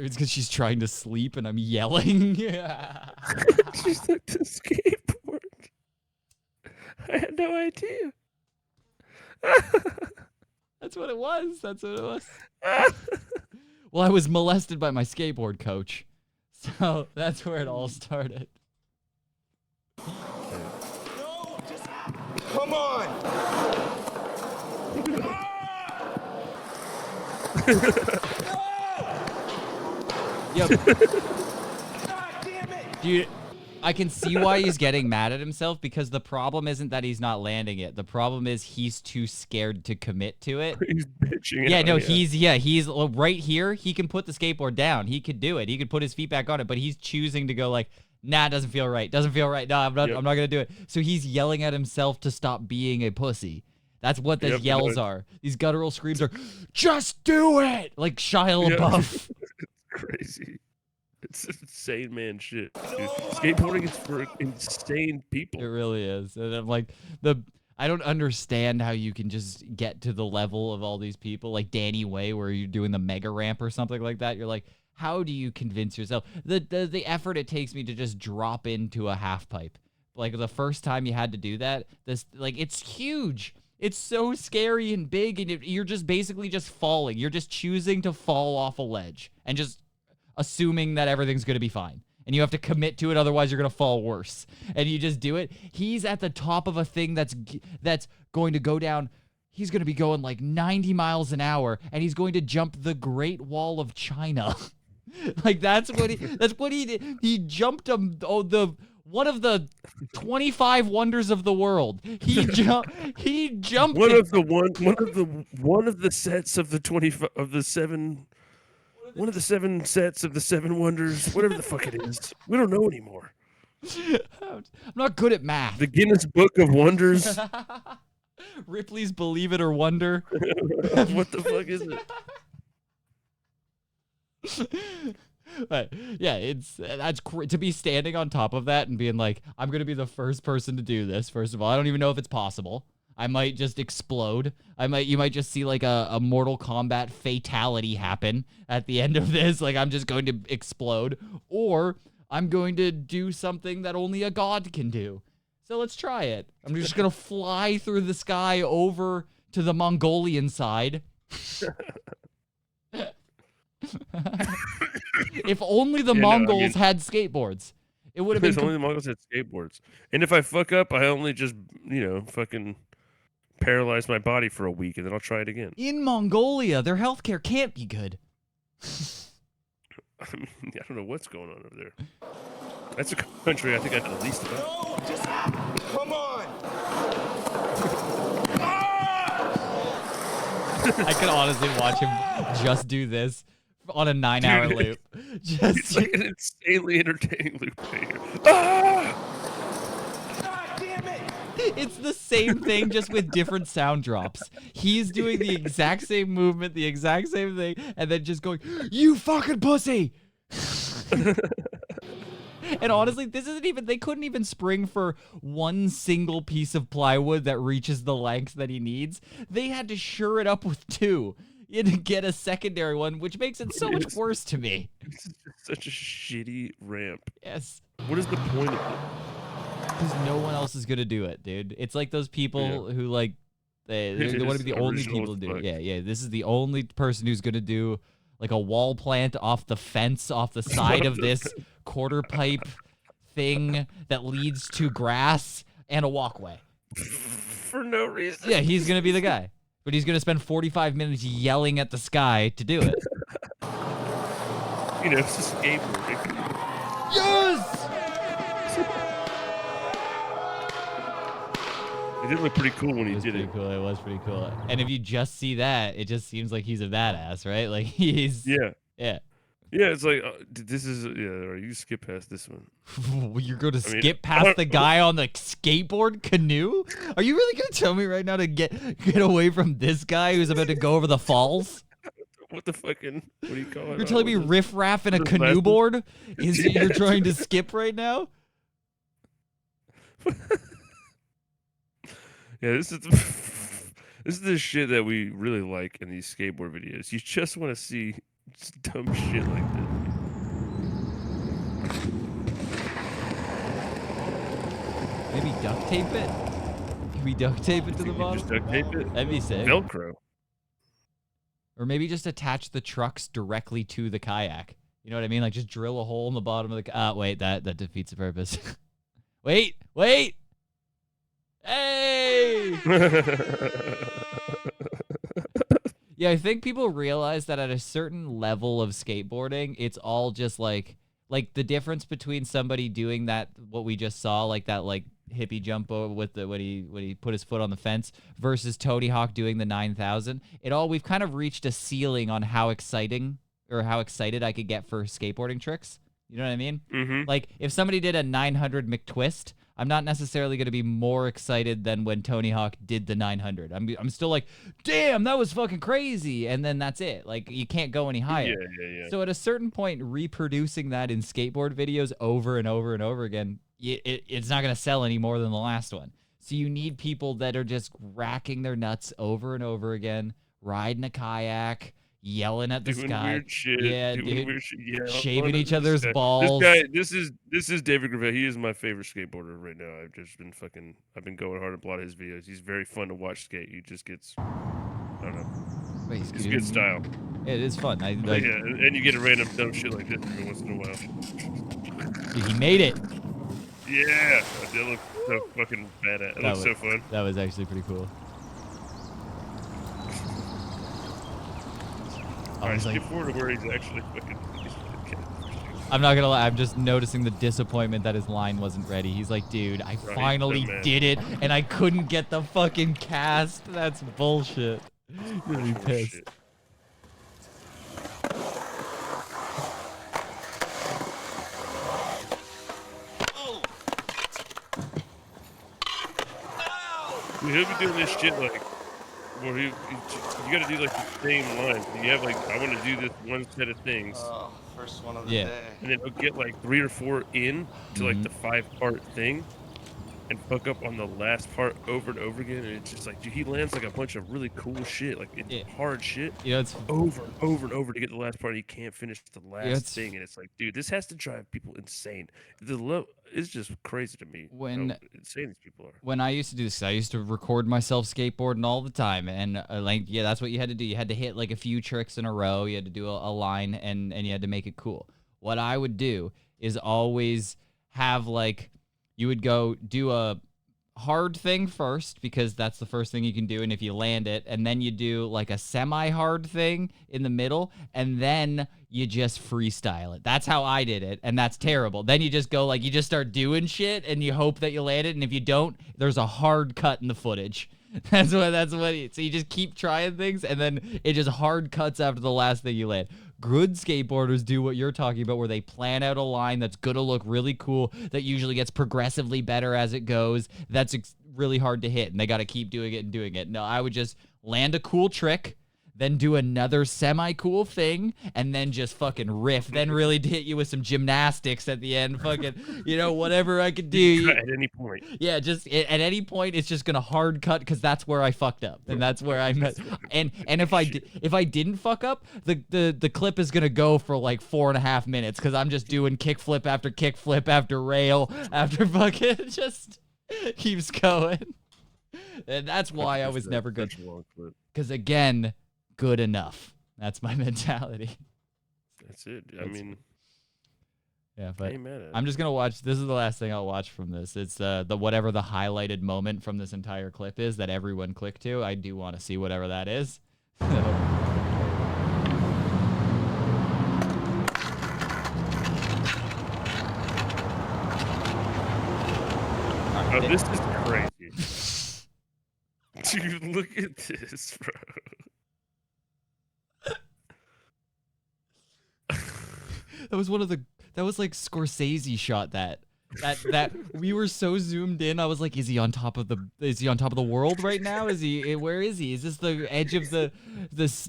It's because she's trying to sleep and I'm yelling. She's like, the skateboard. I had no idea. That's what it was. Well, I was molested by my skateboard coach. So that's where it all started. No, just come on. Yep. God damn it. Dude, I can see why he's getting mad at himself, because the problem isn't that he's not landing it. The problem is he's too scared to commit to it. He's bitching. Yeah, out, no, he's right here. He can put the skateboard down. He could do it. He could put his feet back on it, but he's choosing to go like, nah, it doesn't feel right. Doesn't feel right. No, I'm not going to do it. So he's yelling at himself to stop being a pussy. That's what these yells are. These guttural screams are, just do it! Like Shia LaBeouf. It's crazy. It's insane man shit, dude. Skateboarding is for insane people. It really is. And I'm like, I don't understand how you can just get to the level of all these people, like Danny Way, where you're doing the mega ramp or something like that. You're like, how do you convince yourself? The effort it takes me to just drop into a half pipe. Like the first time you had to do that, it's huge. It's so scary and big, and you're just basically just falling. You're just choosing to fall off a ledge and just assuming that everything's going to be fine. And you have to commit to it, otherwise you're going to fall worse. And you just do it. He's at the top of a thing that's going to go down. He's going to be going like 90 miles an hour, and he's going to jump the Great Wall of China. Like that's what he did. He jumped one of the 25 wonders of the world. He jumped one of the sets of the 25 of the seven. One of the 7 sets of the 7 wonders, whatever the fuck it is. We don't know anymore. I'm not good at math. The Guinness Book of Wonders. Ripley's Believe It or Wonder. What the fuck is it? But yeah, to be standing on top of that and being like, I'm gonna be the first person to do this. First of all, I don't even know if it's possible. I might just explode. You might just see like a Mortal Kombat fatality happen at the end of this. Like I'm just going to explode, or I'm going to do something that only a god can do. So let's try it. I'm just gonna fly through the sky over to the Mongolian side. If only the Mongols had skateboards, it would have been. If only the Mongols had skateboards. And if I fuck up, I only just fucking paralyze my body for a week, and then I'll try it again. In Mongolia, their healthcare can't be good. I mean, I don't know what's going on over there. That's a country I think I know the least about. No, just come on. I could honestly watch him just do this on a 9-hour loop. It's like an insanely entertaining loop right here. Ah! God damn it. It's the same thing, just with different sound drops. He's doing the exact same movement, the exact same thing, and then just going, "You fucking pussy!" And honestly, they couldn't even spring for one single piece of plywood that reaches the length that he needs. They had to sure it up with 2. You had to get a secondary one, which makes it so much worse to me. This is just such a shitty ramp. Yes. What is the point of it? Because no one else is gonna do it, dude. It's like those people who like they want to be the only people to do it. Yeah. This is the only person who's gonna do like a wall plant off the fence off the side of this quarter pipe thing that leads to grass and a walkway. For no reason. Yeah, he's gonna be the guy. But he's gonna spend 45 minutes yelling at the sky to do it. It's a skateboarding. Yes! It did look pretty cool when he did it. Cool. It was pretty cool. And if you just see that, it just seems like he's a badass, right? Like he's Yeah. Yeah, it's like this is you skip past this one. You're going to skip past the guy on the skateboard canoe? Are you really going to tell me right now to get away from this guy who's about to go over the falls? What the fucking, what do you call it? You're telling me riff raff in a canoe board is you're trying to skip right now? Yeah, this is the shit that we really like in these skateboard videos. You just want to see dumb shit like this. Maybe duct tape it? Can we duct tape it to the bottom? Just duct tape it? That'd be sick. Velcro. Or maybe just attach the trucks directly to the kayak. You know what I mean? Like just drill a hole in the bottom of the wait, that defeats the purpose. Wait! Hey! Yeah, I think people realize that at a certain level of skateboarding, it's all just like like the difference between somebody doing that, what we just saw, like that like hippie jump over with the when he put his foot on the fence, versus Tony Hawk doing the 9,000. We've kind of reached a ceiling on how exciting or how excited I could get for skateboarding tricks. You know what I mean? Mm-hmm. Like if somebody did a 900 McTwist, I'm not necessarily going to be more excited than when Tony Hawk did the 900. I'm still like, damn, that was fucking crazy. And then that's it. Like you can't go any higher. Yeah. So at a certain point, reproducing that in skateboard videos over and over and over again, it's not going to sell any more than the last one. So you need people that are just racking their nuts over and over again, riding a kayak, yelling at the doing sky. weird shit. Yeah, doing dude. weird shit. Yeah, Shaving each this other's guy- balls. This is David Gravel. He is my favorite skateboarder right now. I've been going hard at a lot of his videos. He's very fun to watch skate. He just gets, I don't know. Wait, It's excuse good me? style. It is fun. I But like. yeah, and you get a random dumb shit like this every once in a while. Dude, he made it. Yeah, that looks so fucking badass. It looks so fun. That was actually pretty cool. I Alright, was like, skip forward to where he's actually fucking. I'm not gonna lie, I'm just noticing the disappointment that his line wasn't ready. He's like, dude, I Right, finally so mad. did it, and I couldn't get the fucking cast. That's bullshit. You're gonna be Oh, pissed. shit. Dude, he'll be doing this shit like, where you gotta do like the same lines. You have like, I want to do this one set of things, Oh, first one of the Yeah. day. and then he'll get like 3 or 4 in to like the 5-part thing, and fuck up on the last part over and over again. And it's just like, dude, he lands like a bunch of really cool shit, like it's Yeah. hard shit. You know, it's Over and over and over to get the last part. And he can't finish the last it's- thing, and it's like, dude, this has to drive people insane. The level is just crazy to me. When- how insane these people are. when I used to do this, I used to record myself skateboarding all the time, and that's what you had to do. You had to hit like a few tricks in a row. You had to do a line, and you had to make it cool. What I would do is always have like, you would go do a hard thing first because that's the first thing you can do, and if you land it, and then you do like a semi-hard thing in the middle, and then you just freestyle it. That's how I did it, and that's terrible. Then you just go like, you just start doing shit and you hope that you land it, and if you don't, there's a hard cut in the footage. So you just keep trying things, and then it just hard cuts after the last thing you land. Good skateboarders do what you're talking about, where they plan out a line that's gonna look really cool, that usually gets progressively better as it goes. That's really hard to hit, and they got to keep doing it and doing it. No, I would just land a cool trick, then do another semi-cool thing, and then just fucking riff. Then really hit you with some gymnastics at the end. Fucking, whatever I could do. At any point. Yeah, just at any point, it's just gonna hard cut because that's where I fucked up, and that's where I met. And if I didn't fuck up, the clip is gonna go for like 4.5 minutes because I'm just doing kickflip after rail after fucking just keeps going. And that's why I was never good. Such a long clip. Because again, good enough. That's my mentality. That's it. I That's- mean, Yeah, I but ain't mad at it. I'm just gonna watch. This is the last thing I'll watch from this. It's the whatever the highlighted moment from this entire clip is that everyone clicked to. I do want to see whatever that is. Oh, this is crazy. Dude, look at this, bro. That was like Scorsese shot that we were so zoomed in. I was like, is he on top of the world right now? Where is he? Is this the edge of the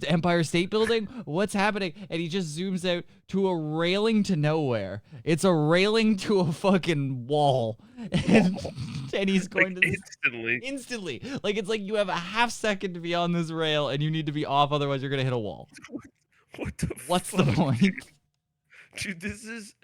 Empire State Building? What's happening? And he just zooms out to a railing to nowhere. It's a railing to a fucking wall. And he's going Like, to instantly. Like it's like you have a half second to be on this rail and you need to be off, otherwise you're gonna hit a wall. What's the fuck, point? Dude, this is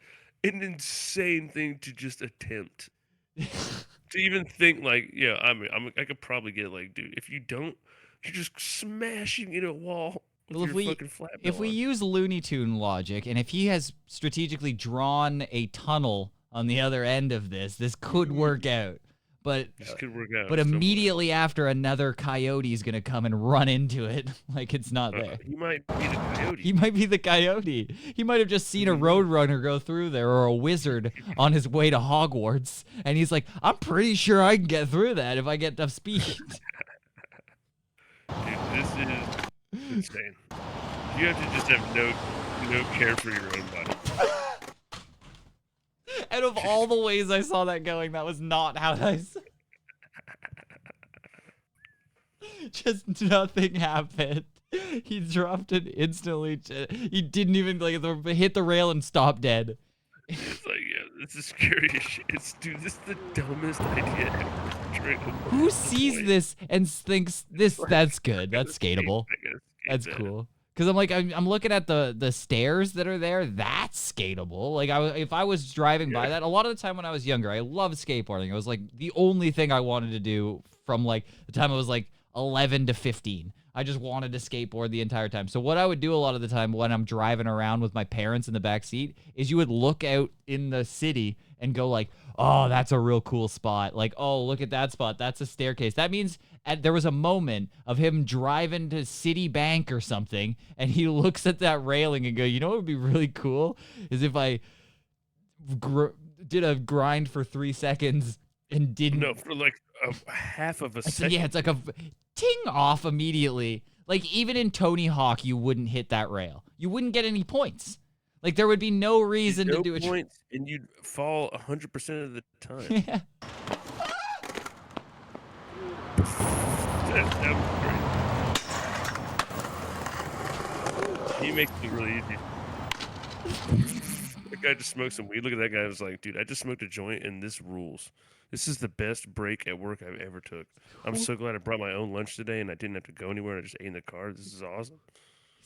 an insane thing to just attempt. To even think like, yeah, I could probably get like, dude, if you don't, you're just smashing in a wall with Well, your fucking flat if we use Looney Tune logic, and if he has strategically drawn a tunnel on the other end of this could work out. but This could work out. but somewhere. immediately after, another coyote's gonna come and run into it like it's not there. He might be the coyote. He might be the coyote. He might have just seen a roadrunner go through there or a wizard on his way to Hogwarts, and he's like, I'm pretty sure I can get through that if I get enough speed. Dude, this is insane. You have to just have no care for your own body. Out of all the ways I saw that going, that was not how I saw. Just nothing happened. He dropped it instantly. He didn't even hit the rail and stop dead. It's like, yeah, this is scary as shit. Dude, this is the dumbest idea ever. Who sees this and thinks that's good? That's skateable. I guess. That's cool. Cause I'm like I'm looking at the stairs that are there. That's skateable. Like if I was driving by that, a lot of the time when I was younger, I loved skateboarding. It was like the only thing I wanted to do from like the time I was like 11 to 15. I just wanted to skateboard the entire time. So what I would do a lot of the time when I'm driving around with my parents in the back seat is you would look out in the city and go like, oh, that's a real cool spot. Like, oh, look at that spot. That's a staircase. That means there was a moment of him driving to Citibank or something, and he looks at that railing and go, you know what would be really cool is if I did a grind for 3 seconds and didn't. No, for like a half of a second. Yeah, it's like a ting off immediately. Like even in Tony Hawk, you wouldn't hit that rail. You wouldn't get any points. Like there would be no reason to do it. Points, and you'd fall 100% of the time. Yeah. That was great. He makes it really easy. That guy just smoked some weed. Look at that guy. I was like, dude, I just smoked a joint, and this rules. This is the best break at work I've ever took. I'm so glad I brought my own lunch today, and I didn't have to go anywhere. I just ate in the car. This is awesome.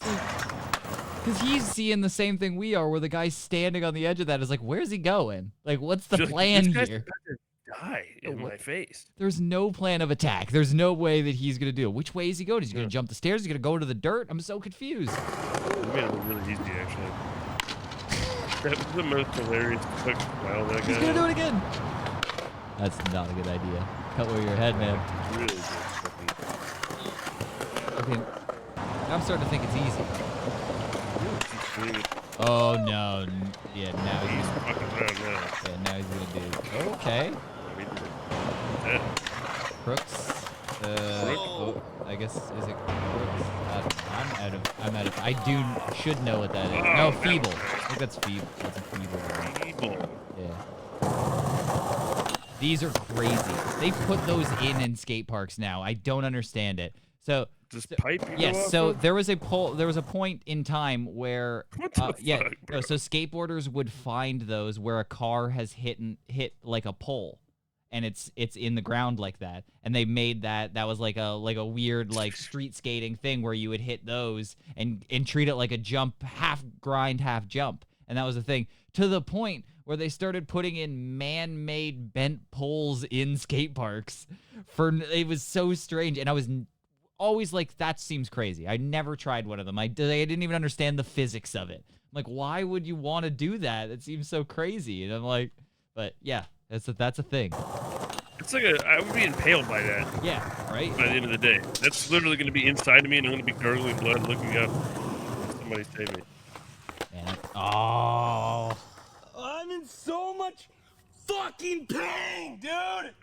Because he's seeing the same thing we are, where the guy standing on the edge of that is like, where's he going? Like, what's the plan this guy's here? about to die in my face. There's no plan of attack. There's no way that he's going to do it. Which way is he going? Is he going to jump the stairs? Is he going to go into the dirt? I'm so confused. We made it look really easy, actually. That was the most hilarious fucking smile that guy. He's going to do it again. That's not a good idea. Cut where your head, man. Really good. Okay. I'm starting to think it's easy. Fucking Oh, no. Yeah, now he's he's... fucking around now. Yeah, now he's going to do... Okay. That, Crooks. Oh, I guess, is it Crooks? I'm out of... I should know what that is. No, Feeble. I think that's Feeble. That's a Feeble. evil. Yeah. These are crazy. They put those in skate parks now. I don't understand it. So This pipe you go yes, off so of? there was a point in time where What the yeah, fuck, bro? no, so skateboarders would find those where a car has hit like a pole, and it's in the ground like that, and they made that was like a weird like street skating thing where you would hit those and treat it like a jump, half grind, half jump, and that was the thing, to the point where they started putting in man-made bent poles in skate parks. It was so strange, and I was always like, that seems crazy. I never tried one of them. I didn't even understand the physics of it. I'm like, why would you want to do that? It seems so crazy. And I'm like, but yeah, that's a thing. It's like I would be impaled by that Yeah, right? by the end of the day. That's literally going to be inside of me, and I'm going to be gurgling blood looking up. Somebody save me. Man, oh. I'm in so much fucking pain, dude!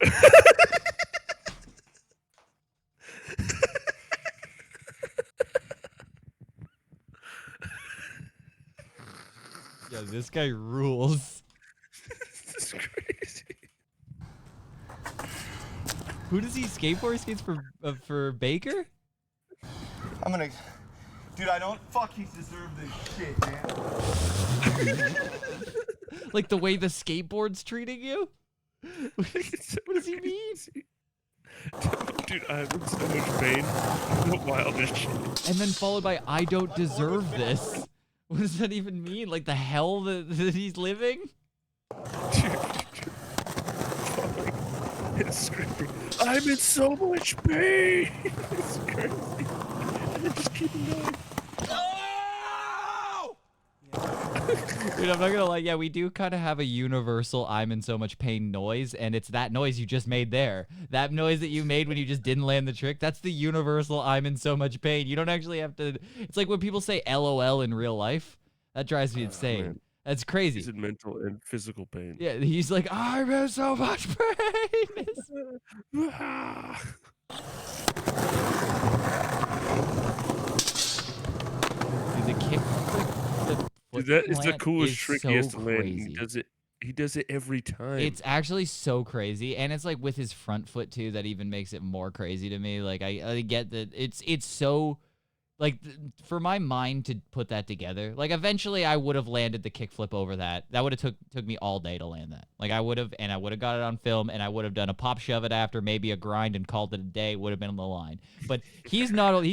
Yeah, this guy rules. This is crazy. Who does he skateboard? He skates for Baker? I'm gonna... Dude, I don't fucking deserve this shit, man. Like the way the skateboard's treating you? What does he mean? Dude, I'm in so much pain. The wildest shit. And then followed by, I don't deserve this. What does that even mean? Like the hell that he's living? It's screaming. I'm in so much pain. It's crazy. And just keep going. Yeah, Dude, I'm not gonna lie. Yeah, we do kind of have a universal "I'm in so much pain" noise, and it's that noise you just made there. That noise that you made when you just didn't land the trick. That's the universal "I'm in so much pain." You don't actually have to. It's like when people say "LOL" in real life. That drives me insane. Man. That's crazy. He's in mental and physical pain. Yeah, he's like, "I'm in so much pain." Dude, the kick. Dude, that is the plant coolest is trick so he has to land. crazy. He does it every time. It's actually so crazy, and it's like with his front foot too that even makes it more crazy to me. Like I get that it's so like for my mind to put that together. Like eventually I would have landed the kickflip over that. That would have took me all day to land that. Like I would have got it on film, and I would have done a pop shove it after, maybe a grind, and called it a day. Would have been on the line. But he's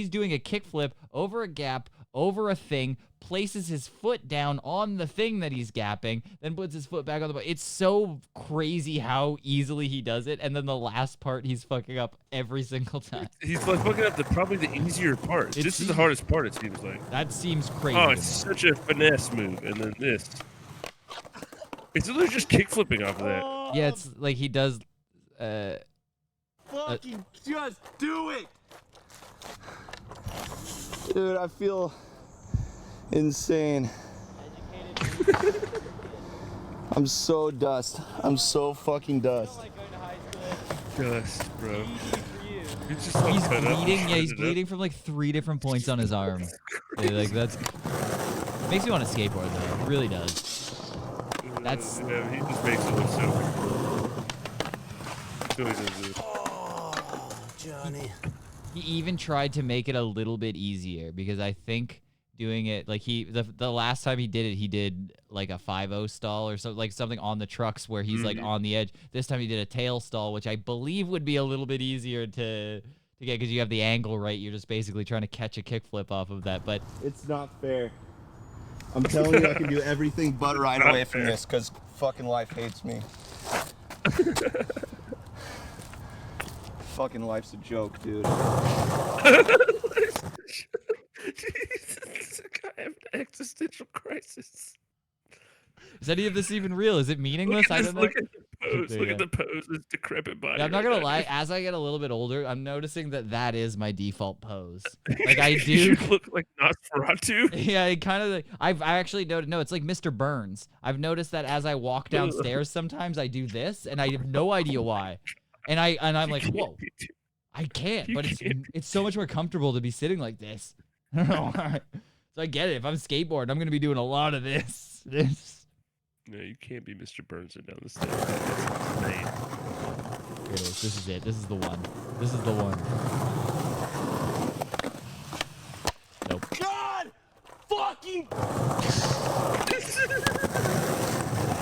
doing a kickflip over a gap, over a thing, places his foot down on the thing that he's gapping, then puts his foot back on the ball. It's so crazy how easily he does it, and then the last part he's fucking up every single time. He's like fucking up probably the easier part. This is the hardest part, it seems like. That seems crazy. Oh, it's such a finesse move, and then this. It's literally just kick flipping off of that. Yeah, it's like he does. Fucking just do it! Dude, I feel insane. I'm so dust. I'm so fucking dust. Dust, bro. He's just He's bleeding. Yeah, he's bleeding from like 3 different points on his arm. Yeah, like that's makes me want to skateboard though. It really does. That's Yeah, he just makes it look so cool. So he does it. Johnny. He even tried to make it a little bit easier because I think doing it like the last time he did it, he did like a 5-0 stall or something, like something on the trucks where he's like on the edge. This time he did a tail stall, which I believe would be a little bit easier to get because you have the angle right. You're just basically trying to catch a kickflip off of that, but It's not fair. I'm telling you, I can do everything but ride away from this because fucking life hates me. Fucking life's a joke, dude. This guy having an existential crisis. is any of this even real? Is it meaningless? I don't know. Look at the pose. There Look you at the pose. This decrepit body. Yeah, I'm not right gonna now. lie. As I get a little bit older, I'm noticing that is my default pose. Like I You do. look like Nosferatu. Yeah, it kind of. Like, I actually noticed. No, it's like Mr. Burns. I've noticed that as I walk downstairs, sometimes I do this, and I have no idea why. And I'm like, whoa, I can't. You But can't. it's so much more comfortable to be sitting like this. I don't know why. So I get it. If I'm skateboarding, I'm gonna be doing a lot of this. No, you can't be Mr. Burns and down the stairs. That's insane. Here it is. This is it. This is the one. This is the one. Nope. God fucking.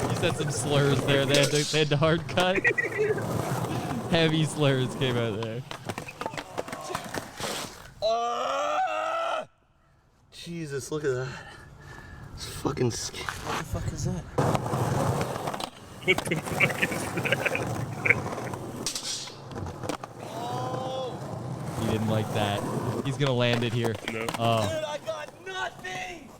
You said some slurs there. They had to hard cut. Heavy slurs came out there. Jesus, look at that. It's fucking scary. What the fuck is that? What the fuck is that? He didn't like that. He's gonna land it here. No. Oh. Dude, I got nothing!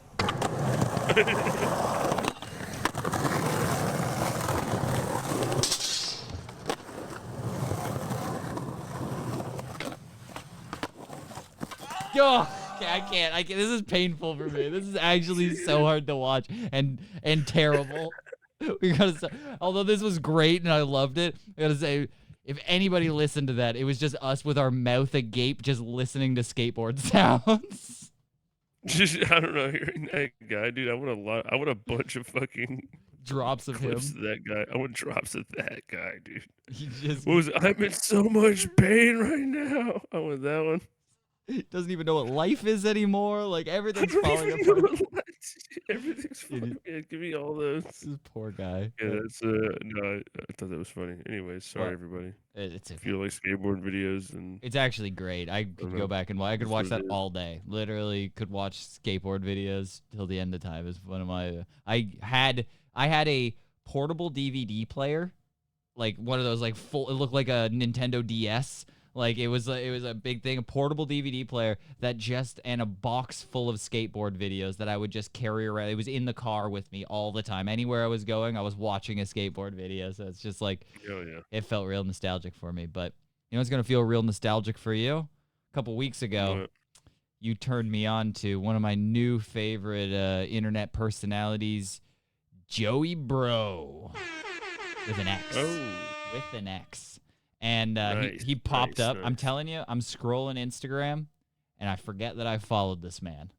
Yo, okay, I can't. This is painful for me. This is actually so hard to watch and terrible. We gotta say, although this was great and I loved it, I gotta say, if anybody listened to that, it was just us with our mouth agape, just listening to skateboard sounds. Just, I don't know, hearing that guy, dude. I want a bunch of fucking Drops of him. clips of that guy. I want drops of that guy, dude. He just What was it? I'm in so much pain right now. I want that one. doesn't even know what life is anymore. Like I everything's don't falling even know apart. what everything's falling. Yeah, give me all those. This poor guy. Yeah, that's no, I thought that was funny. Anyways, sorry Well, everybody. It's If you like skateboard videos and It's actually great. I could know. go back and watch. I could That's watch what that it is. all day. Literally, could watch skateboard videos till the end of time. Is one of my. I had a portable DVD player, like one of those like full. It looked like a Nintendo DS, Like it was a big thing, a portable DVD player and a box full of skateboard videos that I would just carry around. It was in the car with me all the time. Anywhere I was going, I was watching a skateboard video. So it's just like, Oh yeah. it felt real nostalgic for me. But you know what's gonna feel real nostalgic for you? A couple weeks ago, What? you turned me on to one of my new favorite internet personalities, Joey Bro, with an X. Oh. With an X. And Nice, he popped nice, up. I'm nice. telling you, I'm scrolling Instagram, and I forget that I followed this man.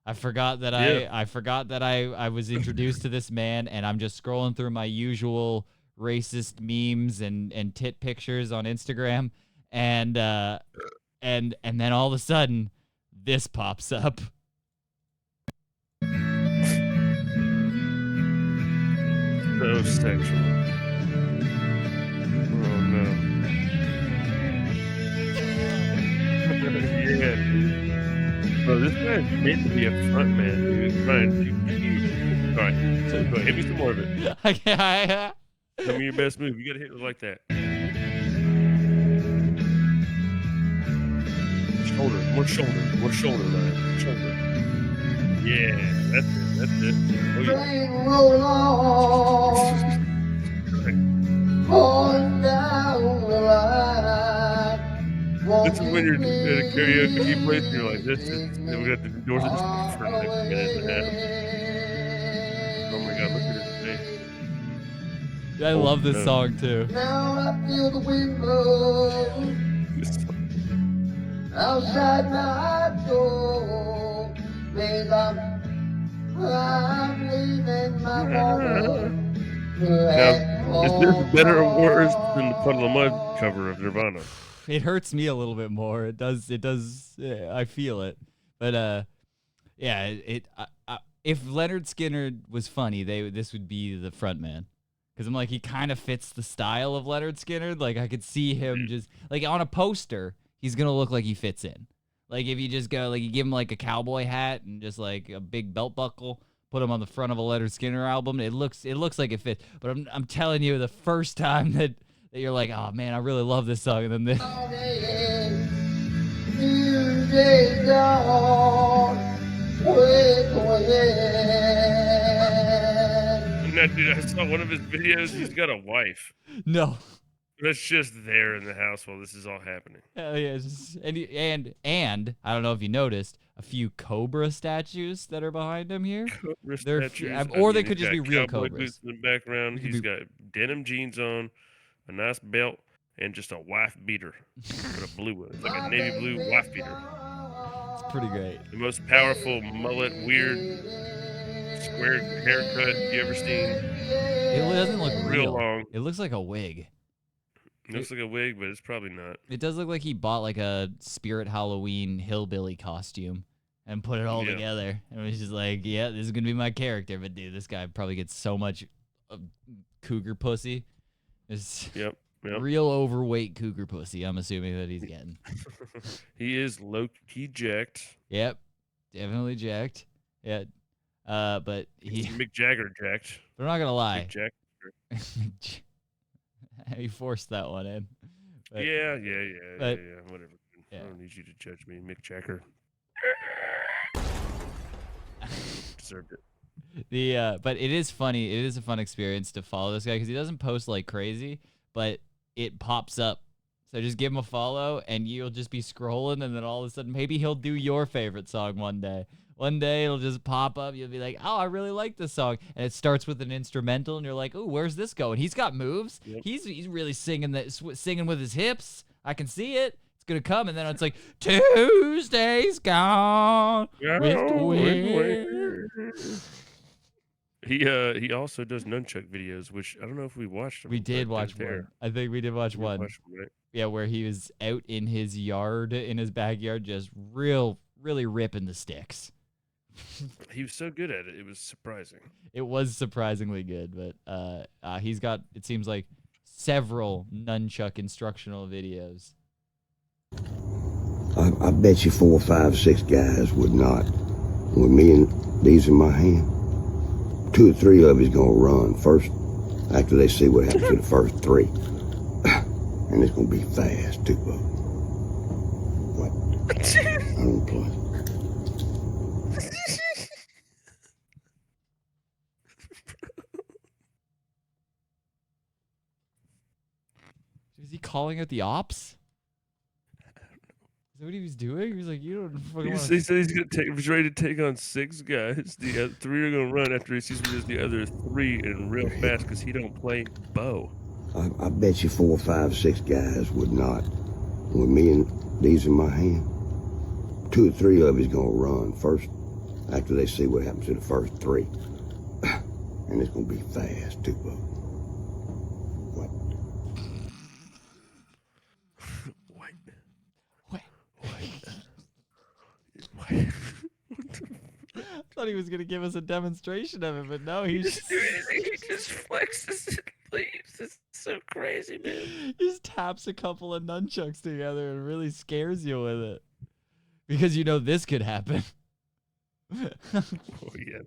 I forgot that I was introduced to this man, and I'm just scrolling through my usual racist memes and tit pictures on Instagram, and then all of a sudden, this pops up. So sexual. Oh no. Yeah, dude. Bro, this guy's meant to be a front man, dude. Ryan, alright, so go ahead, hit me some more of it. Tell me your best move. You gotta hit it like that. More shoulder, Ryan. Shoulder. Yeah, that's it. Oh, yeah. Train roll on, on down the line. This is when you're at a karaoke place and you're like, this is, then we got the doors for the next minute and a half. Oh my god, look at his face. I love this no. song too. Now I feel the wind blow outside my door. Babe, I'm leaving my home. Now, is this better or worse than the Puddle of Mud cover of Nirvana? It hurts me a little bit more. It does. Yeah, I feel it. But yeah. If Leonard Skinner was funny, this would be the front man. Because I'm like, he kind of fits the style of Leonard Skinner. Like I could see him just like on a poster, he's gonna look like he fits in. Like if you just go, like you give him like a cowboy hat and just like a big belt buckle, put him on the front of a Leonard Skinner album, it looks like it fits. But I'm telling you, the first time that you're like, oh man, I really love this song, and then this. No, dude, I saw one of his videos. He's got a wife No. that's just there in the house while this is all happening. Hell yeah, and I don't know if you noticed a few cobra statues that are behind him here. Cobra They're statues. or they he's could just got be real cowboy cobras. boots in the background. They could He's be- got denim jeans on, a nice belt, and just a wife beater, but a blue one. It's like a navy blue wife beater. It's pretty great. The most powerful mullet, weird, square haircut you ever seen. It doesn't look Real long. It looks like a wig. It looks like a wig, but it's probably not. It does look like he bought like a Spirit Halloween hillbilly costume and put it all Yeah. together. And it was just like, yeah, this is gonna be my character. But dude, this guy probably gets so much cougar pussy. It's Yep. real overweight cougar pussy. I'm assuming that he's getting. He is low-key jacked. Yep, definitely jacked. Yeah, but He's he. Mick Jagger jacked. But I'm not gonna lie. Mick Jagger. He forced that one in. But- Yeah. but- Whatever. yeah. I don't need you to judge me, Mick Jagger. Deserved it. But it is funny. It is a fun experience to follow this guy because he doesn't post like crazy, but it pops up. So just give him a follow, and you'll just be scrolling, and then all of a sudden, maybe he'll do your favorite song one day. One day it'll just pop up. You'll be like, "Oh, I really like this song," and it starts with an instrumental, and you're like, "Oh, where's this going?" He's got moves. Yep. He's really singing singing with his hips. I can see it. It's gonna come, and then it's like Tuesday's gone with the wind. He also does nunchuck videos, which I don't know if we watched them. We did but watch they're one. I think we did watch there. We one. watched them, right? Yeah, where he was out in his yard, in his backyard, just really ripping the sticks. He was so good at it. It was surprising. It was surprisingly good, but he's got, it seems like, several nunchuck instructional videos. I bet you 4, 5, 6 guys would not. With me and these in my hand, 2 or 3 of you's gonna run first after they see what happens to the first 3. And it's gonna be fast too, bro. I don't play. Is he calling out the ops? Is that what he was doing? He was like, you don't fucking He want said he's ready to take on 6 guys. The 3 are gonna run after he sees there's the other 3 and real fast because he don't play bow. I bet you 4, 5, 6 guys would not. With me and these in my hand, 2 or 3 of you's gonna run first after they see what happens to the first 3. And it's gonna be fast too, bro. What? I thought he was gonna give us a demonstration of it, but no, he just He just flexes and leaves. It's so crazy, man. he just taps a couple of nunchucks together and really scares you with it. Because you know this could happen. Oh yeah.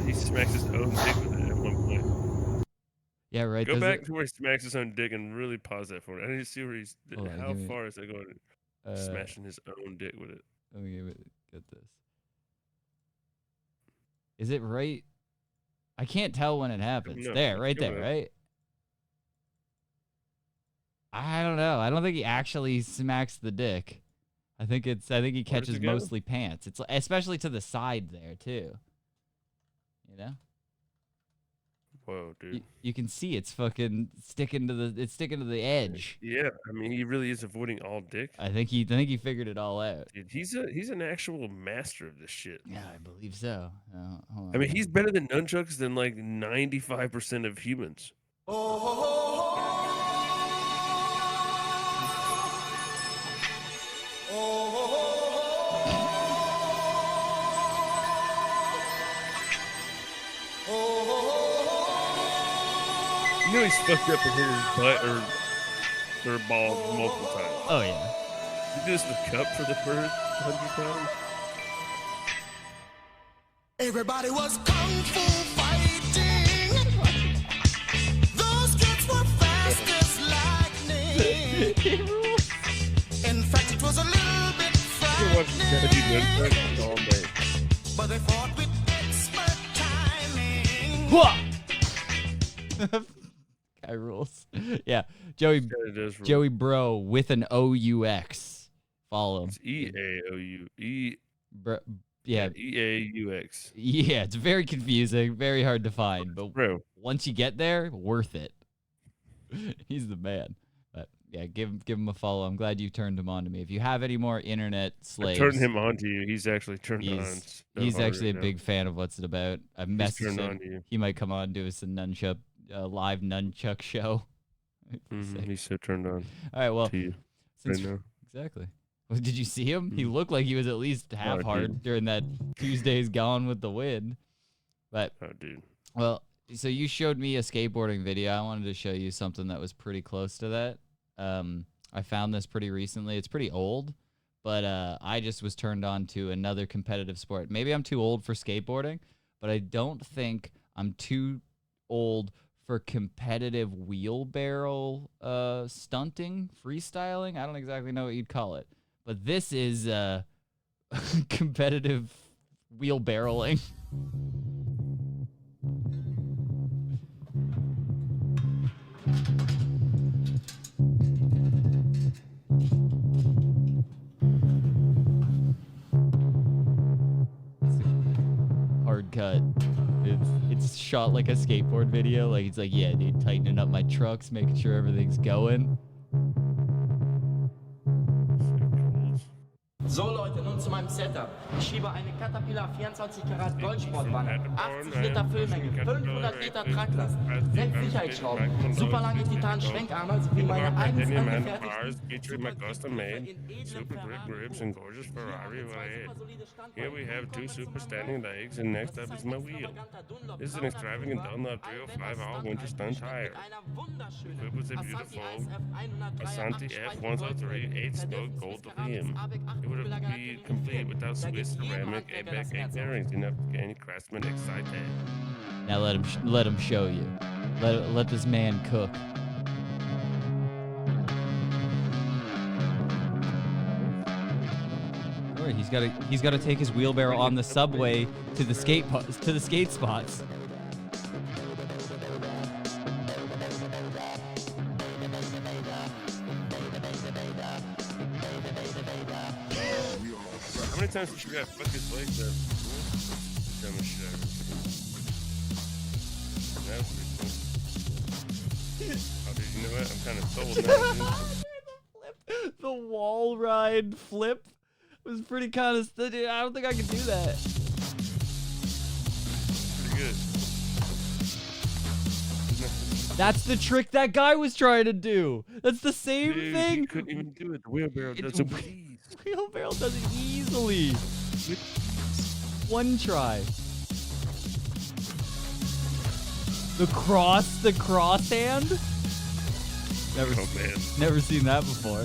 He smacks his own dick with it at one point. Yeah, right. Go does back it- to where he smacks his own dick and really pause that for me. I need to see where he's. Hold on, how give me- far is it going? Smashing his own dick with it. Let me get this. Is it right? I can't tell when it happens. No, There, right go there, ahead. right? I don't know. I don't think he actually smacks the dick. I think he Where does it catches go? mostly pants. It's especially to the side there too. You know? Whoa, dude. You can see it's fucking sticking to the edge. Yeah, I mean, he really is avoiding all dick. I think he figured it all out. Dude, he's an actual master of this shit. Yeah, I believe so. Hold I mean, on. he's better than nunchucks than like 95% of humans. You know he's fucked up and hit his butt or ball multiple times. Oh yeah. You do this with cup for the first 100 times. Everybody was kung fu fighting. Those kids were fast as lightning. In fact, it was a little bit You watch Daddy frightening. Nunchucks all day. But they fought with expert timing. Guy rules. Yeah, Joey Kinda does rule. Joey Bro with an OUX. Follow him. It's E-A-O-U. Yeah, E-A-U-X. yeah, it's very confusing, very hard to find, but Bro, once you get there, worth it. He's the man. But yeah, give him a follow. I'm glad you turned him on to me. If you have any more internet I slaves, turned him on to you. He's actually turned on. he's so he's hard actually a right now. big fan of what's it about. I've He's messaged turned him. on to you. He might come on and do us a nunchuck live nunchuck show. Mhm, He's so turned on All right, well, to you since right now. exactly. Well, did you see him? He looked like he was at least half dude. hard during that Tuesday's Gone with the Wind. But Oh, dude. well, so you showed me a skateboarding video. I wanted to show you something that was pretty close to that. I found this pretty recently. It's pretty old, but I just was turned on to another competitive sport. Maybe I'm too old for skateboarding, but I don't think I'm too old for competitive wheelbarrow stunting, freestyling. I don't exactly know what you'd call it, but this is competitive wheelbarrowing. Hard cut. It's shot like a skateboard video. Like it's like, yeah, dude, tightening up my trucks, making sure everything's going. So Leute, nun zu meinem Setup. Ich schiebe eine Caterpillar 24 Karat Goldsportwanne, 80 Liter Füllmenge, 500 Liter Traglast, 6 Sicherheitsschrauben, super lange Titan-Schwenkarme sowie meine eigens angefertigten custom-made super brick ribs and gorgeous Ferrari ride. Here we have 2 super standing legs, and next up is my wheel. This is an extravagant Dunlop 305 all-winter stunt tire. Equipped with a beautiful Asante F103 8-spoke gold rim. It would be complete without Swiss ceramic ABEC 8 bearings, enough to get any craftsman excited. Now let him show you. Let this man cook. Don't worry, he's got to take his wheelbarrow on the subway to the skate spots. How many times did you guys fuck his legs up? Dumbest shit ever. That was pretty cool. Oh, dude, you know what? I'm kind of sold now, dude. The wall ride flip was pretty kind of. I don't think I could do that. Pretty good. That's the trick that guy was trying to do. That's the same Dude, thing. you couldn't even do it. The wheelbarrow does it with ease. Wheelbarrow does it easily. One try. The cross hand. Never seen that before.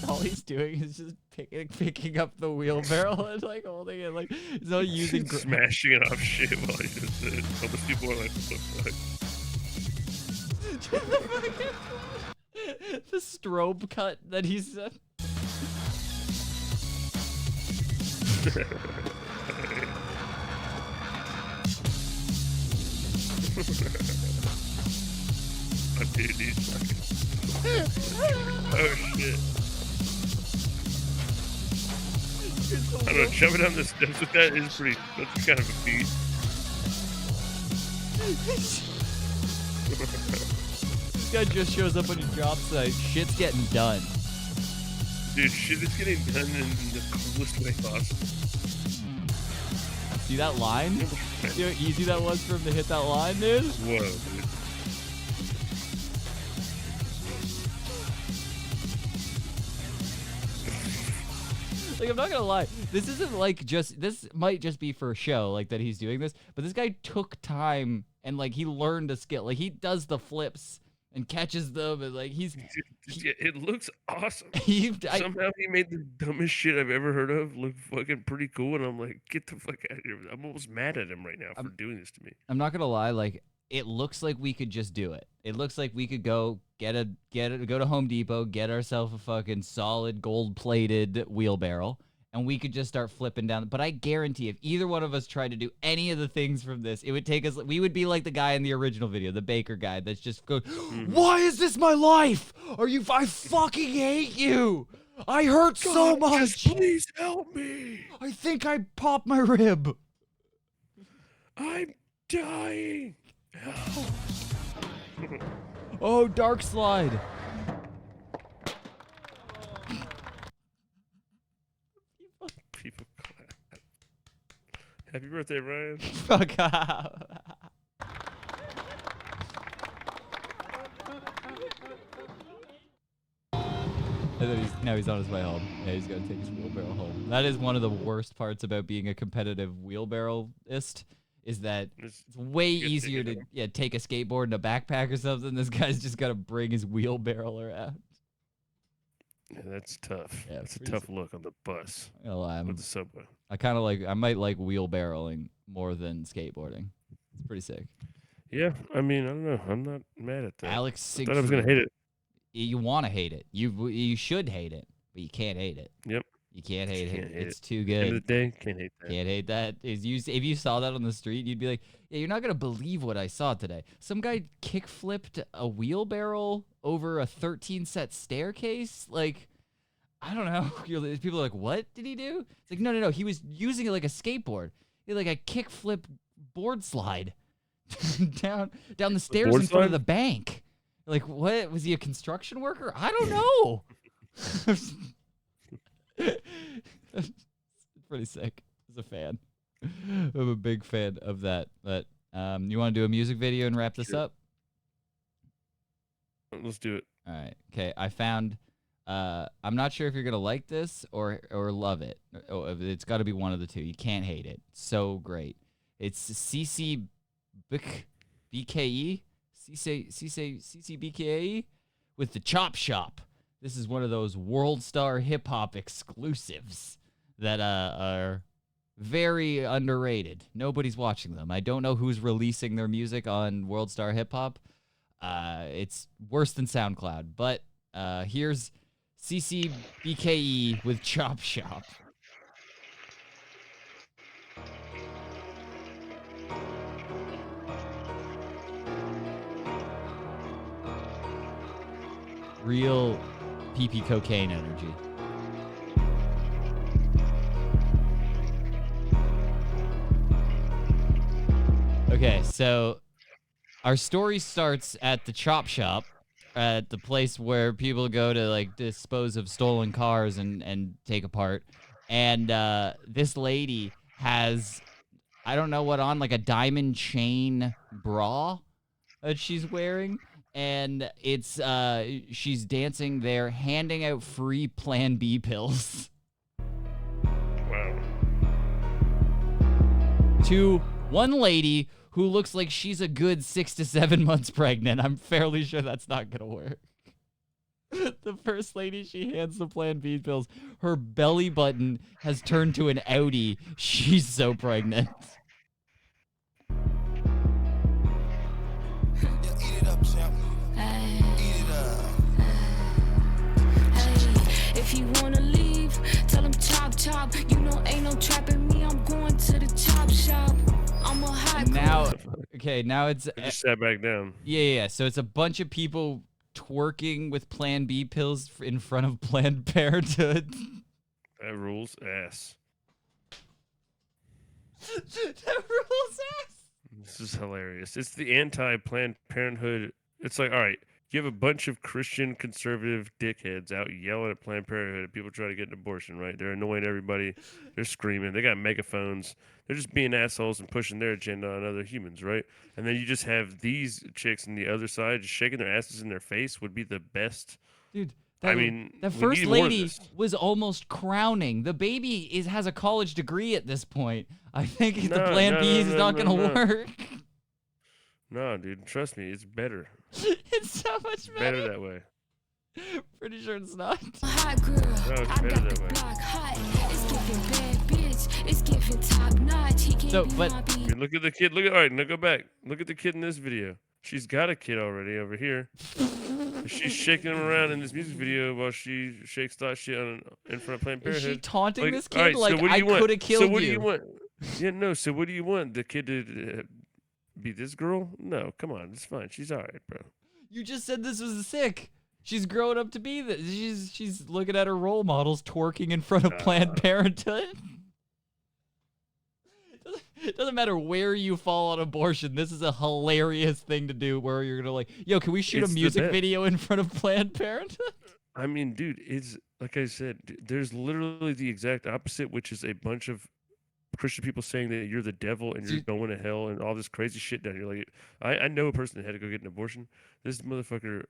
All he's doing is just picking up the wheelbarrow and like holding it, like he's not using smashing it off shit while he does it. All those people are like, what the fuck? The strobe cut that he's. Oh, dude, he's fucking. Oh shit. I don't know, jumping down the steps with that is pretty. That's kind of a feat. This guy just shows up on your job site. Shit's getting done. Dude, shit is getting done in the coolest way possible. See that line? See how easy that was for him to hit that line, dude? Whoa, dude. Like, I'm not gonna lie, this isn't like this might just be for show, like that he's doing this, but this guy took time and like he learned a skill. Like he does the flips and catches them and like it looks awesome. Somehow he made the dumbest shit I've ever heard of look fucking pretty cool, and I'm like, get the fuck out of here. I'm almost mad at him right now for doing this to me. I'm not gonna lie, like it looks like we could just do it. It looks like we could go go to Home Depot, get ourselves a fucking solid gold-plated wheelbarrow, and we could just start flipping down. But I guarantee if either one of us tried to do any of the things from this, it would take us, we would be like the guy in the original video, the baker guy that's just going, why is this my life? I fucking hate you. I hurt so much. Please help me. I think I popped my rib. I'm dying. Help. Oh, dark slide. People clap. Happy birthday, Ryan. Fuck off. And then now he's on his way home. Yeah, he's got to take his wheelbarrow home. That is one of the worst parts about being a competitive wheelbarrowist, is that it's way easier to take a skateboard and a backpack or something. This guy's just got to bring his wheelbarrow around. Yeah, that's tough. Yeah, that's a tough look on the bus. With the subway. I might like wheelbarrowing more than skateboarding. It's pretty sick. Yeah, I mean, I don't know. I'm not mad at that. Alex I thought I was gonna hate it. You want to hate it. You should hate it, but you can't hate it. Yep. You can't hate it. It's too good. End of the day, can't hate that. Can't hate that. If you saw that on the street, you'd be like, yeah, you're not going to believe what I saw today. Some guy kick-flipped a wheelbarrow over a 13-set staircase. Like, I don't know. People are like, what did he do? It's like, no. He was using it like a skateboard. He had like a kick-flip board slide down the stairs in front of the bank. Like, what? Was he a construction worker? I don't know. Pretty sick. As a fan, I'm a big fan of that. But you want to do a music video and wrap this up? Let's do it. All right. Okay. I found. I'm not sure if you're gonna like this or love it. It's got to be one of the two. You can't hate it. So great. It's CC BKE. CCBKE with the Chop Shop. This is one of those World Star Hip Hop exclusives that are very underrated. Nobody's watching them. I don't know who's releasing their music on World Star Hip Hop. It's worse than SoundCloud. But here's CCBKE with Chop Shop. Real PP cocaine energy. Okay, so our story starts at the Chop Shop, at the place where people go to like dispose of stolen cars and take apart. And this lady has, I don't know what on, like a diamond chain bra that she's wearing. And it's she's dancing there, handing out free Plan B pills. Wow. To one lady who looks like she's a good 6 to 7 months pregnant. I'm fairly sure that's not gonna work. The first lady she hands the Plan B pills, her belly button has turned to an Audi. She's so pregnant. If you wanna leave, tell him chop chop. You know ain't no trapping me. I'm going to the chop shop. I'm a high Now, okay, now it's I just sat back down. yeah. So it's a bunch of people twerking with Plan B pills in front of Planned Parenthood. That rules ass. That rules ass. This is hilarious. It's the anti-Planned Parenthood. It's like, all right, you have a bunch of Christian conservative dickheads out yelling at Planned Parenthood and people trying to get an abortion, right? They're annoying everybody. They're screaming. They got megaphones. They're just being assholes and pushing their agenda on other humans, right? And then you just have these chicks on the other side just shaking their asses in their face would be the best. Dude, I mean, the we first need more of lady this. was almost crowning. The baby has a college degree at this point. I think the No, Plan no, B no, is no, not no, gonna no. work. No, dude, trust me, it's better. It's so much It's better that way. Pretty sure it's not. hot girl. No, it's I better got that the way. block hot. It's giving bad bitch. It's giving top notch. He can't So, be but- my beat. Dude, look at the kid. Look at, all right, now go back. Look at the kid in this video. She's got a kid already over here. She's shaking him around in this music video while she shakes that shit in front of Planned Is Parenthood. she taunting Like, this all right, kid so like what do I you want? could have killed So what do you? you want? Yeah, no. So what do you want? The kid to be this girl? No, come on, it's fine. She's all right, bro. You just said this was sick. She's growing up to be this. She's looking at her role models twerking in front of Planned Parenthood. Doesn't matter where you fall on abortion. This is a hilarious thing to do where you're gonna like, yo, can we shoot It's a the music best. video in front of Planned Parenthood? I mean, dude, it's like I said. There's literally the exact opposite, which is a bunch of Christian people saying that you're the devil and you're Dude. going to hell and all this crazy shit down here. Like, I know a person that had to go get an abortion. This motherfucker,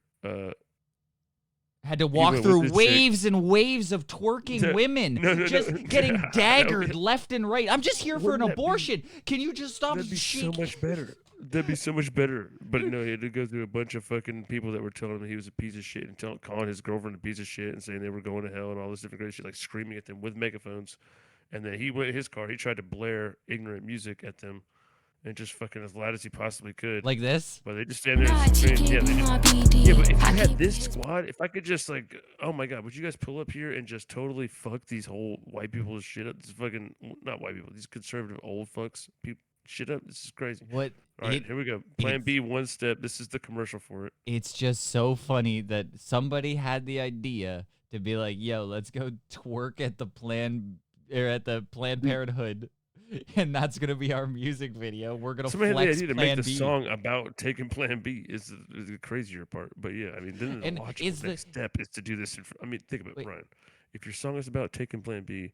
Had to walk went with through this chick. waves and waves of twerking No, women, no, just no. getting Okay. daggered left and right. I'm just here for an Wouldn't that be- abortion. Can you just stop? that'd be so much better. That'd be so much better. But no, he had to go through a bunch of fucking people that were telling him he was a piece of shit and calling his girlfriend a piece of shit and saying they were going to hell and all this different crazy shit, like screaming at them with megaphones. And then he went in his car. He tried to blare ignorant music at them, and just fucking as loud as he possibly could. Like this? But they just stand there and Notch, he scream. Yeah, can't they be just, my BD. yeah. But if I you had can't this be- squad, if I could just like, oh my god, would you guys pull up here and just totally fuck these whole white people's shit up? This fucking not white people, these conservative old fucks shit up. This is crazy. What? All right, here we go. Plan it's- B, one step. This is the commercial for it. It's just so funny that somebody had the idea to be like, "Yo, let's go twerk at the Planned Parenthood," and that's gonna be our music video. We're gonna Somebody had the flex idea to Plan make the B. song about taking Plan B. Is the crazier part. But yeah, I mean, then the And logical is the- next step is to do this. I mean, think about Wait. it, Ryan. If your song is about taking Plan B,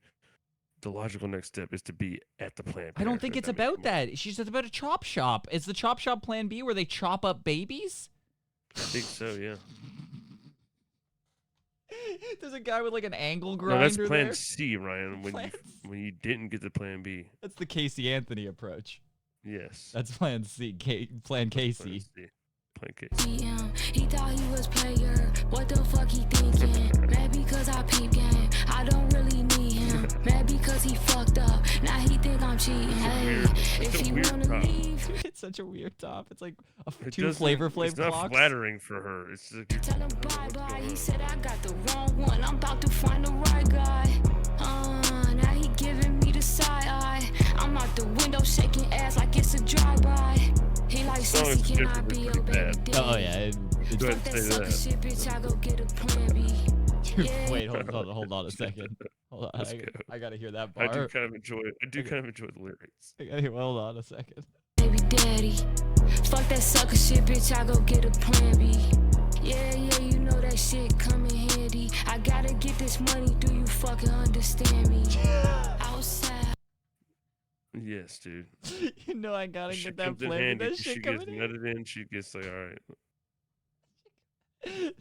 the logical next step is to be at the Planned I don't think Parenthood. it's I mean, about come on. that. She's just about a chop shop. Is the chop shop Plan B where they chop up babies? I think so. Yeah. There's a guy with like an angle No, grinder that's Plan there. C, Ryan. Plan When you didn't get the Plan B. That's the Casey Anthony approach. Yes. That's Plan C. Plan Plan Casey. C. Plan Casey. He thought he was player. What the fuck he thinking? Mad because I peep game. I don't really need him. him. Mad because he fucked up. Now he think I'm cheating. Hey, if he wanna leave, It's such a weird top. It's like It two doesn't- Flavor Flav It's not clocks. flattering for her. It's like you're, tell him bye bye. He said I got the wrong one. I'm about to find the right guy. Now he giving me the side eye. I'm out the window shaking ass like it's a drive-by. He like, song sissy, is can I different, be it's your pretty baby bad. daddy? Oh yeah. Go ahead Fuck that and say sucker that. shit, bitch, I go get a plan B. Yeah. Wait, hold on a second. Hold on, Let's go. I gotta hear that I bar. do kind of enjoy it. I do kind of enjoy the lyrics. Hold on a second. Baby daddy. Fuck that sucker shit, bitch, I go get a plan B. Yeah, you know that shit come in handy. I gotta get this money, do you fucking understand me? Outside. Yes, dude. You know I gotta Shit get that comes in plan. handy. That 'Cause she shit gets coming in. nutted in. She gets like, all right. Shit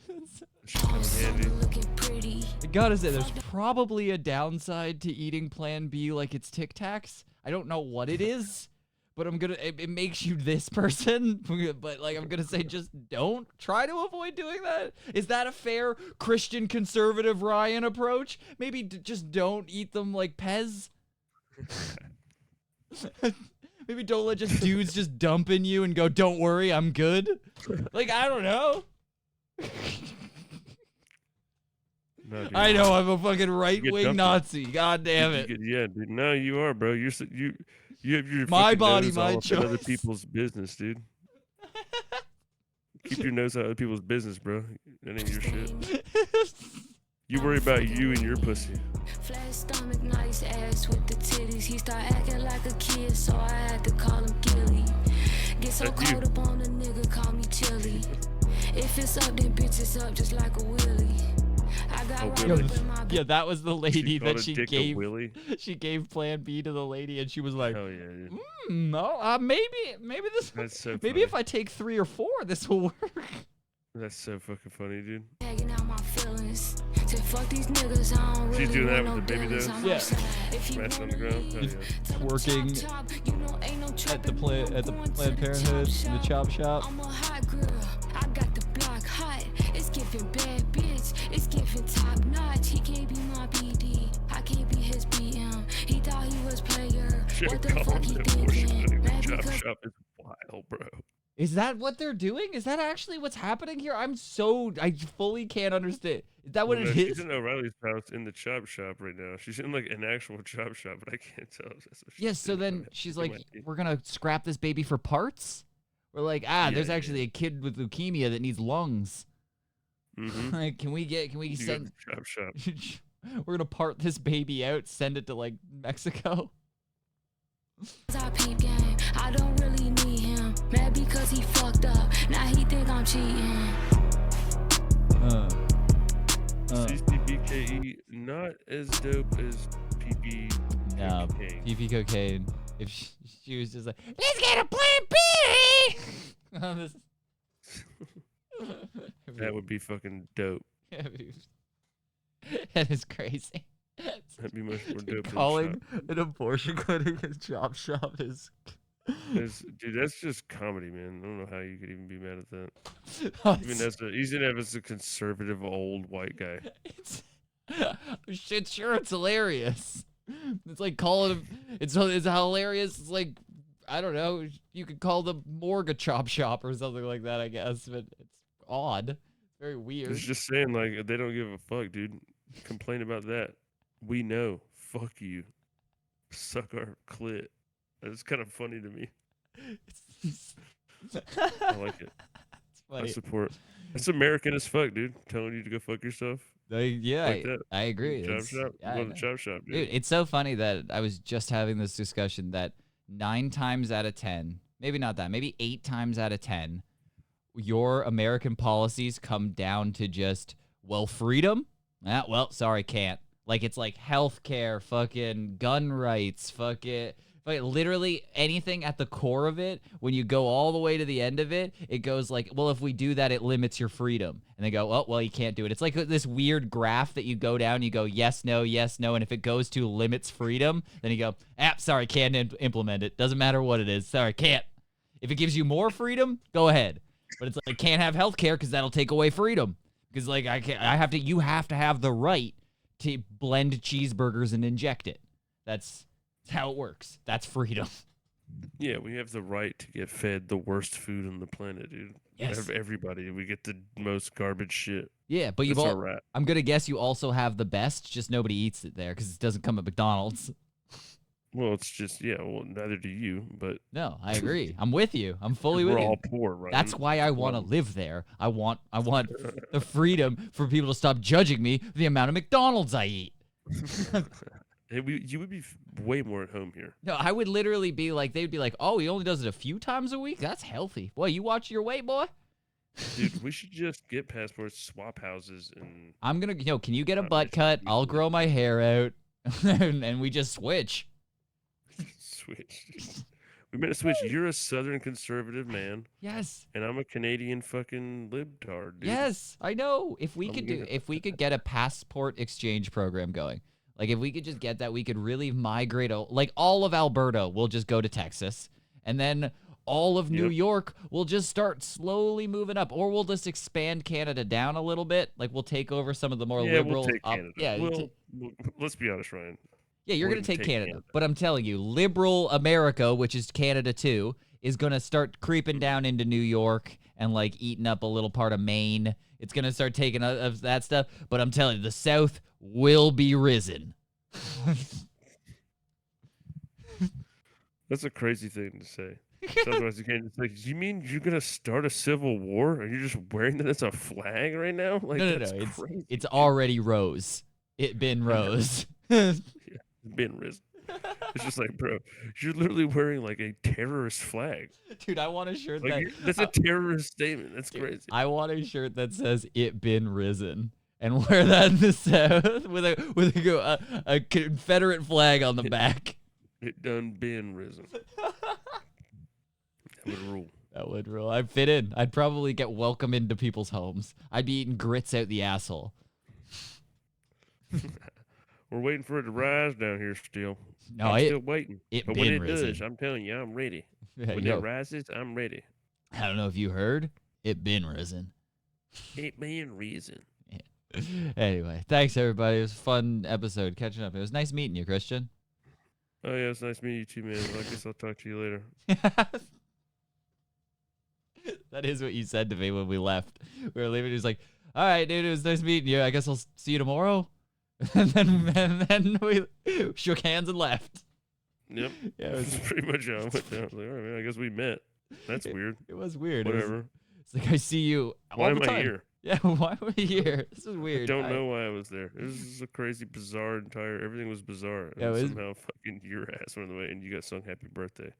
Oh, comes in handy. summer looking pretty. I gotta say, there's probably a downside to eating Plan B like it's Tic Tacs. I don't know what it is, but it makes you this person. But like, I'm gonna say, just don't try to avoid doing that. Is that a fair Christian conservative Ryan approach? Maybe just don't eat them like Pez. Maybe don't let just dudes just dump in you and go, don't worry, I'm good. Like, I don't know. No, dude. I know I'm a fucking dumped right-wing in. Nazi. God damn You it. yeah, dude. No, you are, bro. You have your My fucking body, nose my all up in other choice. people's business, dude. Keep your nose out of other people's business, bro. That ain't your shit. You worry about you and your pussy. Flat stomach, nice ass with the titties. He start acting like a kid, so I had to call him Gilly. Get so That's you. caught up on a nigga, call me Chili. If it's up, then bitch, it's up just like a willy. I got A right willy. up in my Yeah, that was the lady called that a she dick a gave. willy? She gave Plan B to the lady, and she was like, Hell yeah, dude. "No, maybe this. That's so Maybe funny. if I take 3 or 4, this will work." That's so fucking funny, dude. tagging out my feelings. Said fuck these niggas, I don't really She's doing that want with the no baby dealings. though? I'm Yeah. outside. If you Smashing on the wanna ground. Hell leave, yeah. tell 'em Twerking chop, chop. You know, ain't no At the trapping me, Planned I'm going to Planned Parenthood, the chop shop. I'm a hot girl. I got the block hot. It's giving bad bitch. It's giving top notch. He can't be my BD. I can't be his BM. He thought he was player. Shit, What the calling fuck he the abortion thinking? clinic Mad the chop because shop is wild, bro. Is that what they're doing? Is that actually what's happening here? I fully can't understand. Is that what Well, it no, is? She's in O'Reilly's house in the chop shop right now. She's in like an actual chop shop, but I can't tell if that's what she's Yes, so doing. then But she's it like, might be. we're gonna scrap this baby for parts? We're like, there's Yeah, actually a kid with leukemia that needs lungs. Mhm. Like, can we You go to send the chop shop. we're gonna part this baby out, send it to like Mexico? I peep game. I don't really need him. Mad because he fucked up. Now he think I'm cheating. CCBKE not as dope as PP. No, cocaine. PP cocaine. If she was just like, let's get a Plan B. Oh, this- That would be fucking dope. That is crazy. That'd be much more dope. Calling an abortion clinic a chop shop is. Dude, that's just comedy, man. I don't know how you could even be mad at that. Even as a conservative old white guy. Shit, sure, it's hilarious. It's like calling it's hilarious. It's like, I don't know. You could call the morgue a chop shop or something like that, I guess. But it's odd. It's very weird. It's just saying, like, they don't give a fuck, dude. Complain about that. We know. Fuck you. Suck our clit. That's kind of funny to me. I like it. It's funny. I support. It's American as fuck, dude. Telling you to go fuck yourself. Yeah, Like that. I agree. Chop It's- shop. yeah, I Go to the know. chop shop, dude. Dude, it's so funny that I was just having this discussion that 9 times out of 10, maybe not that, maybe 8 times out of 10, your American policies come down to just, well, freedom? Well, sorry, can't. Like, it's like healthcare, fucking gun rights, fucking literally anything at the core of it. When you go all the way to the end of it, it goes like, well, if we do that, it limits your freedom. And they go, oh, well, you can't do it. It's like this weird graph that you go down, you go, yes, no, and if it goes to limits freedom, then you go, sorry, can't implement it. Doesn't matter what it is. Sorry, can't. If it gives you more freedom, go ahead. But it's like, can't have healthcare because that'll take away freedom. Because like you have to have the right to blend cheeseburgers and inject it. That's how it works. That's freedom. Yeah, we have the right to get fed the worst food on the planet, dude. Yes. Everybody, we get the most garbage shit. Yeah, but you've That's all. our rat. I'm gonna guess you also have the best. Just nobody eats it there because it doesn't come at McDonald's. Well, it's just well, neither do you, but No, I agree. I'm with you. I'm fully with we're you. all poor, right? That's why I want to live there. I want the freedom for people to stop judging me for the amount of McDonald's I eat. You would be way more at home here. No, I would literally be like, they'd be like, oh, he only does it a few times a week? That's healthy. Boy, you watch your weight, boy? Dude, we should just get passports, swap houses, and I'm going to, can you get a butt cut? I'll grow my hair out, and we just switch. switch. We better switch. You're a Southern conservative man. Yes. And I'm a Canadian fucking libtard, dude. Yes, I know. If we could get a passport exchange program going, like if we could just get that, we could really migrate. Like all of Alberta will just go to Texas, and then all of New York will just start slowly moving up, or we'll just expand Canada down a little bit. Like we'll take over some of the more liberal. We'll take Canada. Yeah, let's be honest, Ryan. Yeah, you're going to take Canada. But I'm telling you, liberal America, which is Canada too, is going to start creeping down into New York and like eating up a little part of Maine. It's going to start taking of that stuff. But I'm telling you, the South will be risen. That's a crazy thing to say. Otherwise, you can't just like, you mean you're going to start a civil war? Are you just wearing that as a flag right now? Like, No. It's already rose. It been rose. Been risen. It's just like, bro, you're literally wearing like a terrorist flag. Dude, I want a shirt that's a terrorist statement. That's crazy. I want a shirt that says "It been risen" and wear that in the South with a Confederate flag on the back. It done been risen. That would rule. That would rule. I'd fit in. I'd probably get welcome into people's homes. I'd be eating grits out the asshole. We're waiting for it to rise down here still. No, I'm still waiting. But when it risen. does, I'm telling you, I'm ready. Yeah, when it rises, I'm ready. I don't know if you heard. It been risen. It been risen. Yeah. Anyway, thanks everybody. It was a fun episode catching up. It was nice meeting you, Christian. Oh yeah, it's nice meeting you too, man. I guess I'll talk to you later. That is what you said to me when we left. We were leaving. He was like, "All right, dude, it was nice meeting you. I guess I'll see you tomorrow." And then we shook hands and left. Yep. Yeah, it was pretty much how it went down. I was like, all right, man, I guess we met. That's weird. It was weird. Whatever. It's like I see you all Why the am time. I here? Yeah, why am I here? This is weird. I don't know why I was there. This is a crazy, bizarre everything was bizarre. Yeah, and somehow fucking your ass went away and you got sung happy birthday.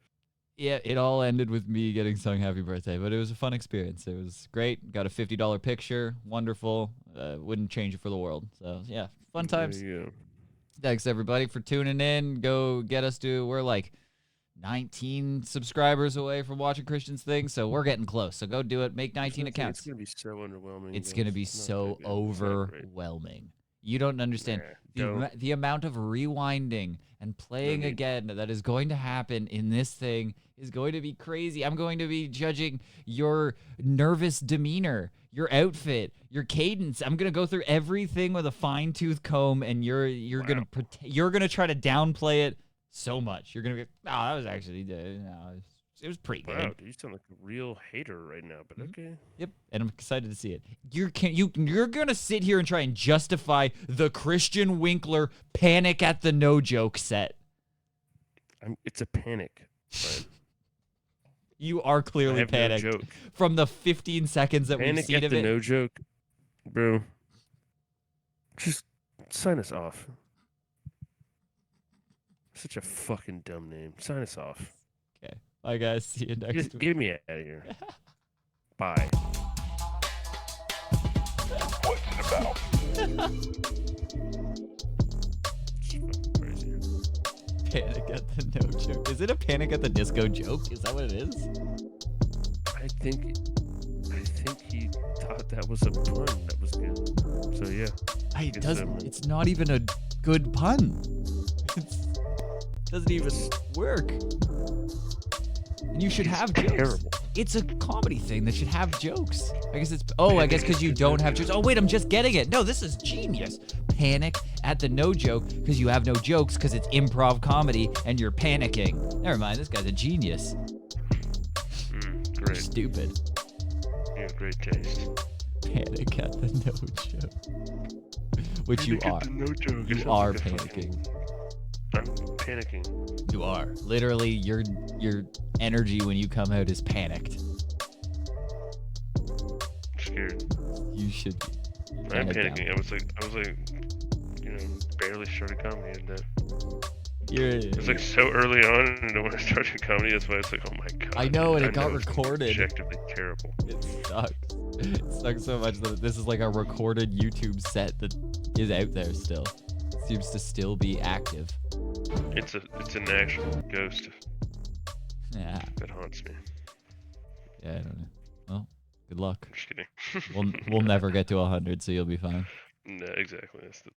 Yeah, it all ended with me getting sung happy birthday, but it was a fun experience. It was great. Got a $50 picture. Wonderful. Wouldn't change it for the world. So, yeah, fun times. There you go. Thanks, everybody, for tuning in. Go get us to, we're like 19 subscribers away from Watching Christian's thing, so we're getting close. So go do it. Make 19 accounts. It's going to be so underwhelming. It's going to be so overwhelming. You don't understand the amount of rewinding and playing again that is going to happen in this thing is going to be crazy. I'm going to be judging your nervous demeanor, your outfit, your cadence. I'm going to go through everything with a fine-tooth comb, and you're going to try to downplay it so much. You're going to be, that was actually it was pretty good. Wow, dude, you sound like a real hater right now, but okay. Yep, and I'm excited to see it. You're gonna sit here and try and justify the Christian Winkler Panic at the No Joke set. It's a panic. Right? You are clearly panicked from the 15 seconds that we've seen of it. Panic at the No Joke, bro. Just sign us off. Such a fucking dumb name. Sign us off. Okay. Bye, guys. See you next week. Get me out of here. Bye. What's it about? Panic at the No Joke. Is it a Panic at the Disco joke? Is that what it is? I think he thought that was a pun that was good. So yeah. It's not even a good pun. It doesn't even work. And you should have jokes. Terrible. It's a comedy thing that should have jokes. I guess it's. Oh, I guess because you don't have jokes. Oh wait, I'm just getting it. No, this is genius. Panic at the no joke because you have no jokes because it's improv comedy and you're panicking. Never mind. This guy's a genius. Great. Stupid. You have great taste. Panic at the no joke. Which you are. No joke. You are panicking. I'm panicking. You are. Literally, your energy when you come out is panicked. I'm scared. You should be. I'm panicking. I was like, you know, barely started comedy and that. It's like so early on, and when I started comedy, that's why it's like, oh my god. I know, and it got it's recorded. Objectively terrible. It sucks. It sucks so much that this is like a recorded YouTube set that is out there still. It seems to still be active. It's an actual ghost. Yeah. That haunts me. Yeah, I don't know. Well, good luck. I'm just kidding. We'll never get to 100, so you'll be fine. No, exactly. That's the